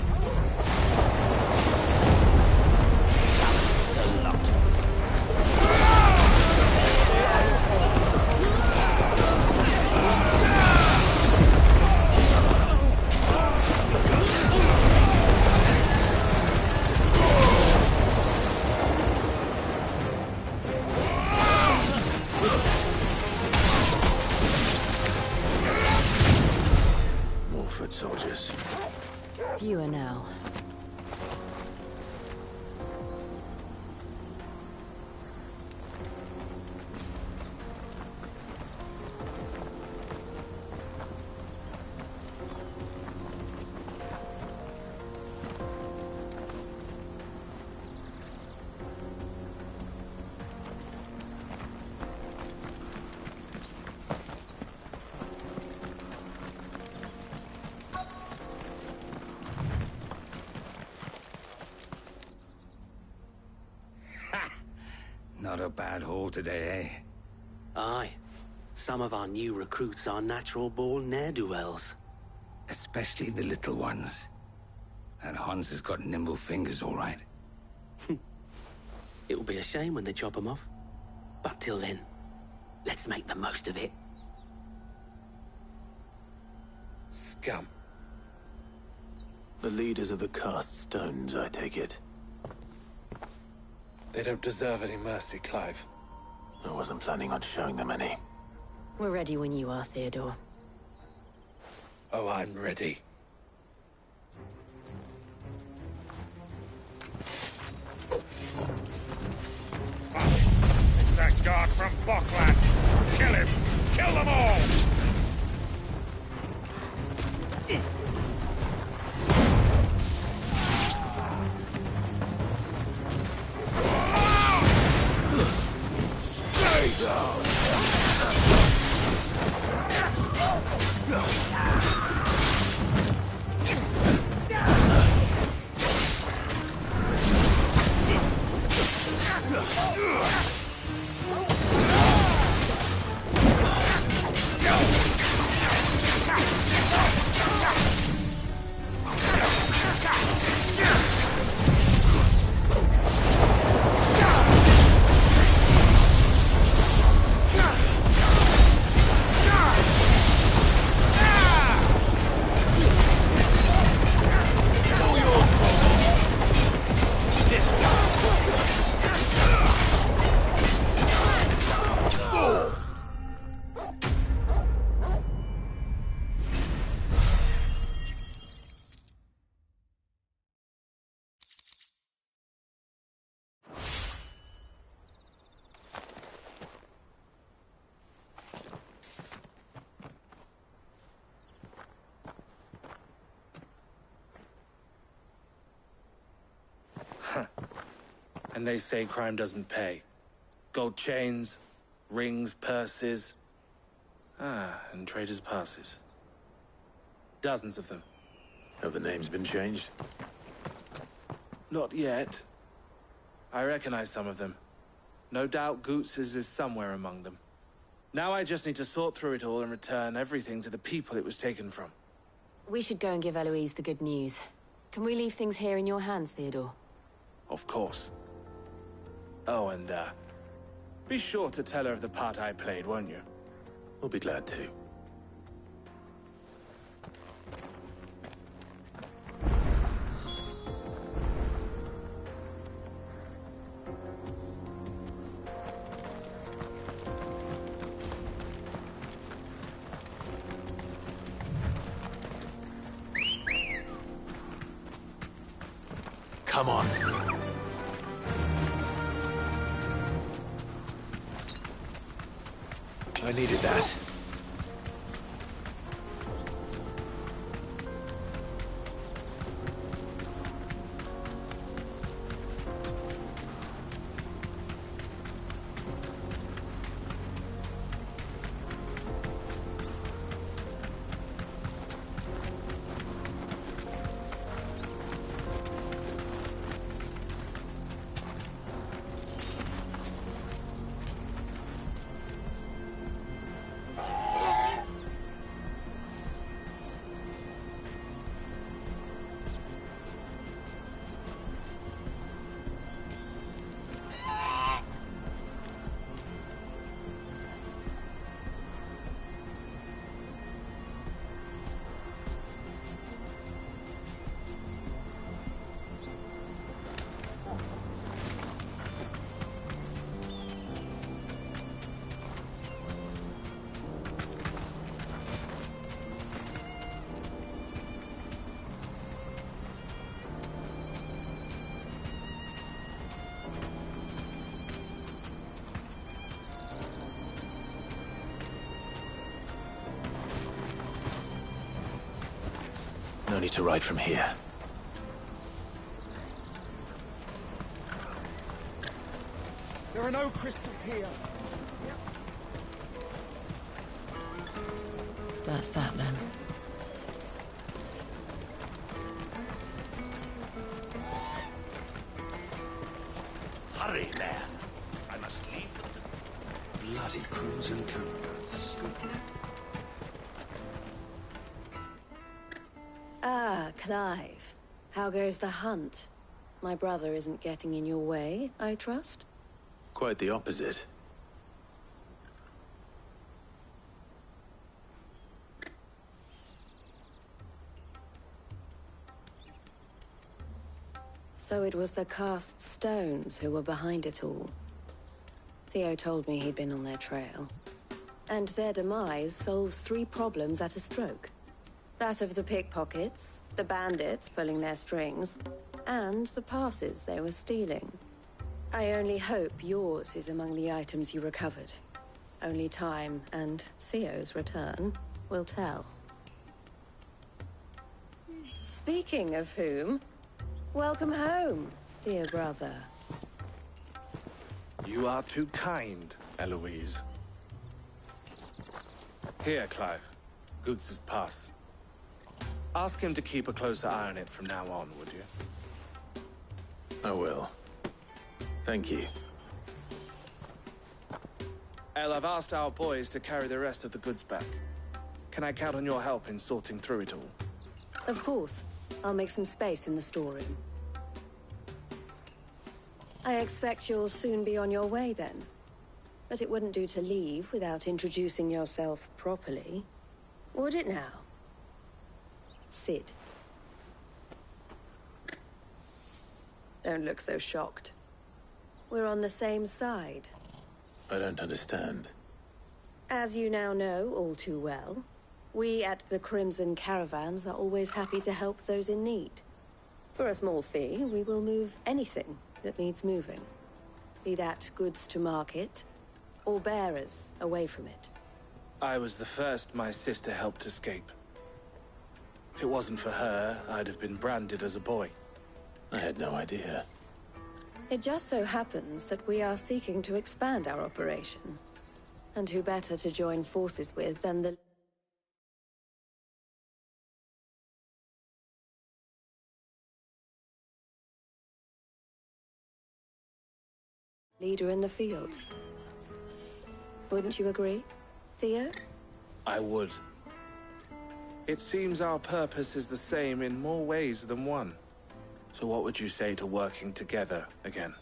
The lot of Fewer now. Not a bad haul today, eh? Aye. Some of our new recruits are natural-born ne'er-do-wells. Especially the little ones. That Hans has got nimble fingers, all right. It will be a shame when they chop them off. But till then, let's make the most of it. Scum. The leaders of the cast stones, I take it. They don't deserve any mercy, Clive. I wasn't planning on showing them any. We're ready when you are, Theodore. Oh, I'm ready. Fuck! It's that guard from Bokland! Kill him! Kill them all! Stay down! And they say crime doesn't pay. Gold chains, rings, purses. And traders' passes. Dozens of them. Have the names been changed? Not yet. I recognize some of them. No doubt Goots's is somewhere among them. Now I just need to sort through it all and return everything to the people it was taken from. We should go and give Eloise the good news. Can we leave things here in your hands, Theodore? Of course. Oh, and, be sure to tell her of the part I played, won't you? We'll be glad to. Come on. I needed that. journey to ride from here. There are no crystals here. That's that then. Hurry, man. I must leave for the... Bloody Crimson Caravans. Ah, Clive. How goes the hunt? My brother isn't getting in your way, I trust? Quite the opposite. So it was the cast stones who were behind it all. Theo told me he'd been on their trail. And their demise solves 3 problems at a stroke. That of the pickpockets, the bandits pulling their strings, and the passes they were stealing. I only hope yours is among the items you recovered. Only time and Theo's return will tell. Speaking of whom, welcome home, dear brother. You are too kind, Eloise. Here, Clive. Goots' pass. Ask him to keep a closer eye on it from now on, would you? I will. Thank you. El, I've asked our boys to carry the rest of the goods back. Can I count on your help in sorting through it all? Of course. I'll make some space in the storeroom. I expect you'll soon be on your way then. But it wouldn't do to leave without introducing yourself properly. Would it now? Sid. Don't look so shocked. We're on the same side. I don't understand. As you now know all too well, we at the Crimson Caravans are always happy to help those in need. For a small fee, we will move anything that needs moving. Be that goods to market, or bearers away from it. I was the first my sister helped escape. If it wasn't for her, I'd have been branded as a boy. I had no idea. It just so happens that we are seeking to expand our operation. And who better to join forces with than the... leader in the field. Wouldn't you agree, Theo? I would. It seems our purpose is the same in more ways than one. So what would you say to working together again?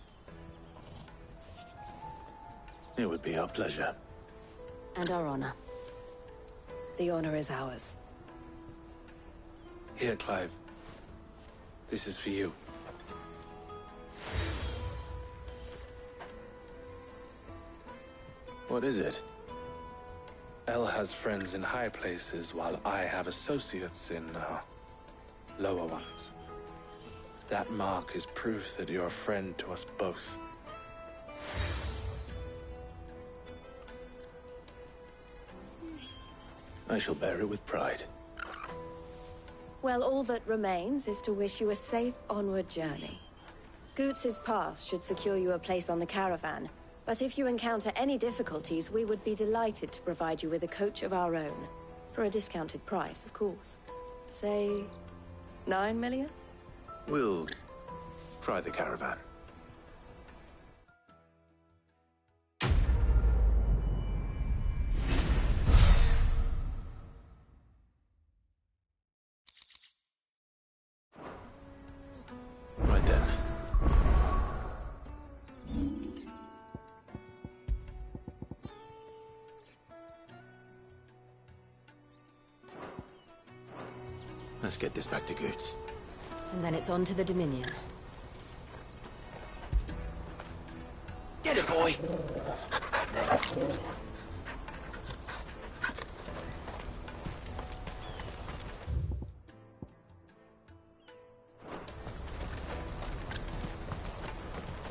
It would be our pleasure. And our honor. The honor is ours. Here, Clive. This is for you. What is it? El has friends in high places, while I have associates in, lower ones. That mark is proof that you're a friend to us both. I shall bear it with pride. Well, all that remains is to wish you a safe onward journey. Goots' pass should secure you a place on the caravan, but if you encounter any difficulties, we would be delighted to provide you with a coach of our own. For a discounted price, of course. Say, 9 million? We'll try the caravan. Right then. Let's get this back to Goots. And then it's on to the Dominion. Get it, boy!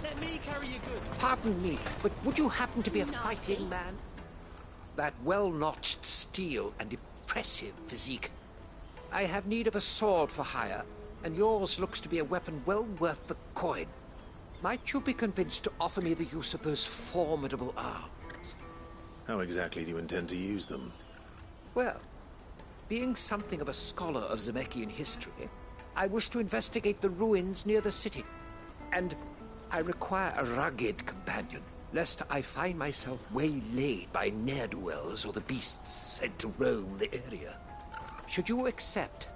Let me carry your goods. Pardon me, but would you happen to be a fighting man? That well-notched steel and impressive physique. I have need of a sword for hire, and yours looks to be a weapon well worth the coin. Might you be convinced to offer me the use of those formidable arms? How exactly do you intend to use them? Well, being something of a scholar of Zemeckis history, I wish to investigate the ruins near the city. And I require a rugged companion, lest I find myself waylaid by ne'er-do-wells or the beasts sent to roam the area. Should you accept,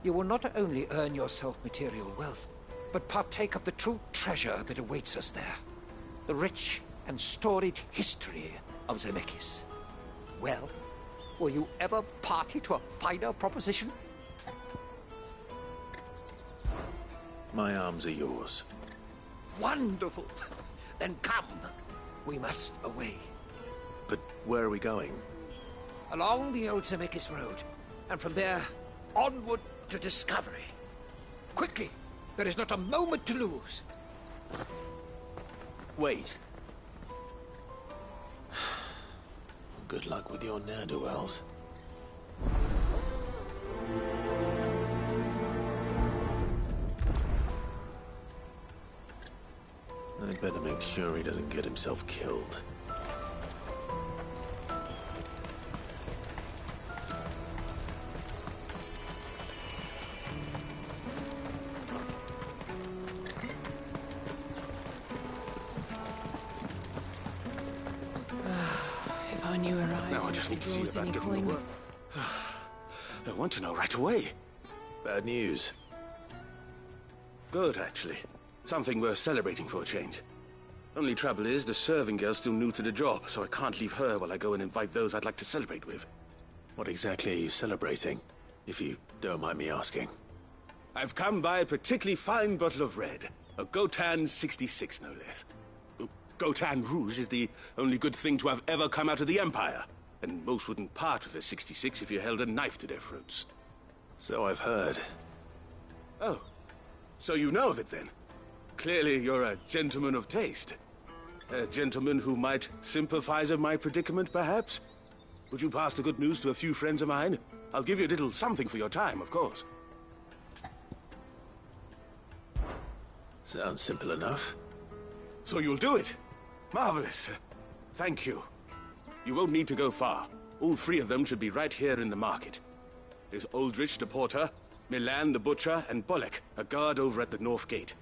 you will not only earn yourself material wealth, but partake of the true treasure that awaits us there. The rich and storied history of Zemeckis. Well, will you ever party to a finer proposition? My arms are yours. Wonderful! Then come. We must away. But where are we going? Along the old Zemeckis Road, and from there, onward to discovery. Quickly! There is not a moment to lose. Wait. Good luck with your ne'er-do-wells. I'd better make sure he doesn't get himself killed. If I knew where I Now I just need to see brought about any getting the coin. work. I want to know right away. Bad news. Good, actually. Something worth celebrating for a change. Only trouble is, the serving girl's still new to the job, so I can't leave her while I go and invite those I'd like to celebrate with. What exactly are you celebrating, if you don't mind me asking? I've come by a particularly fine bottle of red. A Gotan 66, no less. Gotan Rouge is the only good thing to have ever come out of the Empire. And most wouldn't part with a 66 if you held a knife to their throats. So I've heard. Oh. So you know of it, then? Clearly you're a gentleman of taste. A gentleman who might sympathize with my predicament, perhaps? Would you pass the good news to a few friends of mine? I'll give you a little something for your time, of course. Sounds simple enough. So you'll do it? Marvelous. Thank you. You won't need to go far. All three of them should be right here in the market. There's Aldrich the porter, Milan the butcher, and Bolek, a guard over at the north gate.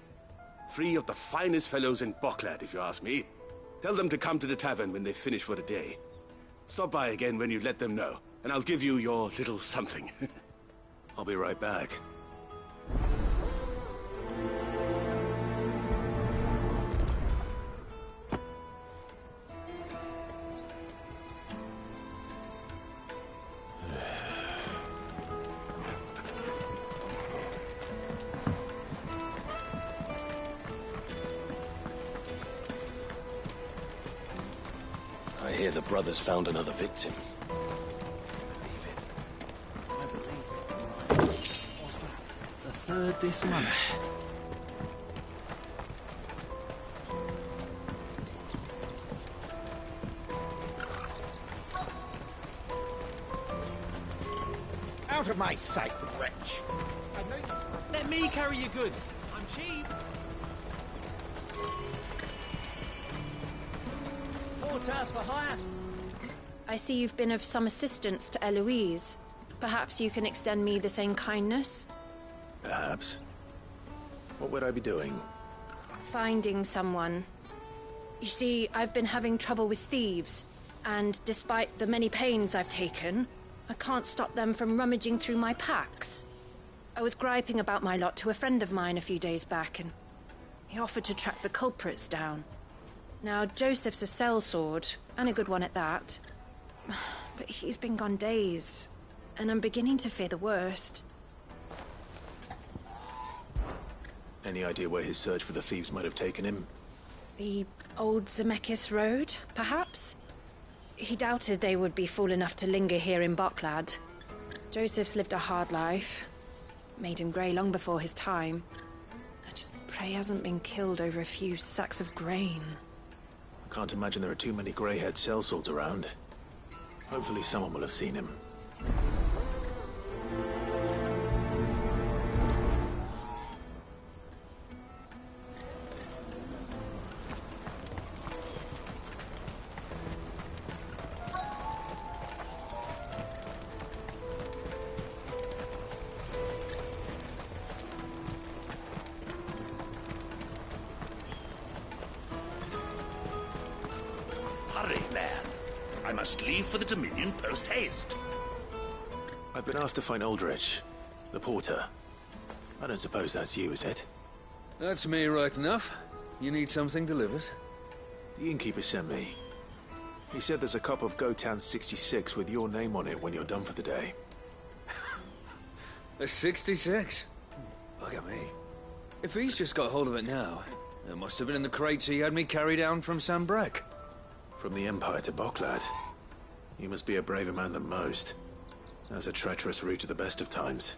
Three of the finest fellows in Boklad, if you ask me. Tell them to come to the tavern when they finish for the day. Stop by again when you let them know, and I'll give you your little something. I'll be right back. I hear the brothers found another victim. I believe it. Right. What's that? The third this month. Out of my sight, wretch! I've no use for... Let me carry your goods. I'm cheap. Porter for hire. I see you've been of some assistance to Eloise. Perhaps you can extend me the same kindness? Perhaps. What would I be doing? Finding someone. You see, I've been having trouble with thieves, and despite the many pains I've taken, I can't stop them from rummaging through my packs. I was griping about my lot to a friend of mine a few days back, and he offered to track the culprits down. Now, Joseph's a sellsword, and a good one at that. But he's been gone days, and I'm beginning to fear the worst. Any idea where his search for the thieves might have taken him? The old Zemeckis Road, perhaps? He doubted they would be fool enough to linger here in Boklad. Joseph's lived a hard life. Made him grey long before his time. I just pray he hasn't been killed over a few sacks of grain. I can't imagine there are too many grey-haired sellswords around. Hopefully someone will have seen him. Hurry, man. I must leave for the Dominion post-haste. I've been asked to find Aldrich, the porter. I don't suppose that's you, is it? That's me right enough. You need something delivered? The innkeeper sent me. He said there's a cup of Gotan 66 with your name on it when you're done for the day. A 66? Bugger me. If he's just got hold of it now, it must have been in the crates he had me carry down from Sanbreque. From the Empire to Boklad. You must be a braver man than most. That's a treacherous route at the best of times.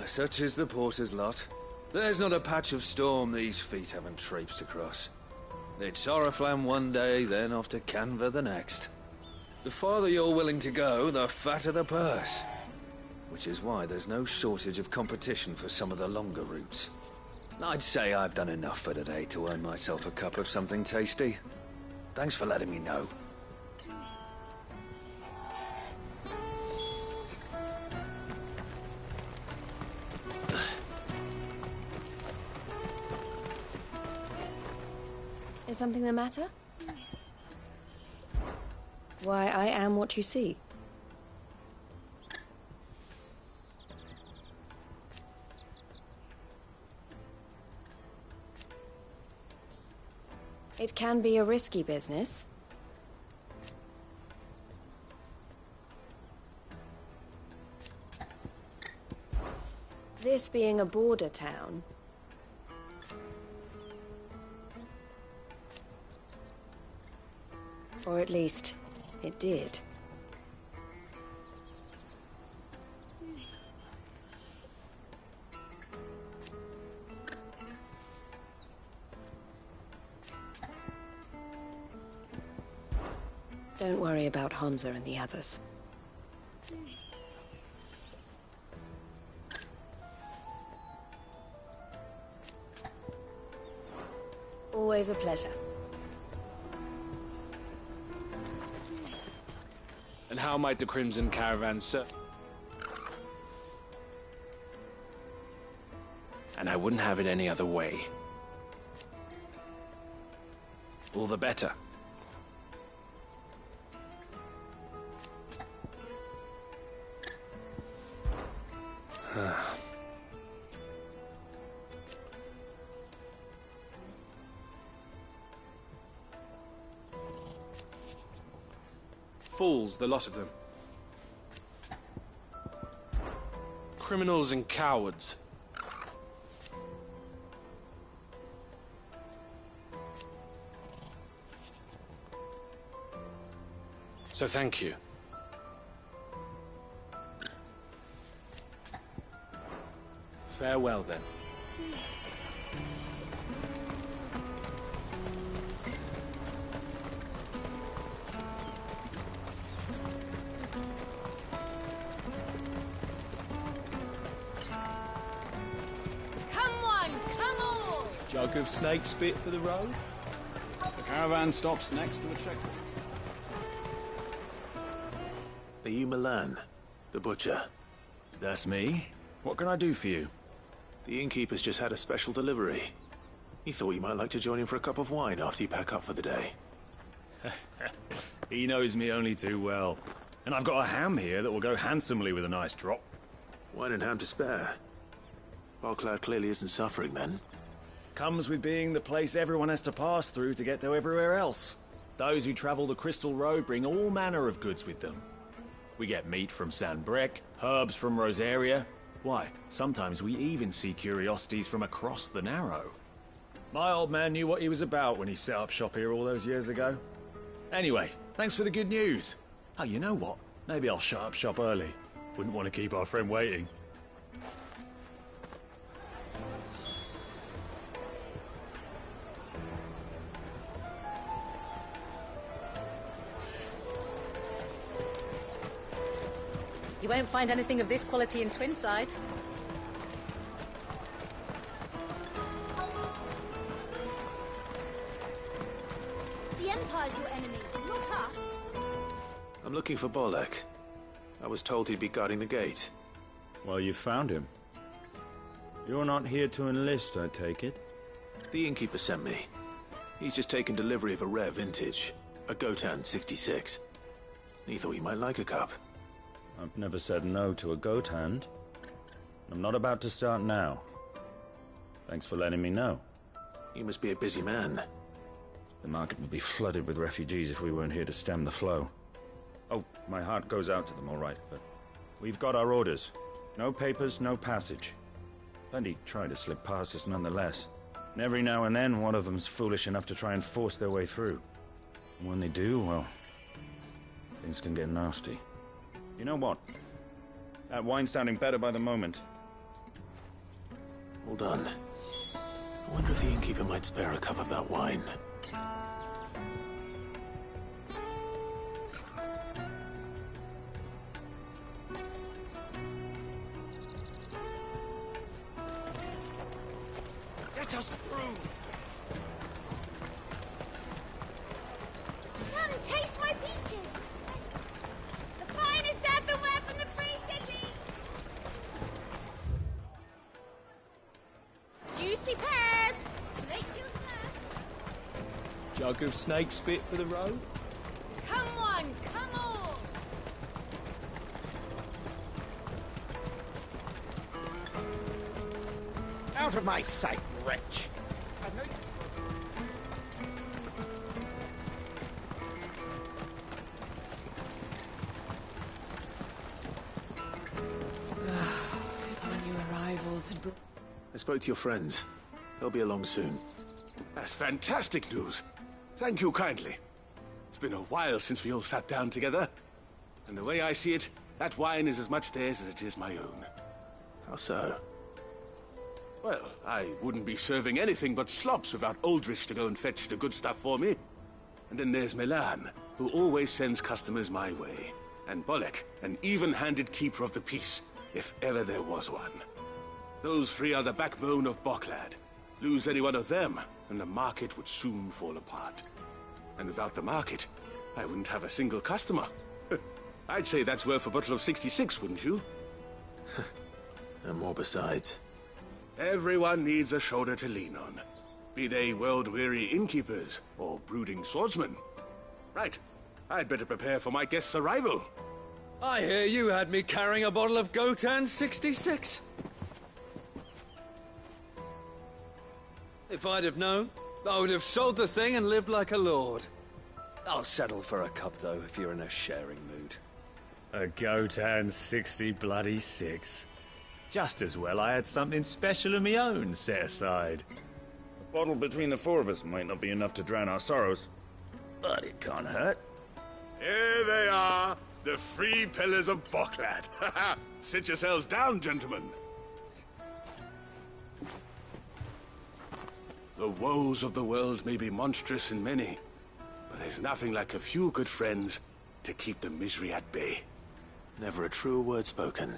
Such is the porter's lot. There's not a patch of storm these feet haven't traipsed across. It's Oriflamme one day, then off to Canva the next. The farther you're willing to go, the fatter the purse. Which is why there's no shortage of competition for some of the longer routes. I'd say I've done enough for today to earn myself a cup of something tasty. Thanks for letting me know. Is something the matter? Why, I am what you see. It can be a risky business. This being a border town, or at least, it did. Don't worry about Hansa and the others. Always a pleasure. And how might the Crimson Caravan serve? And I wouldn't have it any other way. All the better. Fools, the lot of them. Criminals and cowards. So thank you. Farewell, then. Jug of snake spit for the road? The caravan stops next to the checkpoint. Are you Milan, the butcher? That's me. What can I do for you? The innkeeper's just had a special delivery. He thought you might like to join him for a cup of wine after you pack up for the day. He knows me only too well. And I've got a ham here that will go handsomely with a nice drop. Wine and ham to spare. Boklad clearly isn't suffering, then. Comes with being the place everyone has to pass through to get to everywhere else. Those who travel the Crystal Road bring all manner of goods with them. We get meat from Sanbreque, herbs from Rosaria. Why, sometimes we even see curiosities from across the Narrow. My old man knew what he was about when he set up shop here all those years ago. Anyway, thanks for the good news. Oh, you know what? Maybe I'll shut up shop early. Wouldn't want to keep our friend waiting. You won't find anything of this quality in Twinside. The Empire's your enemy, not us. I'm looking for Bolek. I was told he'd be guarding the gate. Well, you found him. You're not here to enlist, I take it? The innkeeper sent me. He's just taken delivery of a rare vintage. A Gotan 66. He thought you might like a cup. I've never said no to a goat hand. I'm not about to start now. Thanks for letting me know. You must be a busy man. The market would be flooded with refugees if we weren't here to stem the flow. Oh, my heart goes out to them, all right, but we've got our orders. No papers, no passage. Plenty try to slip past us nonetheless. And every now and then, one of them's foolish enough to try and force their way through. And when they do, well, things can get nasty. You know what? That wine's sounding better by the moment. Hold on. I wonder if the innkeeper might spare a cup of that wine. Let us through! Come, taste my peaches! The finest earthenware from the Free City! Juicy pears! Slate your thirst! Jug of snake spit for the road? Come one, come all! Out of my sight, wretch! I've no use If our new arrivals had brought... I spoke to your friends. They'll be along soon. That's fantastic news. Thank you kindly. It's been a while since we all sat down together. And the way I see it, that wine is as much theirs as it is my own. How so? Well, I wouldn't be serving anything but slops without Aldrich to go and fetch the good stuff for me. And then there's Milan, who always sends customers my way. And Bolek, an even-handed keeper of the peace, if ever there was one. Those three are the backbone of Boklad. Lose any one of them, and the market would soon fall apart. And without the market, I wouldn't have a single customer. I'd say that's worth a bottle of 66, wouldn't you? And more besides. Everyone needs a shoulder to lean on. Be they world-weary innkeepers or brooding swordsmen. Right, I'd better prepare for my guest's arrival. I hear you had me carrying a bottle of Gotan 66. If I'd have known, I would have sold the thing and lived like a lord. I'll settle for a cup, though, if you're in a sharing mood. A Gotan 66. Just as well I had something special of my own set aside. A bottle between the four of us might not be enough to drown our sorrows, but it can't hurt. Here they are, the three pillars of Boklad. Sit yourselves down, gentlemen. The woes of the world may be monstrous and many, but there's nothing like a few good friends to keep the misery at bay. Never a truer word spoken.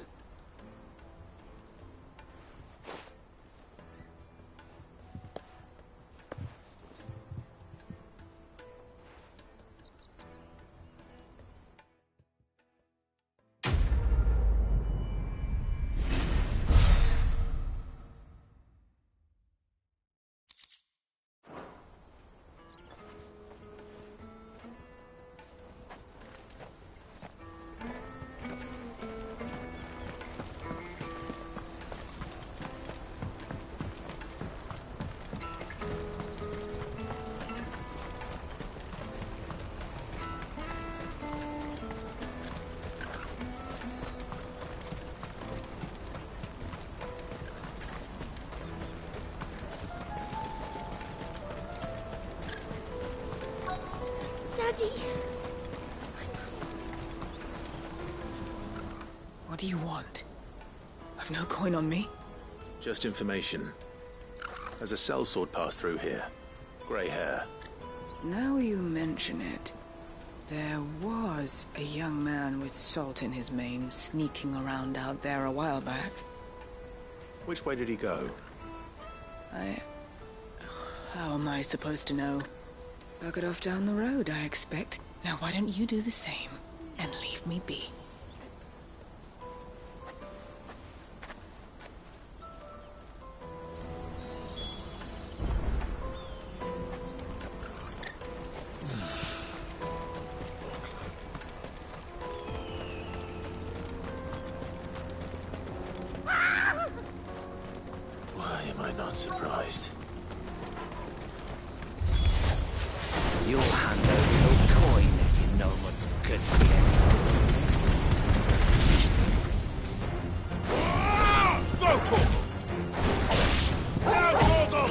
Daddy! What do you want? I've no coin on me. Just information. There's a sellsword passed through here. Grey hair. Now you mention it, there was a young man with salt in his mane sneaking around out there a while back. Which way did he go? How am I supposed to know? Buggered off down the road, I expect. Now why don't you do the same and leave me be? Why am I not surprised? You'll hand over your coin if you know what's good for you. Go, Torgal! Now, Torgal!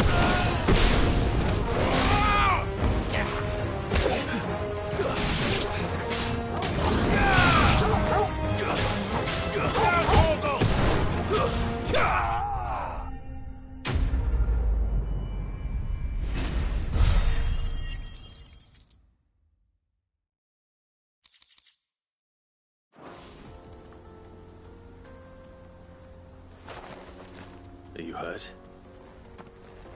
Are you hurt?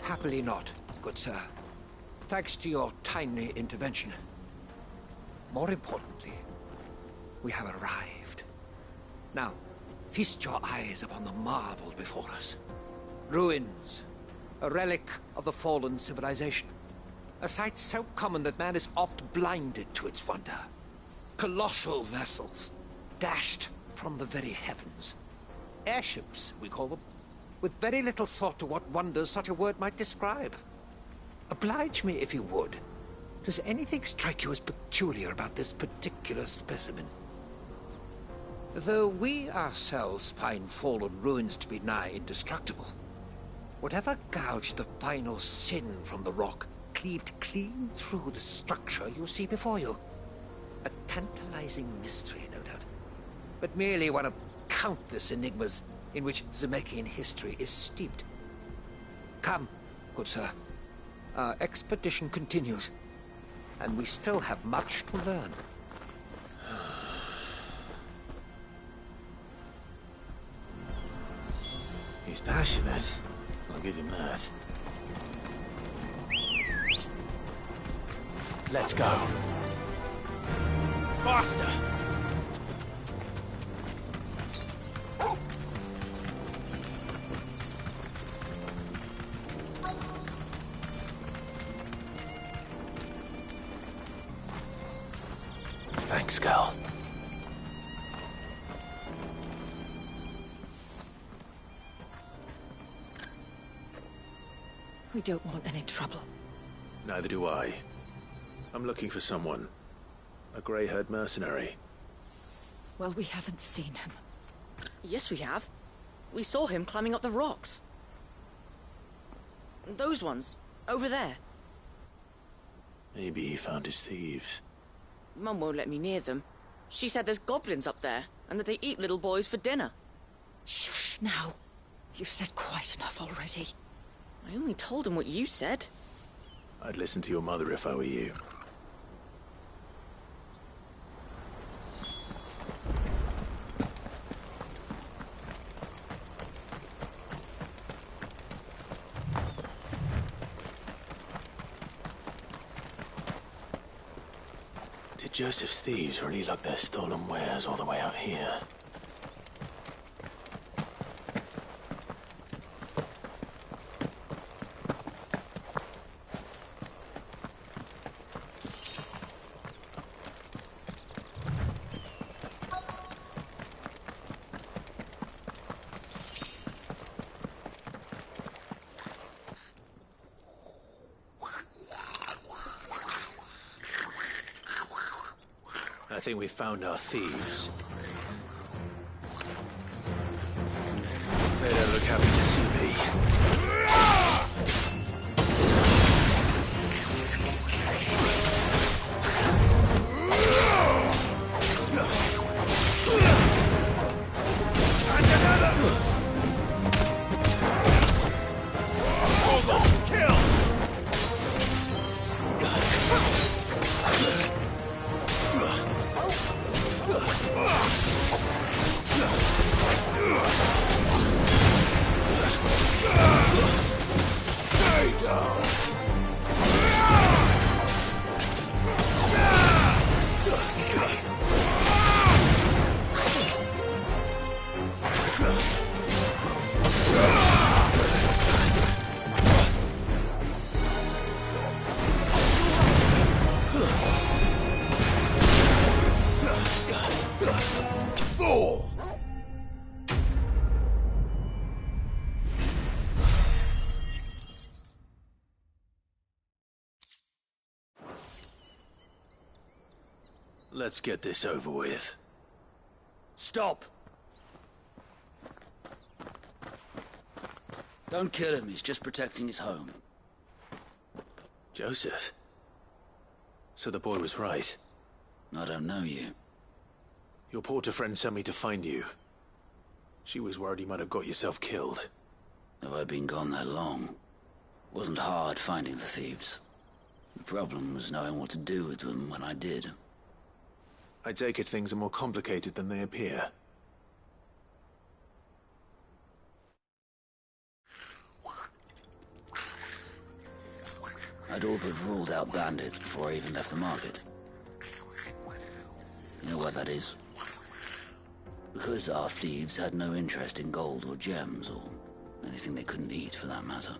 Happily not, good sir. Thanks to your timely intervention. More importantly, we have arrived. Now, feast your eyes upon the marvel before us. Ruins, a relic of the fallen civilization. A sight so common that man is oft blinded to its wonder. Colossal vessels, dashed from the very heavens. Airships, we call them, with very little thought to what wonders such a word might describe. Oblige me if you would. Does anything strike you as peculiar about this particular specimen? Though we ourselves find fallen ruins to be nigh indestructible, whatever gouged the final sin from the rock cleaved clean through the structure you see before you. A tantalizing mystery, no doubt, but merely one of countless enigmas in which Zemeckis history is steeped. Come, good sir. Our expedition continues, and we still have much to learn. He's passionate. I'll give him that. Let's go. Faster! Thanks, Gal. We don't want any trouble. Neither do I. I'm looking for someone. A grey-haired mercenary. Well, we haven't seen him. Yes, we have. We saw him climbing up the rocks. Those ones, over there. Maybe he found his thieves. Mum won't let me near them. She said there's goblins up there, and that they eat little boys for dinner. Shush, now. You've said quite enough already. I only told him what you said. I'd listen to your mother if I were you. Did Joseph's thieves really lug their stolen wares all the way out here? I think we found our thieves. They don't look happy to see me. And another! Almost killed! Let's get this over with. Stop! Don't kill him, he's just protecting his home. Joseph? So the boy was right. I don't know you. Your porter friend sent me to find you. She was worried you might have got yourself killed. Have I been gone that long? Wasn't hard finding the thieves. The problem was knowing what to do with them when I did. I take it things are more complicated than they appear. I'd all but ruled out bandits before I even left the market. You know why that is? Because our thieves had no interest in gold or gems, or anything they couldn't eat for that matter.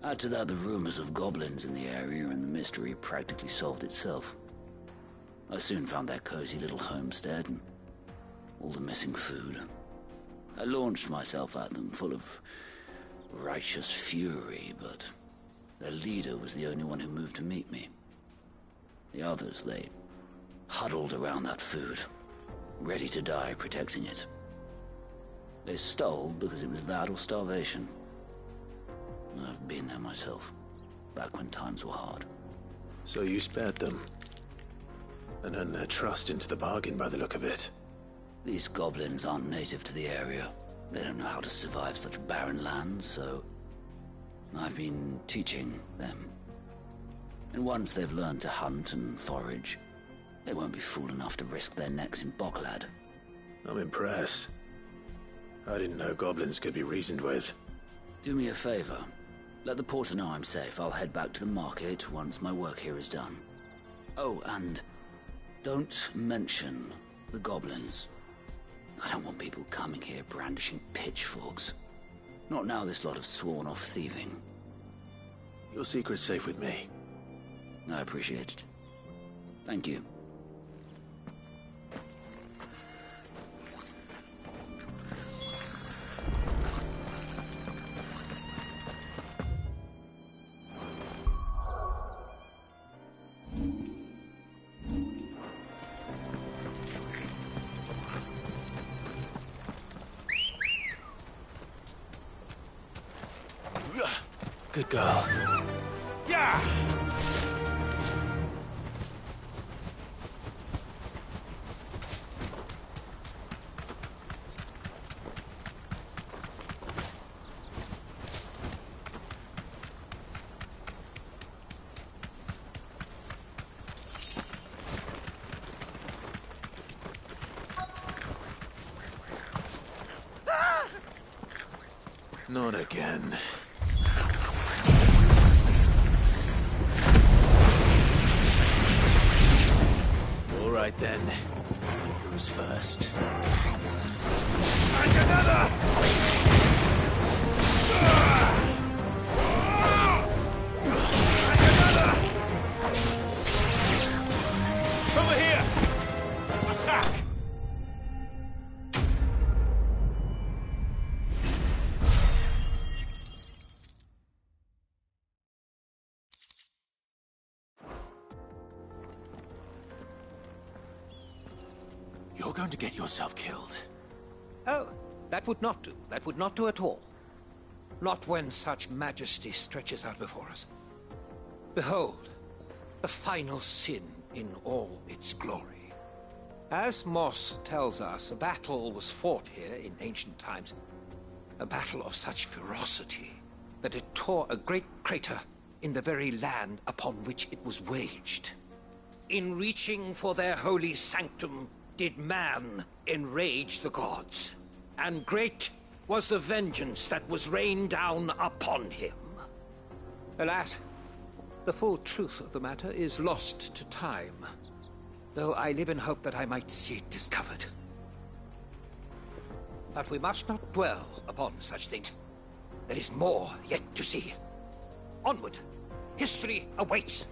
Add to that the rumors of goblins in the area, and the mystery practically solved itself. I soon found their cozy little homestead, and all the missing food. I launched myself at them, full of righteous fury, but their leader was the only one who moved to meet me. The others, they huddled around that food, ready to die protecting it. They stole because it was that or starvation. I've been there myself, back when times were hard. So you spared them? And earned their trust into the bargain by the look of it. These goblins aren't native to the area. They don't know how to survive such barren lands, so I've been teaching them. And once they've learned to hunt and forage, they won't be fool enough to risk their necks in Boklad. I'm impressed. I didn't know goblins could be reasoned with. Do me a favor. Let the porter know I'm safe. I'll head back to the market once my work here is done. Oh, and don't mention the goblins. I don't want people coming here brandishing pitchforks. Not now this lot have sworn off thieving. Your secret's safe with me. I appreciate it. Thank you. Good girl. Yeah! Not again. All right then. Who's first? And another! Over here! Attack! You're going to get yourself killed. Oh, that would not do. That would not do at all. Not when such majesty stretches out before us. Behold, the final sin in all its glory. As Moss tells us, a battle was fought here in ancient times. A battle of such ferocity that it tore a great crater in the very land upon which it was waged. In reaching for their holy sanctum, did man enrage the gods, and great was the vengeance that was rained down upon him. Alas, the full truth of the matter is lost to time, though I live in hope that I might see it discovered. But we must not dwell upon such things. There is more yet to see. Onward! History awaits!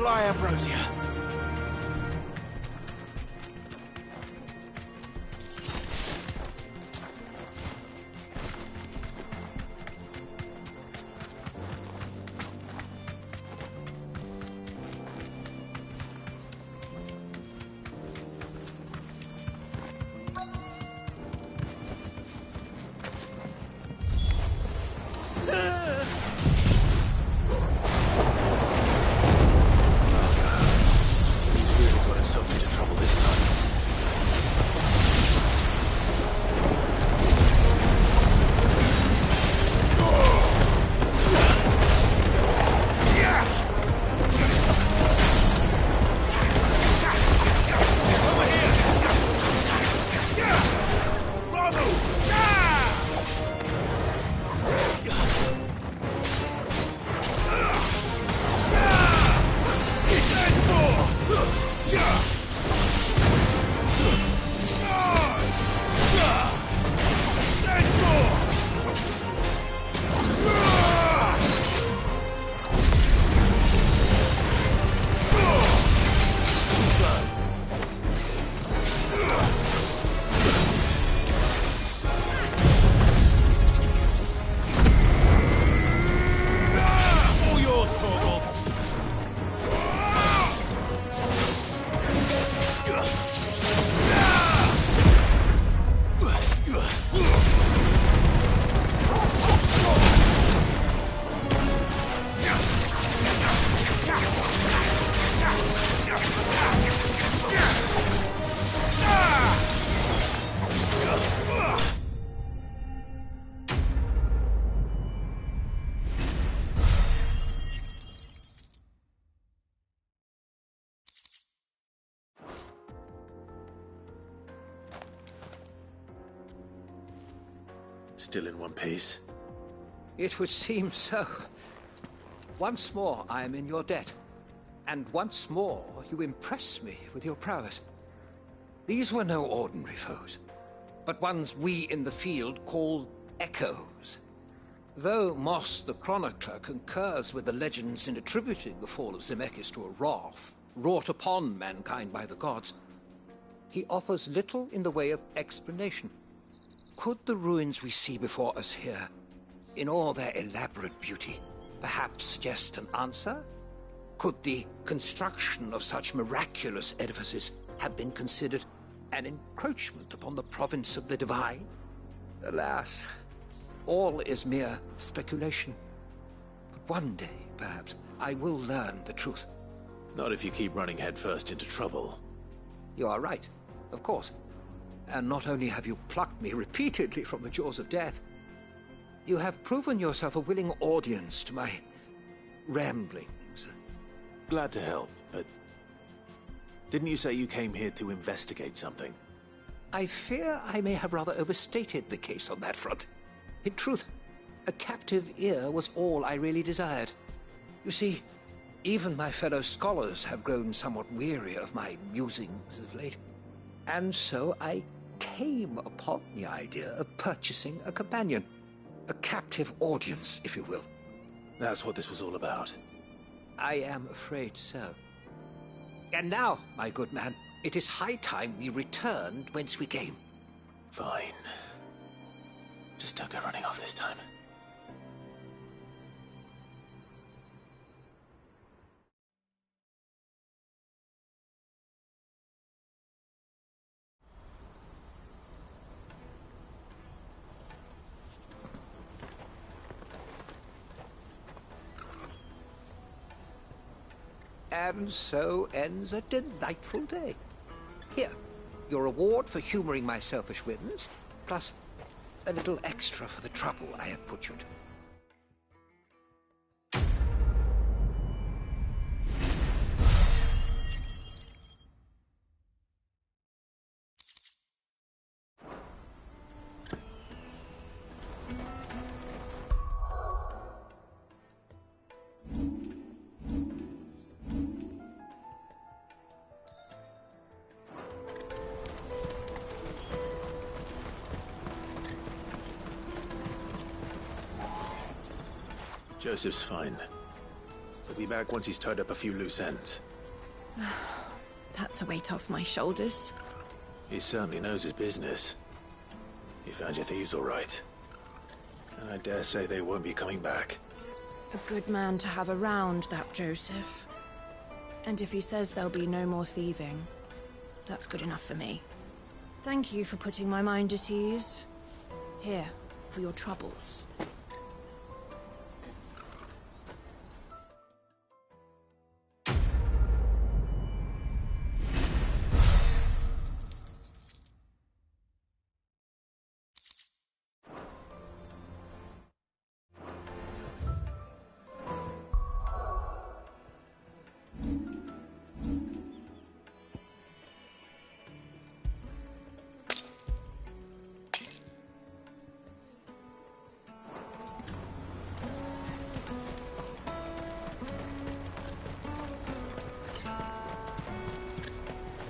fly, Ambrosia. Still in one piece? It would seem so. Once more I am in your debt. And once more you impress me with your prowess. These were no ordinary foes, but ones we in the field call echoes. Though Moss the Chronicler concurs with the legends in attributing the fall of Zemeckis to a wrath wrought upon mankind by the gods, he offers little in the way of explanation. Could the ruins we see before us here, in all their elaborate beauty, perhaps suggest an answer? Could the construction of such miraculous edifices have been considered an encroachment upon the province of the divine? Alas, all is mere speculation. But one day, perhaps, I will learn the truth. Not if you keep running headfirst into trouble. You are right, of course. And not only have you plucked me repeatedly from the jaws of death, you have proven yourself a willing audience to my ramblings. Glad to help, but didn't you say you came here to investigate something? I fear I may have rather overstated the case on that front. In truth, a captive ear was all I really desired. You see, even my fellow scholars have grown somewhat weary of my musings of late. And so I came upon the idea of purchasing a companion. A captive audience, if you will. That's what this was all about. I am afraid so. And now, my good man, it is high time we returned whence we came. Fine. Just don't go running off this time. And so ends a delightful day. Here, your reward for humoring my selfish whims, plus a little extra for the trouble I have put you to. Joseph's fine, but be back once he's tied up a few loose ends. That's a weight off my shoulders. He certainly knows his business. You found your thieves all right. And I dare say they won't be coming back. A good man to have around, that Joseph. And if he says there'll be no more thieving, that's good enough for me. Thank you for putting my mind at ease. Here, for your troubles.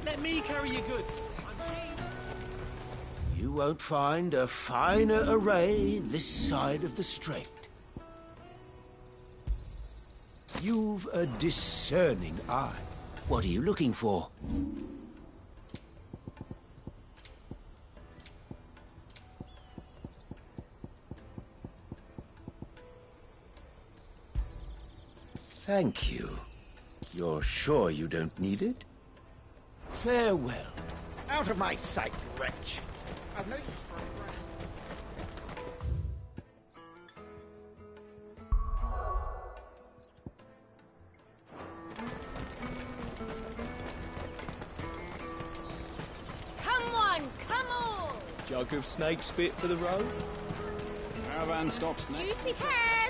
Let me carry your goods. You won't find a finer array this side of the strait. You've a discerning eye. What are you looking for? Thank you. You're sure you don't need it? Farewell. Out of my sight, wretch. I've no use for a brand. Come on, come on! Jug of snake spit for the road? Caravan stops next. Juicy pear!